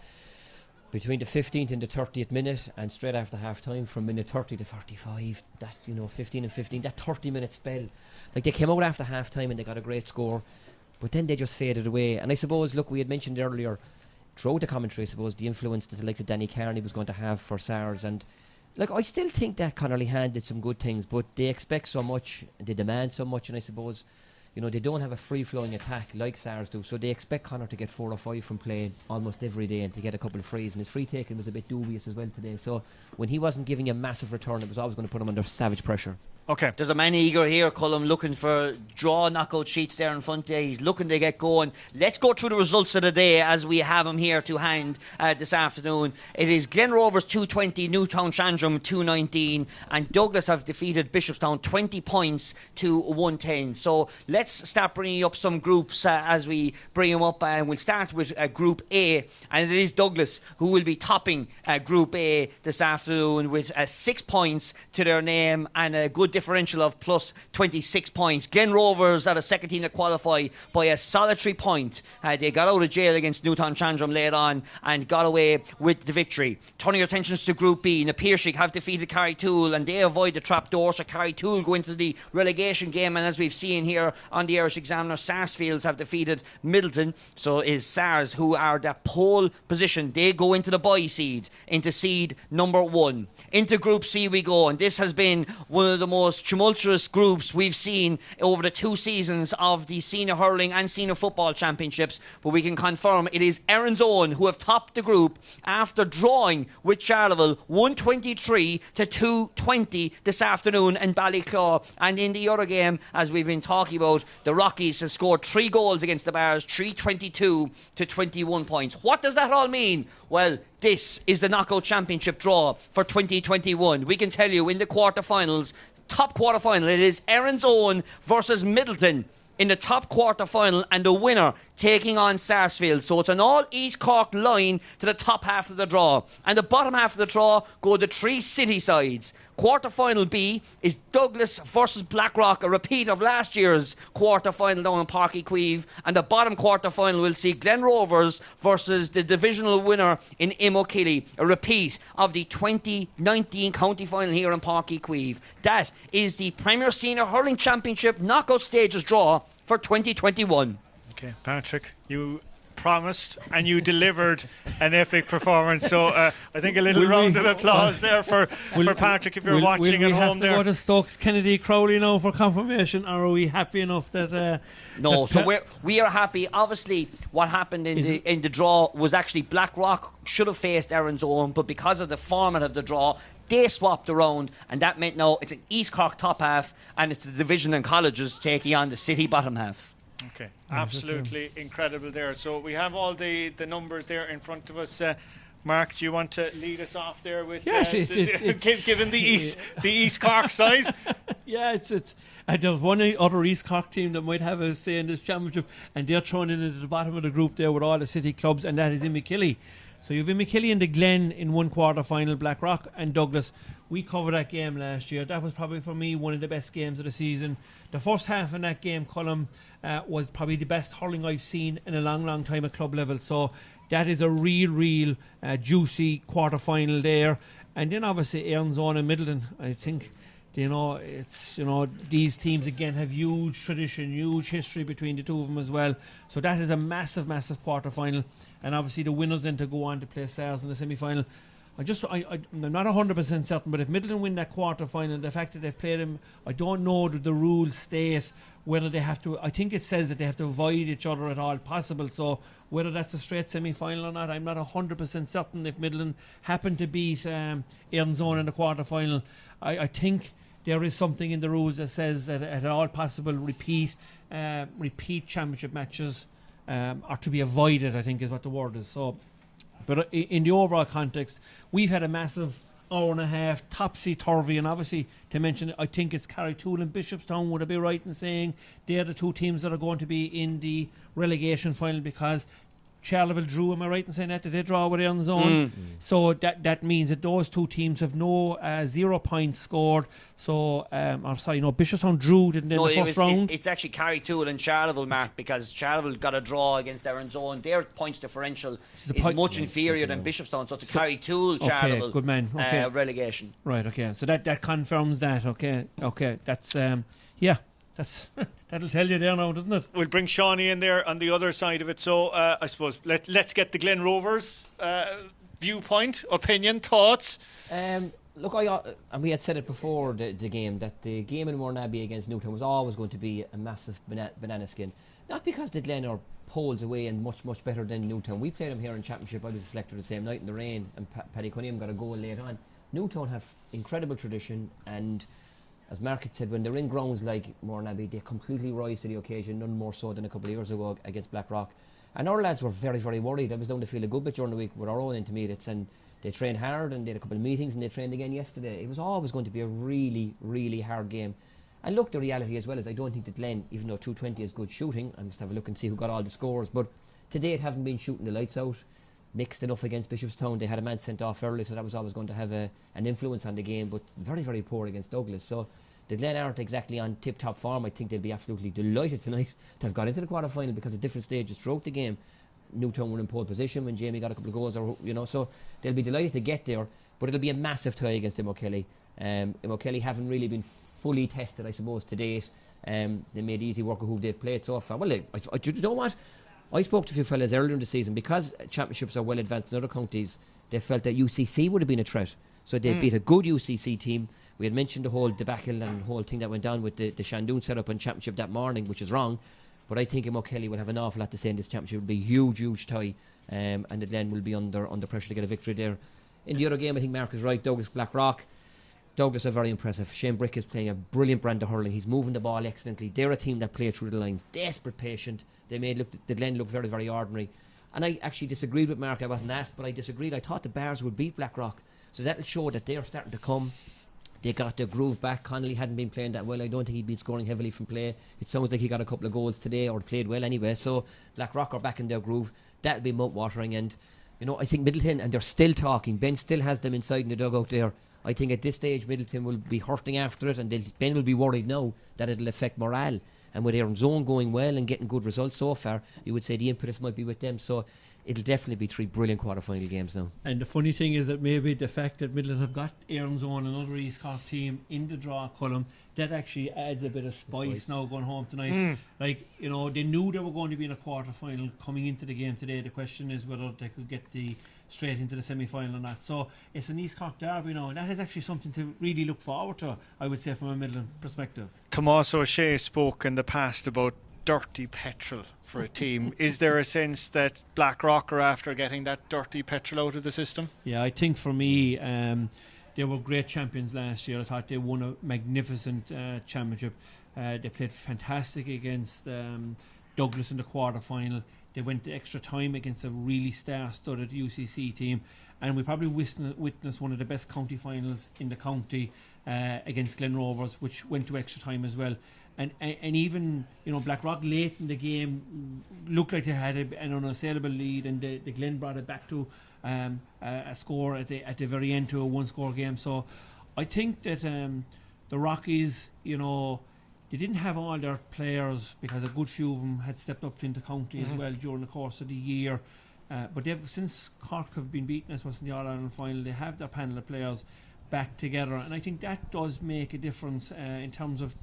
[SPEAKER 7] between the 15th and the 30th minute, and straight after half time from minute 30 to 45, that, you know, 15 and 15, that 30-minute spell, like, they came out after half time and they got a great score, but then they just faded away. And I suppose, look, we had mentioned earlier throughout the commentary, I suppose, the influence that the likes of Danny Carney was going to have for Sars, and Like, I still think that Conor Lehan did some good things, but they expect so much, they demand so much, and I suppose, they don't have a free-flowing attack like Sars do, so they expect Conor to get 4 or 5 from play almost every day and to get a couple of frees, and his free taking was a bit dubious as well today, so when he wasn't giving a massive return, it was always going to put him under savage pressure.
[SPEAKER 1] Okay.
[SPEAKER 5] There's a man eager here, Cullum, looking for draw knockout sheets there in front there. He's looking to get going. Let's go through the results of the day as we have them here to hand this afternoon. It is Glen Rovers 220, Newtown Shandrum 219, and Douglas have defeated Bishopstown 20 points to 110. So let's start bringing up some groups as we bring them up, and we'll start with Group A, and it is Douglas who will be topping Group A this afternoon with 6 points to their name and a good differential of plus 26 points. Glen Rovers are the second team to qualify by a solitary point. They got out of jail against Newtown Shandrum late on and got away with the victory. Turning your attentions to Group B, Na Piarsaigh have defeated Carrytool and they avoid the trapdoor, so Carrytool go into the relegation game, and as we've seen here on the Irish Examiner, Sarsfields have defeated Midleton, so is Sars, who are the pole position. They go into the bye seed, into seed number 1. Into Group C we go, and this has been one of the most tumultuous groups we've seen over the 2 seasons of the Senior Hurling and Senior Football Championships, but we can confirm it is Erin's Own who have topped the group after drawing with Charleville 123 to 220 this afternoon in Ballyclaw. And in the other game, as we've been talking about, the Rockies have scored 3 goals against the Bars, 322 to 21 points. What does that all mean? Well, this is the knockout championship draw for 2021. We can tell you in the quarterfinals, top quarter-final, it is Erin's Own versus Midleton in the top quarter-final, and the winner taking on Sarsfields. So it's an all East Cork line to the top half of the draw, and the bottom half of the draw go the 3 city sides. Quarter-final B is Douglas versus Blackrock, a repeat of last year's quarter-final down in Páirc Uí Chaoimh, and the bottom quarter-final will see Glen Rovers versus the divisional winner in Imokilly, a repeat of the 2019 county final here in Páirc Uí Chaoimh. That is the Premier Senior Hurling Championship knockout stages draw for 2021.
[SPEAKER 1] Okay, Patrick, you promised and you delivered an epic performance, so I think a little round of applause there for Patrick if you're watching at home there.
[SPEAKER 6] Will we have to go to Stokes Kennedy Crowley now for confirmation, or are we happy enough that
[SPEAKER 5] no, so we are happy. Obviously what happened in the draw was actually Blackrock should have faced Erin's Own, but because of the format of the draw they swapped around, and that meant now it's an East Cork top half and it's the division and colleges taking on the city bottom half.
[SPEAKER 1] Okay, absolutely incredible there. So we have all the numbers there in front of us. Mark, do you want to lead us off there with given the East Cork side?
[SPEAKER 6] Yeah, it's there's one other East Cork team that might have a say in this championship, and they're thrown in at the bottom of the group there with all the city clubs, and that is Imokilly. So you've Imokilly and the Glen in one quarter final, Blackrock and Douglas. We covered that game last year. That was probably for me one of the best games of the season. The first half in that game, Colm, was probably the best hurling I've seen in a long time at club level. So that is a real juicy quarter final there. And then obviously Erin's Own and Midleton. I think it's these teams again have huge tradition, huge history between the two of them as well. So that is a massive quarter final, and obviously the winners then to go on to play Stars in the semi final. I'm not 100% certain, but if Midleton win that quarter final, the fact that they've played them, I don't know that the rules state whether they have to. I think it says that they have to avoid each other at all possible. So whether that's a straight semi-final or not, I'm not 100% certain. If Midleton happen to beat Erin's Own in the quarter final, I think there is something in the rules that says that at all possible repeat championship matches are to be avoided, I think is what the word is. So, but in the overall context, we've had a massive hour and a half, topsy-turvy, and obviously to mention, I think it's Carrytool and Bishopstown, would I be right in saying they're the 2 teams that are going to be in the relegation final, because Charleville drew, am I right in saying that? Did they draw with Erin's Own? So that means that those 2 teams have no 0 points scored. So, Bishopstown drew, didn't they, in the first round?
[SPEAKER 5] It's actually Carrytool and Charleville, Mark, because Charleville got a draw against Erin's Own. Their points differential is much inferior than Bishopstown, so it's a Carrytool, Charleville
[SPEAKER 6] good man. Okay.
[SPEAKER 5] relegation.
[SPEAKER 6] Right, okay. So that confirms that, okay. That's, that'll tell you there now, doesn't it?
[SPEAKER 1] We'll bring Shawnee in there on the other side of it. So I suppose let's get the Glen Rovers viewpoint, opinion, thoughts.
[SPEAKER 7] Look, and we had said it before the game, that the game in Mournabbey against Newtown was always going to be a massive banana skin. Not because the Glen are poles away and much, much better than Newtown. We played them here in Championship. I was a selector the same night in the rain, and Paddy Cunningham got a goal late on. Newtown have incredible tradition, and as Mark had said, when they're in grounds like Mournabbey, they completely rise to the occasion, none more so than a couple of years ago against Blackrock. And our lads were very, very worried. I was down to feel a good bit during the week with our own intermediates, and they trained hard, and they had a couple of meetings, and they trained again yesterday. It was always going to be a really, really hard game. And look, the reality as well is I don't think that Glen, even though 220 is good shooting, I must have a look and see who got all the scores, but today it haven't been shooting the lights out. Mixed enough against Bishopstown. They had a man sent off early, so that was always going to have an influence on the game, but very, very poor against Douglas. So the Glen aren't exactly on tip-top form. I think they'll be absolutely delighted tonight to have got into the quarter-final, because at different stages throughout the game, Newtown were in pole position when Jamie got a couple of goals, or so they'll be delighted to get there. But it'll be a massive tie against Imo-Kelly. Imo-Kelly haven't really been fully tested, I suppose, to date. They made easy work of who they've played so far. Well, you know what? I spoke to a few fellas earlier in the season, because championships are well advanced in other counties. They felt that UCC would have been a threat, so they beat a good UCC team. We had mentioned the whole debacle and the whole thing that went down with the Shandoon setup in championship that morning, which is wrong. But I think Imo-Kelly will have an awful lot to say in this championship. It will be a huge, huge tie, and the Glen will be under pressure to get a victory there. In the other game, I think Mark is right. Douglas Blackrock. Douglas are very impressive. Shane Brick is playing a brilliant brand of hurling. He's moving the ball excellently. They're a team that play through the lines. Desperate, patient. They made the Glen look very, very ordinary. And I actually disagreed with Mark. I wasn't asked, but I disagreed. I thought the Bars would beat Blackrock. So that'll show that they're starting to come. They got their groove back. Connolly hadn't been playing that well. I don't think he'd been scoring heavily from play. It sounds like he got a couple of goals today, or played well anyway. So Blackrock are back in their groove. That'll be mouth-watering. And, I think Midleton, and they're still talking. Ben still has them inside in the dugout there. I think at this stage Midleton will be hurting after it, and Ben will be worried now that it'll affect morale. And with Aaron's Zone going well and getting good results so far, you would say the impetus might be with them. So it'll definitely be 3 brilliant quarter-final games now.
[SPEAKER 6] And the funny thing is that maybe the fact that Midleton have got Aaron's Zone, another East Cork team, in the draw column, that actually adds a bit of spice now going home tonight. Like, they knew they were going to be in a quarter-final coming into the game today. The question is whether they could get straight into the semi-final or not. So it's an East Cork derby now, and that is actually something to really look forward to, I would say, from a Midleton perspective.
[SPEAKER 1] Tomás O'Shea spoke in the past about dirty petrol for a team. Is there a sense that Blackrock are after getting that dirty petrol out of the system?
[SPEAKER 6] Yeah, I think for me, they were great champions last year. I thought they won a magnificent championship. They played fantastic against Douglas in the quarter-final. They went to extra time against a really star-studded UCC team, and we probably witnessed one of the best county finals in the county against Glen Rovers, which went to extra time as well. And even Blackrock late in the game looked like they had an unassailable lead, and the Glen brought it back to a score at the very end, to a 1-score game. So I think that the Rockies, they didn't have all their players, because a good few of them had stepped up into county as well during the course of the year. But since Cork have been beaten, as was in the All-Ireland final, they have their panel of players back together, and I think that does make a difference in terms of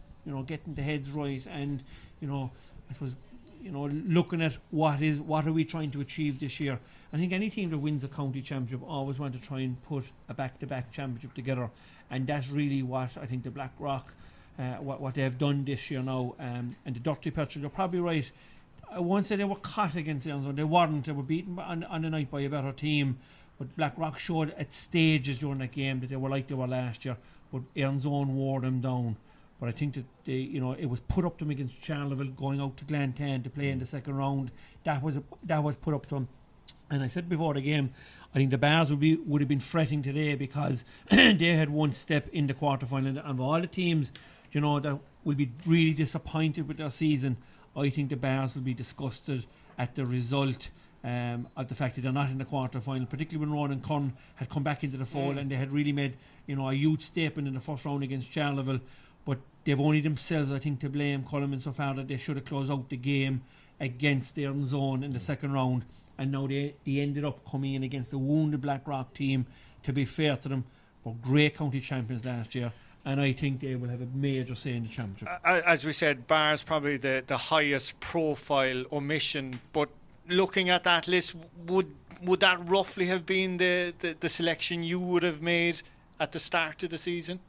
[SPEAKER 6] getting the heads right, and I suppose looking at what are we trying to achieve this year. I think any team that wins a county championship always want to try and put a back-to-back championship together, and that's really what I think the Blackrock what they have done this year now. And the dirty petrol, you're probably right. I won't say they were caught against the Zone. They weren't. They were beaten on the night by a better team. But Blackrock showed at stages during that game that they were like they were last year. But Aaron's Zone wore them down. But I think that it was put up to them against Charleville, going out to Glentown to play in the second round. That was put up to them. And I said before the game, I think the Bars would have been fretting today, because they had one step in the quarterfinal. And of all the teams, that will be really disappointed with their season, I think the Bars will be disgusted at the result of the fact that they're not in the quarter-final, particularly when Ronan Curran had come back into the fold and they had really made a huge statement in the first round against Charleville. But they've only themselves, I think, to blame, Colin, insofar that they should have closed out the game against Aaron's Zone in the second round, and now they ended up coming in against the wounded Blackrock team. To be fair to them, were great county champions last year, and I think they will have a major say in the championship.
[SPEAKER 1] As we said, Bars probably the highest profile omission, but looking at that list, would that roughly have been the selection you would have made at the start of the season?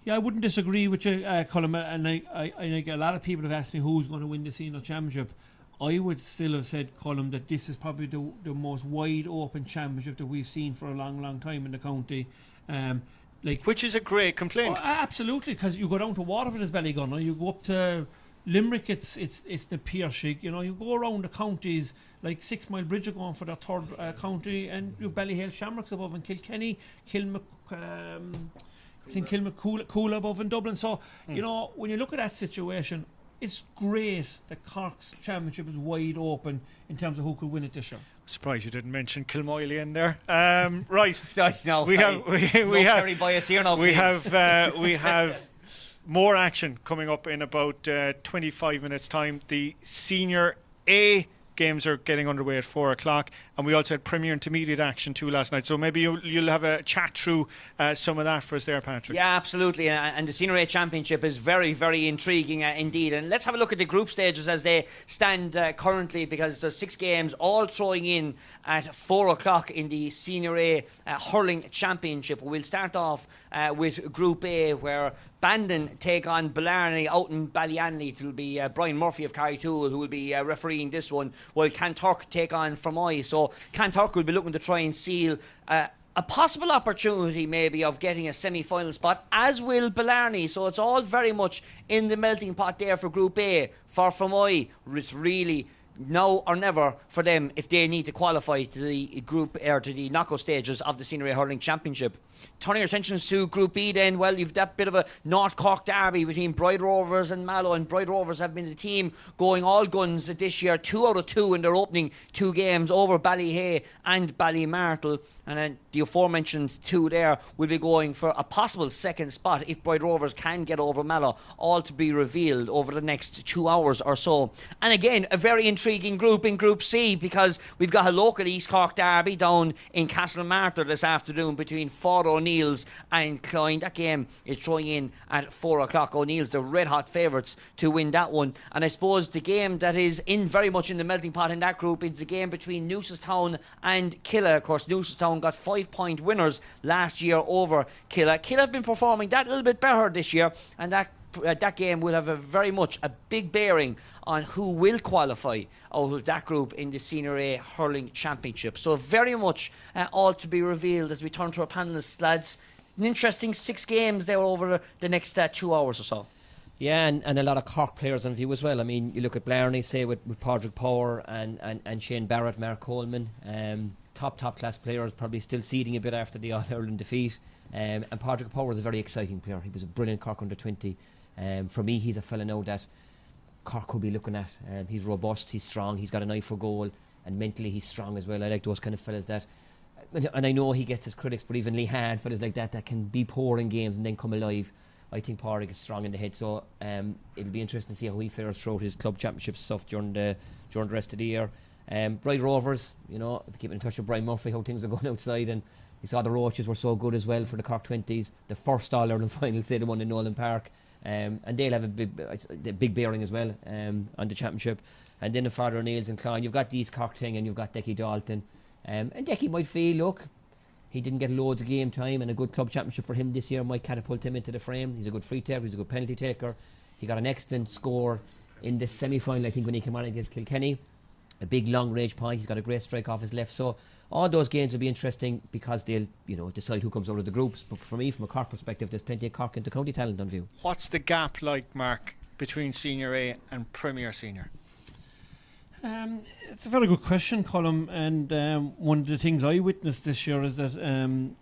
[SPEAKER 6] Yeah, I wouldn't disagree with you, Colin. And I a lot of people have asked me who's going to win the senior championship. I would still have said, Colin, that this is probably the most wide open championship that we've seen for a long, long time in the county.
[SPEAKER 1] Which is a great complaint.
[SPEAKER 6] Absolutely, because you go down to Waterford as Ballygunner, you go up to Limerick, it's the Piershig. You go around the counties, like 6 Mile Bridge are going for their third county, and you have Ballyhale Shamrocks above, and Kilkenny, Kilmacoola above in Dublin. So, when you look at that situation, it's great that Cork's championship is wide open in terms of who could win it this year.
[SPEAKER 1] Surprised you didn't mention Kilmoyley in there. Right.
[SPEAKER 5] No,
[SPEAKER 1] we have more action coming up in about 25 minutes time. The Senior A games are getting underway at 4 o'clock, and we also had Premier Intermediate action too last night, so maybe you'll have a chat through some of that for us there, Patrick.
[SPEAKER 5] Yeah, absolutely, and the Senior A Championship is very, very intriguing indeed. And let's have a look at the group stages as they stand currently, because there's 6 games all throwing in at 4 o'clock in the Senior A Hurling Championship. We'll start off with Group A, where Bandon take on Blarney out in Ballyanley. It will be Brian Murphy of Carrytool who will be refereeing this one, while Kanturk take on Fermoy. So Kanturk will be looking to try and seal a possible opportunity maybe of getting a semi-final spot, as will Blarney. So it's all very much in the melting pot there for Group A. For Fermoy, it's really now or never for them if they need to qualify to the group or to the knockout stages of the Senior A Hurling Championship. Turning your attentions to Group B then, well, you've that bit of a North Cork derby between Bride Rovers and Mallow, and Bride Rovers have been the team going all guns this year, 2 out of 2 in their opening 2 games over Ballyhay and Ballymartle, and then the aforementioned 2 there will be going for a possible second spot if Bride Rovers can get over Mallow, all to be revealed over the next 2 hours or so. And again, a very intriguing group in Group C, because we've got a local East Cork derby down in Castlemartyr this afternoon between Ford O'Neill's and Clyne. That game is throwing in at 4 o'clock. O'Neill's the red hot favourites to win that one. And I suppose the game that is in very much in the melting pot in that group is the game between Newcestown and Killa. Of course, Newcestown got 5-point winners last year over Killa. Killa have been performing that little bit better this year, and that game will have very much a big bearing on who will qualify out of that group in the Senior A Hurling Championship. So very much all to be revealed as we turn to our panellists, lads. An interesting 6 games there over the next 2 hours or so.
[SPEAKER 7] Yeah, and a lot of Cork players on view as well. I mean, you look at Blarney, say, with Padraig Power and Shane Barrett, Mark Coleman. Top class players, probably still seeding a bit after the All-Ireland defeat. And Padraig Power is a very exciting player. He was a brilliant Cork under-20. For me, he's a fella now that Cork could be looking at. He's robust, he's strong, he's got an eye for goal, and mentally he's strong as well. I like those kind of fellas that, and I know he gets his critics, but even Lee Hand, fellas like that can be poor in games and then come alive. I think Pádraig is strong in the head, so it'll be interesting to see how he fares throughout his club championship stuff during the rest of the year. Bride Rovers, keeping in touch with Brian Murphy, how things are going outside, and you saw the Roaches were so good as well for the Cork 20s. The first All-Ireland final, say the one in Nolan Park. And they'll have a big bearing as well on the championship. And then the Father O'Neill's and Clyne, you've got these Cork thing, and you've got Decky Dalton. And Decky might feel, look, he didn't get loads of game time, and a good club championship for him this year might catapult him into the frame. He's a good free taker, he's a good penalty taker. He got an excellent score in the semi-final, I think, when he came on against Kilkenny. A big long range point, he's got a great strike off his left. So all those games will be interesting because they'll decide who comes out of the groups. But for me, from a Cork perspective, there's plenty of Cork into county talent on view.
[SPEAKER 1] What's the gap like, Mark, between Senior A and Premier Senior?
[SPEAKER 6] It's a very good question, Colm. And one of the things I witnessed this year is that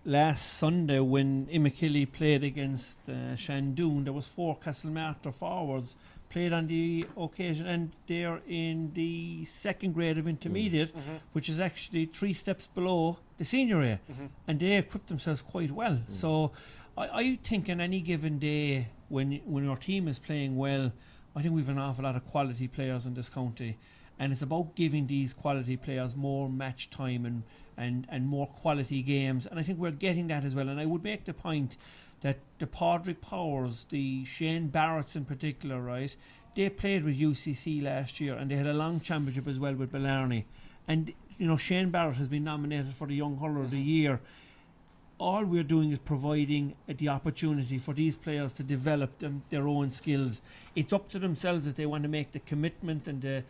[SPEAKER 6] last Sunday when Imachilly played against Shandoon, there was 4 Castlemartyr forwards played on the occasion, and they're in the 2nd grade of intermediate, which is actually 3 steps below the Senior A, and they equipped themselves quite well. So I think on any given day when your team is playing well, I think we've an awful lot of quality players in this county, and it's about giving these quality players more match time and more quality games, and I think we're getting that as well. And I would make the point that the Padraig Powers, the Shane Barretts in particular, right, they played with UCC last year, and they had a long championship as well with Blarney. And, Shane Barrett has been nominated for the Young Hurler of the Year. And, Shane Barrett has been nominated for the Young Hurler of the Year. And, Shane Barrett has been nominated for the Young Hurler of the Year. And, Shane Barrett has been nominated for the Young Hurler of the Year. And, Shane Barrett has been nominated for the Young Hurler of the Year all we're doing is providing the opportunity for these players to develop their own skills. It's up to themselves if they want to make the commitment and I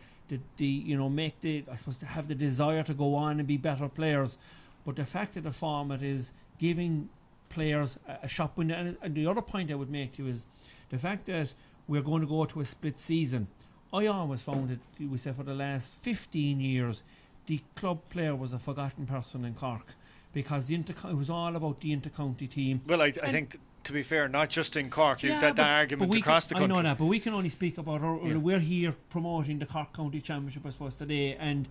[SPEAKER 6] suppose to have the desire to go on and be better players. But the fact of the format is giving players a shot window. And the other point I would make to you is the fact that we're going to go to a split season. I always found that, we say, for the last 15 years, the club player was a forgotten person in Cork, because it was all about the inter-county team.
[SPEAKER 1] Well, I think, to be fair, not just in Cork, that argument across the country.
[SPEAKER 6] I know that, but we can only speak about we're here promoting the Cork County Championship, I suppose, today. And,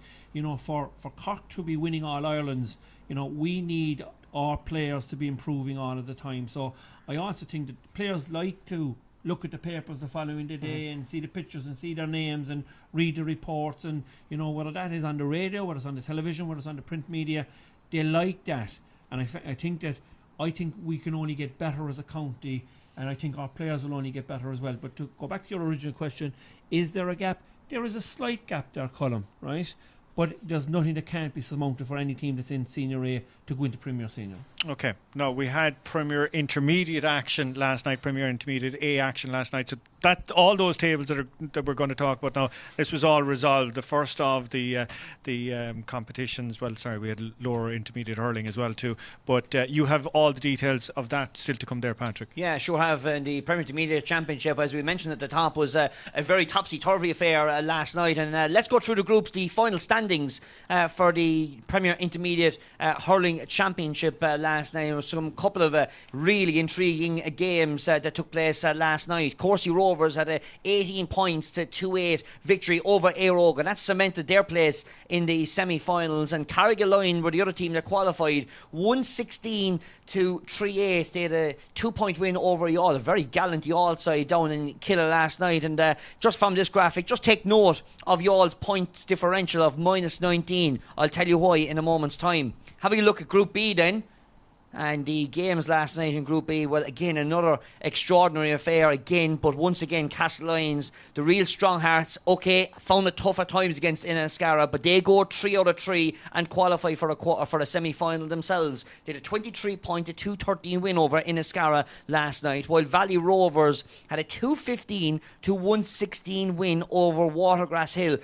[SPEAKER 6] for Cork to be winning All Irelands, we need our players to be improving all of the time. So I also think that players like to look at the papers the following day and see the pictures and see their names and read the reports, and whether that is on the radio, whether it's on the television, whether it's on the print media, they like that. And I think we can only get better as a county, and I think our players will only get better as well. But to go back to your original question, is there a gap? There is a slight gap there, Colm, right? But there's nothing that can't be surmounted for any team that's in Senior A to go into Premier Senior.
[SPEAKER 1] Okay. No, we had Premier Intermediate action last night, Premier Intermediate A action last night. So that all those tables that we're going to talk about now, this was all resolved. The first of the competitions. Well, sorry, we had lower intermediate hurling as well too. But you have all the details of that still to come there, Patrick.
[SPEAKER 5] Yeah, sure have. And the Premier Intermediate Championship, as we mentioned at the top, was a very topsy-turvy affair last night. And let's go through the groups, the final standings for the Premier Intermediate Hurling Championship last night. There was some couple of really intriguing games that took place last night. Corsie Rovers had a 18 points to 2-8 victory over Éireoga. That cemented their place in the semi-finals. And Carrigaline were the other team that qualified, 116 to 3-8. They had a 2-point win over Youghal, a very gallant Youghal side down in Killa last night. And just from this graphic, just take note of Youghals points differential of minus 19. I'll tell you why in a moment's time. Having a look at Group B then. And the games last night in Group B, well, again, another extraordinary affair again, but once again, Castleines, the real strong hearts, found it tough at times against Inniscarra, but they go 3 out of 3 and qualify for a semi-final themselves. They had a 23-point to 213 win over Inniscarra last night, while Valley Rovers had a 215 to 116 win over Watergrass Hill.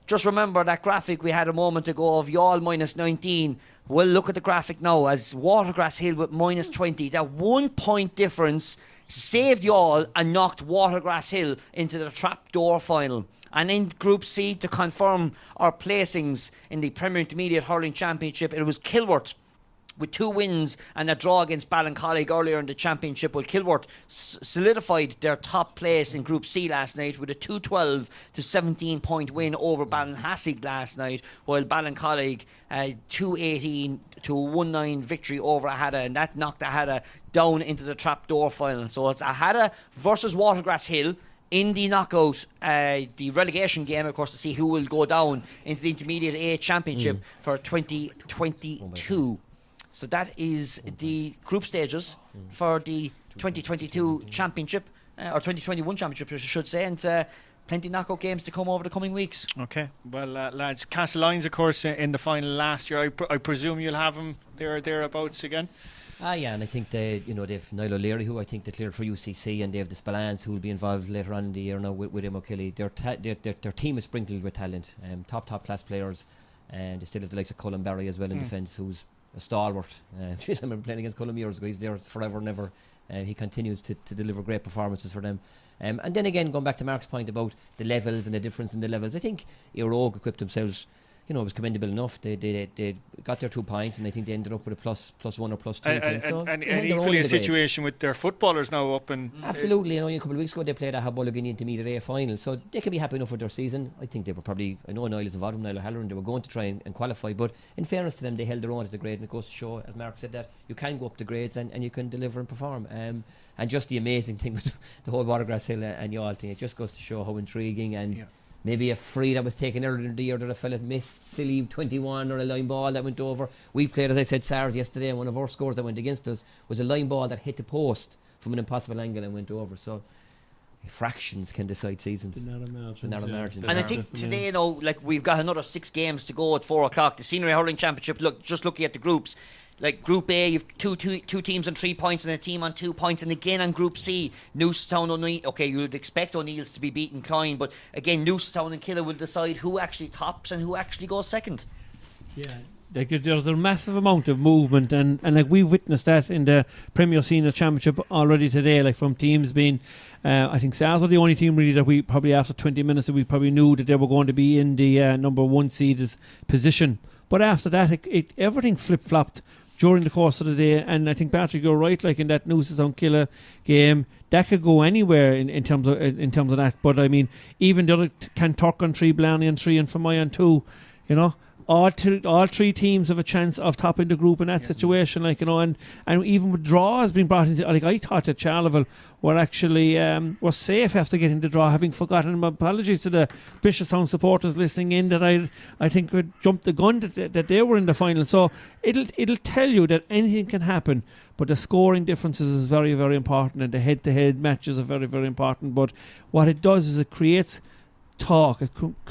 [SPEAKER 5] Just remember that graphic we had a moment ago of Youghal minus 19. Well, look at the graphic now as Watergrass Hill with minus 20. That 1 point difference saved Youghal and knocked Watergrass Hill into the trapdoor final. And in Group C, to confirm our placings in the Premier Intermediate Hurling Championship, it was Kilworth with 2 wins and a draw against Ballincollig earlier in the championship. Well, Kilworth solidified their top place in Group C last night with a 212 to 17 point win over Ballinhassig last night, while Ballincollig 218 to 1-9 victory over Ahada, and that knocked Ahada down into the trapdoor final. So it's Ahada versus Watergrass Hill in the knockout, the relegation game, of course, to see who will go down into the Intermediate A Championship for 2022. So that is the group stages for the 2022 championship, or 2021 championship, I should say, and plenty of knockout games to come over the coming weeks. Okay, well, lads, Castleines, of course, in the final last year. I presume you'll have them there or thereabouts again.
[SPEAKER 7] Yeah, and I think they've Niall O'Leary, who I think declared for UCC, and they have the Spillans, who will be involved later on in the year now with Emma Kelly. Their team is sprinkled with talent, top class players, and they still have the likes of Colin Barry as well in defence, who's a stalwart. I remember playing against Colin years ago. He's there forever and ever. He continues to deliver great performances for them. And then again, going back to Mark's point about the levels and the difference in the levels, I think Éireoga equipped themselves. It was commendable enough. They got their 2 points, and I think they ended up with a plus 1 or plus 2 team. So
[SPEAKER 1] and equally a situation with their footballers now up and
[SPEAKER 7] absolutely. Only a couple of weeks ago they played a Habologini Intermediate A final, so they can be happy enough with their season. I think they were probably. I know Niall is involved with Niall O'Halloran. They were going to try and qualify, but in fairness to them, they held their own at the grade, and it goes to show, as Mark said, that you can go up the grades and you can deliver and perform. And just the amazing thing with the whole Watergrass Hill and Youghal thing, it just goes to show how intriguing and. Yeah. Maybe a free that was taken earlier in the year that a fella missed, silly 21, or a line ball that went over. We played, as I said, SARS yesterday, and one of our scores that went against us was a line ball that hit the post from an impossible angle and went over. So fractions can decide seasons. The narrow margins.
[SPEAKER 5] And I think today, we've got another 6 games to go at 4 o'clock. The Senior Hurling Championship, just looking at the groups, like Group A, you've two teams on 3 points and a team on 2 points, and again on Group C, Newcestown, O'Neill. Okay, you would expect O'Neill's to be beating Clyne, but again, Newcestown and Killa will decide who actually tops and who actually goes second.
[SPEAKER 6] Yeah. Like there's a massive amount of movement, and like we've witnessed that in the Premier Senior Championship already today, like from teams being I think SARS are the only team really that we probably after 20 minutes that we probably knew that they were going to be in the number 1 seeded position, but after that it everything flip-flopped during the course of the day. And I think, Patrick, you're right, like in that Newcestown Killa game, that could go anywhere in terms of that. But I mean, even the other Cantork on 3, Blarney on 3 and Fermoy on 2, you know, all three teams have a chance of topping the group in that situation, like, you know, and even with draws being brought into, like I thought that Charleville were actually were safe after getting the draw, having forgotten. My apologies to the Bishopstown supporters listening in that I think would jumped the gun that they were in the final. So it'll tell you that anything can happen, but the scoring differences is very, very important, and the head-to-head matches are very, very important. But what it does is it creates talk,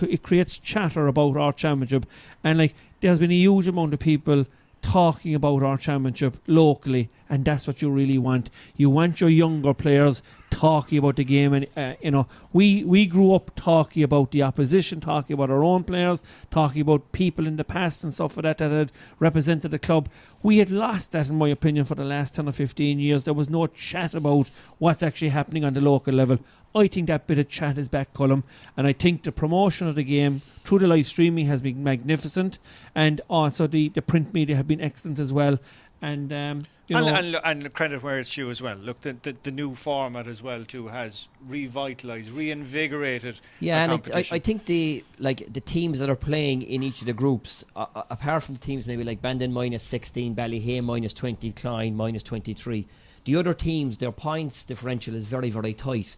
[SPEAKER 6] it creates chatter about our championship, and like there's been a huge amount of people talking about our championship locally, and that's what you really want. You want your younger players talking about the game, and you know, we grew up talking about the opposition, talking about our own players, talking about people in the past and stuff like that had represented the club. We had lost that, in my opinion, for the last 10 or 15 years. There was no chat about what's actually happening on the local level. I think that bit of chat is back, Colm, and I think the promotion of the game through the live streaming has been magnificent, and also the print media have been excellent as well. And
[SPEAKER 1] and credit where it's due as well. Look, the new format as well too has revitalised, reinvigorated.
[SPEAKER 7] Yeah, and
[SPEAKER 1] competition.
[SPEAKER 7] I think the teams that are playing in each of the groups, apart from the teams maybe like Bandon -16, Ballyhay -20, Clyne -23, the other teams, their points differential is very, very tight.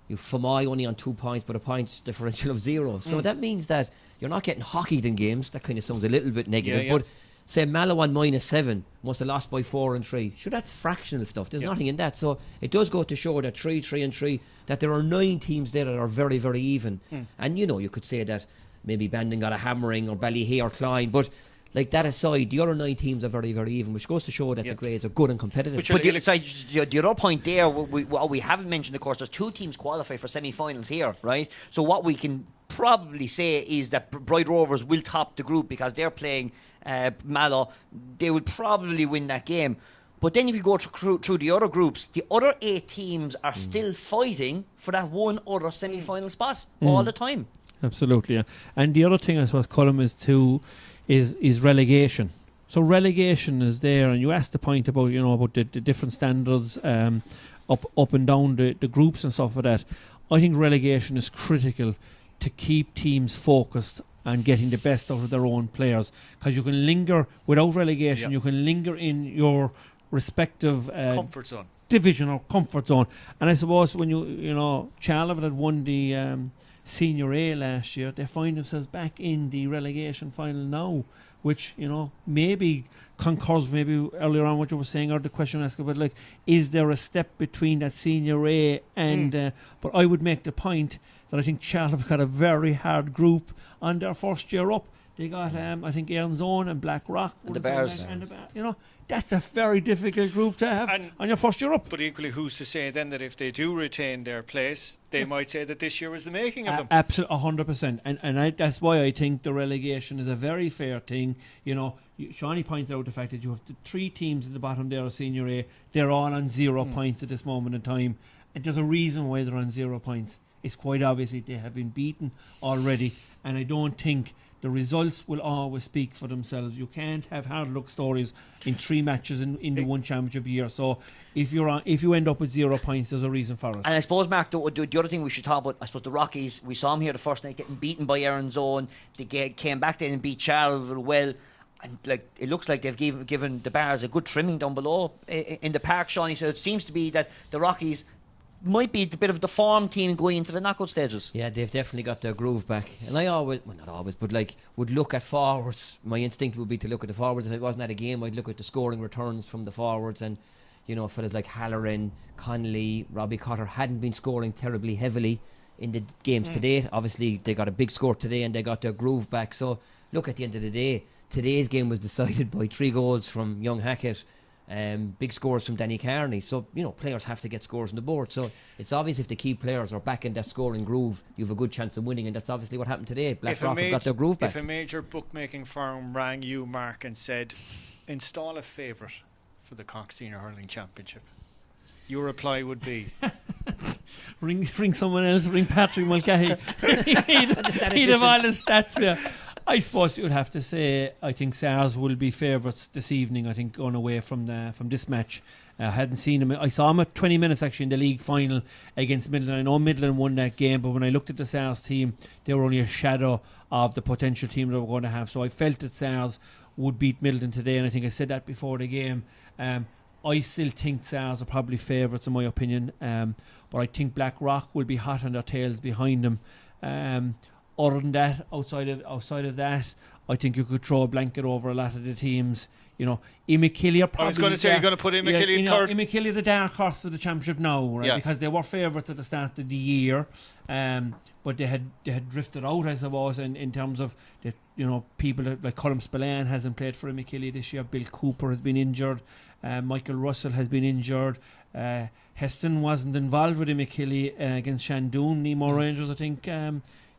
[SPEAKER 7] You Fermoy only on 2 points, but a points differential of 0. So that means that you're not getting hockeyed in games. That kind of sounds a little bit negative, but say Mallow on -7 must have lost by 4 and 3. Sure, that's fractional stuff. There's nothing in that. So it does go to show that 3, 3 and 3, that there are 9 teams there that are very, very even. And you know, you could say that maybe Bandon got a hammering, or Ballyhay or Clyne, but like that aside, the other 9 teams are very, very even, which goes to show that the grades are good and competitive.
[SPEAKER 5] But the other point there, what we haven't mentioned, of course, there's 2 teams qualify for semi-finals here, right? So what we can probably say is that Bright Rovers will top the group because they're playing Mallow. They will probably win that game. But then if you go through the other groups, the other 8 teams are still fighting for that one other semi-final spot all the time.
[SPEAKER 6] Absolutely, yeah. And the other thing, I suppose, Colm, is relegation. So relegation is there, and you asked the point about, you know, about the different standards up and down the groups and stuff like that. I think relegation is critical to keep teams focused and getting the best out of their own players, because you can linger without relegation. You can linger in your respective
[SPEAKER 1] comfort zone,
[SPEAKER 6] division or comfort zone. And I suppose when you know, Charleville had won the Senior A last year, they find themselves back in the relegation final now, which, you know, maybe concurs maybe earlier on what you were saying, or the question asked about, like, is there a step between that Senior A and but I would make the point that I think Charleville got a very hard group on their first year up. They got I think Erin's Own and Blackrock
[SPEAKER 5] and the Bears,
[SPEAKER 6] you know, that's a very difficult group to have on your first year up.
[SPEAKER 1] But equally, who's to say then that if they do retain their place, they might say that this year was the making of them?
[SPEAKER 6] Absolutely, 100%. And that's why I think the relegation is a very fair thing. You know, Shawnee pointed out the fact that you have the 3 teams at the bottom there of Senior A. They're all on 0 points at this moment in time, and there's a reason why they're on 0 points. It's quite obviously they have been beaten already, and I don't think the results will always speak for themselves. You can't have hard luck stories in 3 matches in the one championship year. So if you end up with 0 points, there's a reason for it.
[SPEAKER 5] And I suppose, Mark, the other thing we should talk about, I suppose the Rockies, we saw them here the first night getting beaten by Erin's Own. They came back then and beat Charleville well. And like it looks like they've given the Bears a good trimming down below in the park, Shawnee. So it seems to be that the Rockies might be a bit of the form team going into the knockout stages.
[SPEAKER 7] Yeah, they've definitely got their groove back. And I always, well, not always, but like would look at forwards. My instinct would be to look at the forwards. If it wasn't at a game, I'd look at the scoring returns from the forwards. And, you know, fellas like Halloran, Connolly, Robbie Cotter hadn't been scoring terribly heavily in the games to date. Obviously, they got a big score today and they got their groove back. So, look, at the end of the day, today's game was decided by 3 goals from Young Hackett, big scores from Danny Carney. So, players have to get scores on the board. So it's obvious if the key players are back in that scoring groove, you have a good chance of winning, and that's obviously what happened today. Blackrock have got their groove back.
[SPEAKER 1] If a major bookmaking firm rang you, Mark, and said, install a favourite for the Cork Senior Hurling Championship, your reply would be...
[SPEAKER 6] ring someone else, ring Patrick Mulcahy. He'd have all the stats here. I suppose you would have to say I think SARS will be favourites this evening. I think going away from this match. I hadn't seen him. I saw him at 20 minutes actually in the league final against Midleton. I know Midleton won that game, but when I looked at the SARS team, they were only a shadow of the potential team that we're going to have. So I felt that SARS would beat Midleton today, and I think I said that before the game. I still think SARS are probably favourites in my opinion, but I think Blackrock will be hot on their tails behind them. Other than that, outside of that, I think you could throw a blanket over a lot of the teams. Imekilly are probably...
[SPEAKER 1] I was going to say, you're going to put Imekilly third.
[SPEAKER 6] Imekilly the dark horse of the championship now, right? Yeah. Because they were favourites at the start of the year, but they had drifted out, I suppose, in terms of people like Colm Spillane hasn't played for Imekilly this year. Bill Cooper has been injured. Michael Russell has been injured. Heston wasn't involved with Imekilly against Shandoon. Nemo Rangers, I think,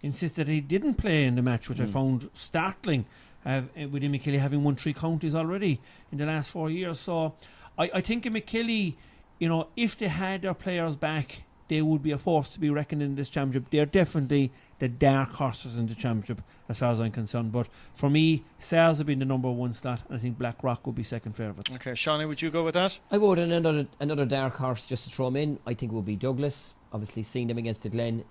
[SPEAKER 6] insisted he didn't play in the match, which I found startling, with Imekilly having won 3 counties already in the last 4 years. So I think Imekilly, if they had their players back, they would be a force to be reckoned in this championship. They're definitely the dark horses in the championship as far as I'm concerned. But for me, SARS have been the number 1 slot, and I think Blackrock will be second favourites.
[SPEAKER 1] Okay, Shawnee, would you go with that?
[SPEAKER 7] I would. Another dark horse just to throw them in, I think it will be Douglas. Obviously, seeing them against the Glen,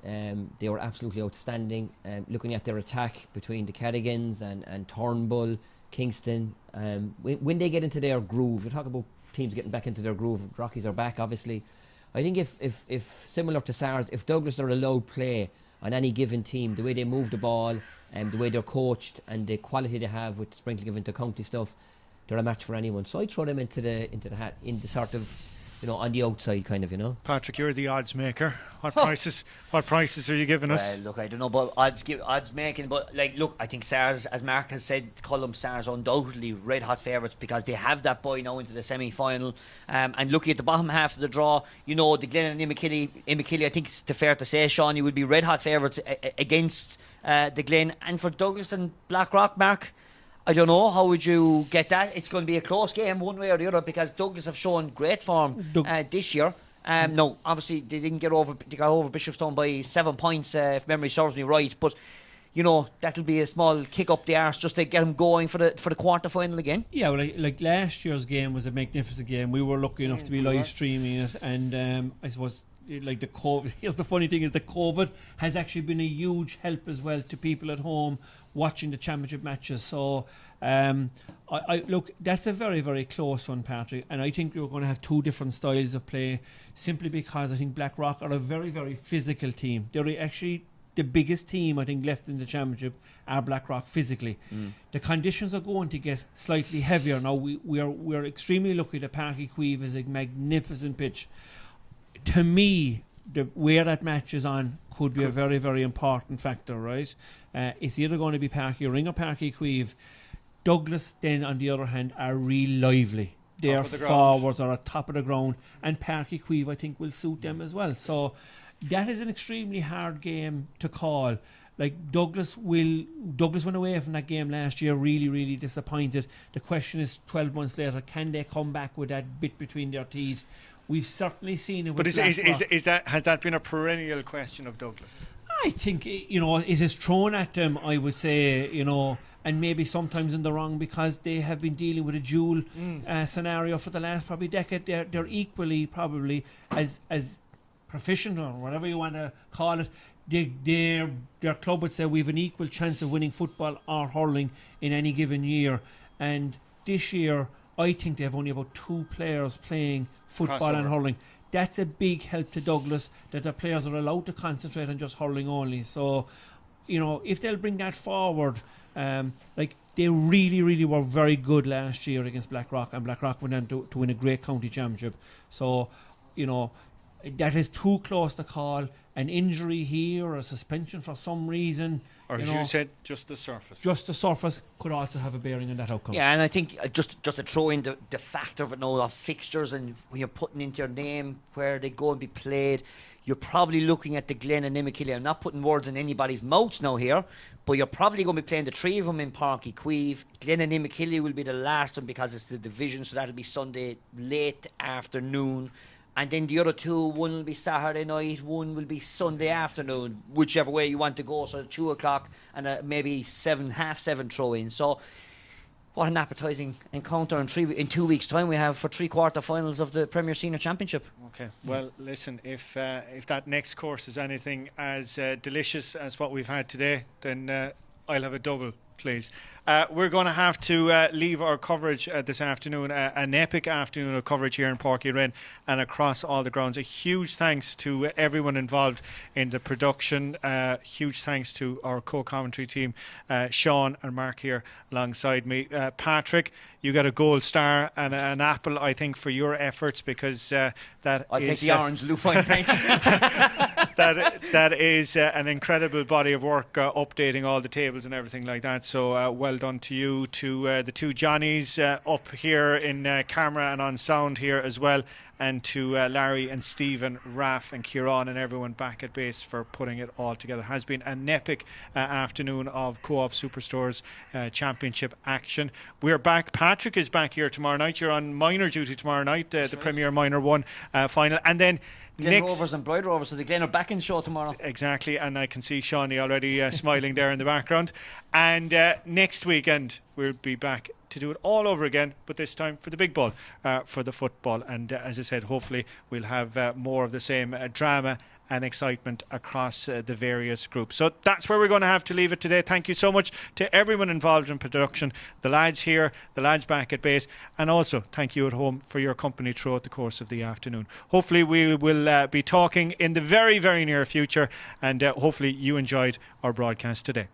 [SPEAKER 7] they were absolutely outstanding. Looking at their attack between the Cadigans and Turnbull, Kingston, when they get into their groove, you talk about teams getting back into their groove. Rockies are back, obviously. I think if similar to SARS, if Douglas are allowed play on any given team, the way they move the ball and the way they're coached and the quality they have with sprinkling of intercounty stuff, they're a match for anyone. So I throw them into the hat, in the sort of, on the outside kind of,
[SPEAKER 1] Patrick, you're the odds maker. What prices are you giving us?
[SPEAKER 5] Well, look, I don't know about odds making, but look, I think SARS, as Mark has said, Colm, SARS undoubtedly red hot favourites because they have that boy now into the semi-final. And looking at the bottom half of the draw, the Glen and Imekilly, I think it's fair to say, Sean, you would be red hot favourites against the Glen. And for Douglas and Blackrock, Mark, I don't know, how would you get that? It's going to be a close game one way or the other because Douglas have shown great form this year. No, obviously they got over Bishopstown by 7 points, if memory serves me right, but that'll be a small kick up the arse just to get them going for the quarter final again. Yeah,
[SPEAKER 6] well, like last year's game was a magnificent game. We were lucky enough to be live streaming it, and I suppose like the COVID, here's the funny thing, is the COVID has actually been a huge help as well to people at home watching the championship matches. So I look, that's a very, very close one, Patrick, and I think we're going to have 2 different styles of play, simply because I think Blackrock are a very, very physical team. They're actually the biggest team I think left in the championship are Blackrock physically. The conditions are going to get slightly heavier now. We're extremely lucky that Páirc Uí Chaoimh is a magnificent pitch. To me, where that match is on could be a very, very important factor, right? It's either going to be Páirc Uí Ring or Páirc Uí Chaoimh. Douglas, then, on the other hand, are real lively. Their forwards are at top of the ground, and Páirc Uí Chaoimh, I think, will suit them as well. So that is an extremely hard game to call. Like Douglas went away from that game last year really, really disappointed. The question is, 12 months later, can they come back with that bit between their teeth? We've certainly seen it. But
[SPEAKER 1] has that been a perennial question of Douglas?
[SPEAKER 6] I think it is thrown at them, I would say, and maybe sometimes in the wrong, because they have been dealing with a dual scenario for the last probably decade. They're equally probably as proficient, or whatever you want to call it. Their club would say we have an equal chance of winning football or hurling in any given year, and this year I think they have only about 2 players playing football and hurling. That's a big help to Douglas, that the players are allowed to concentrate on just hurling only. So, if they'll bring that forward, they really, really were very good last year against Blackrock, and Blackrock went on to win a great county championship. So, that is too close to call. An injury here or a suspension for some reason,
[SPEAKER 1] Or as you said, just the surface.
[SPEAKER 6] Just the surface could also have a bearing on that outcome.
[SPEAKER 5] Yeah, and I think just to throw in the factor of it now, of fixtures, and when you're putting into your name where they go and be played, you're probably looking at the Glen and Nimekilly. I'm not putting words in anybody's mouths now here, but you're probably going to be playing the three of them in Páirc Queeve. Glen and Nimekilly will be the last one because it's the division, so that'll be Sunday late afternoon. And then the other two, one will be Saturday night, one will be Sunday afternoon, whichever way you want to go. So 2 o'clock and maybe 7:30 throw in. So what an appetising encounter in 2 weeks' time we have for 3 quarter-finals of the Premier Senior Championship.
[SPEAKER 1] Okay, well, listen, if that next course is anything as delicious as what we've had today, then I'll have a double, please. We're going to have to leave our coverage this afternoon, an epic afternoon of coverage here in Páirc Uí Rinn and across all the grounds. A huge thanks to everyone involved in the production. Huge thanks to our co-commentary team, Sean and Mark here alongside me. Patrick, you got a gold star and an apple, I think, for your efforts, because
[SPEAKER 5] I'll take the orange, Lou, fine, thanks.
[SPEAKER 1] that is an incredible body of work, updating all the tables and everything like that. So well done to you, to the two Johnnies up here in camera and on sound here as well, and to Larry and Stephen, Raf and Kieran and everyone back at base for putting it all together. It has been an epic afternoon of Co-op Superstores Championship action. We're back. Patrick is back here tomorrow night. You're on minor duty tomorrow night, the Premier Minor 1 final, and then
[SPEAKER 5] Glen Rovers and Bride Rovers, so the Glen are back in show tomorrow.
[SPEAKER 1] Exactly, and I can see Shawnee already smiling there in the background. And next weekend we'll be back to do it all over again, but this time for the big ball, for the football. And as I said, hopefully we'll have more of the same drama and excitement across the various groups. So that's where we're going to have to leave it today. Thank you so much to everyone involved in production, the lads here, the lads back at base, and also thank you at home for your company throughout the course of the afternoon. Hopefully we will be talking in the very, very near future, and hopefully you enjoyed our broadcast today.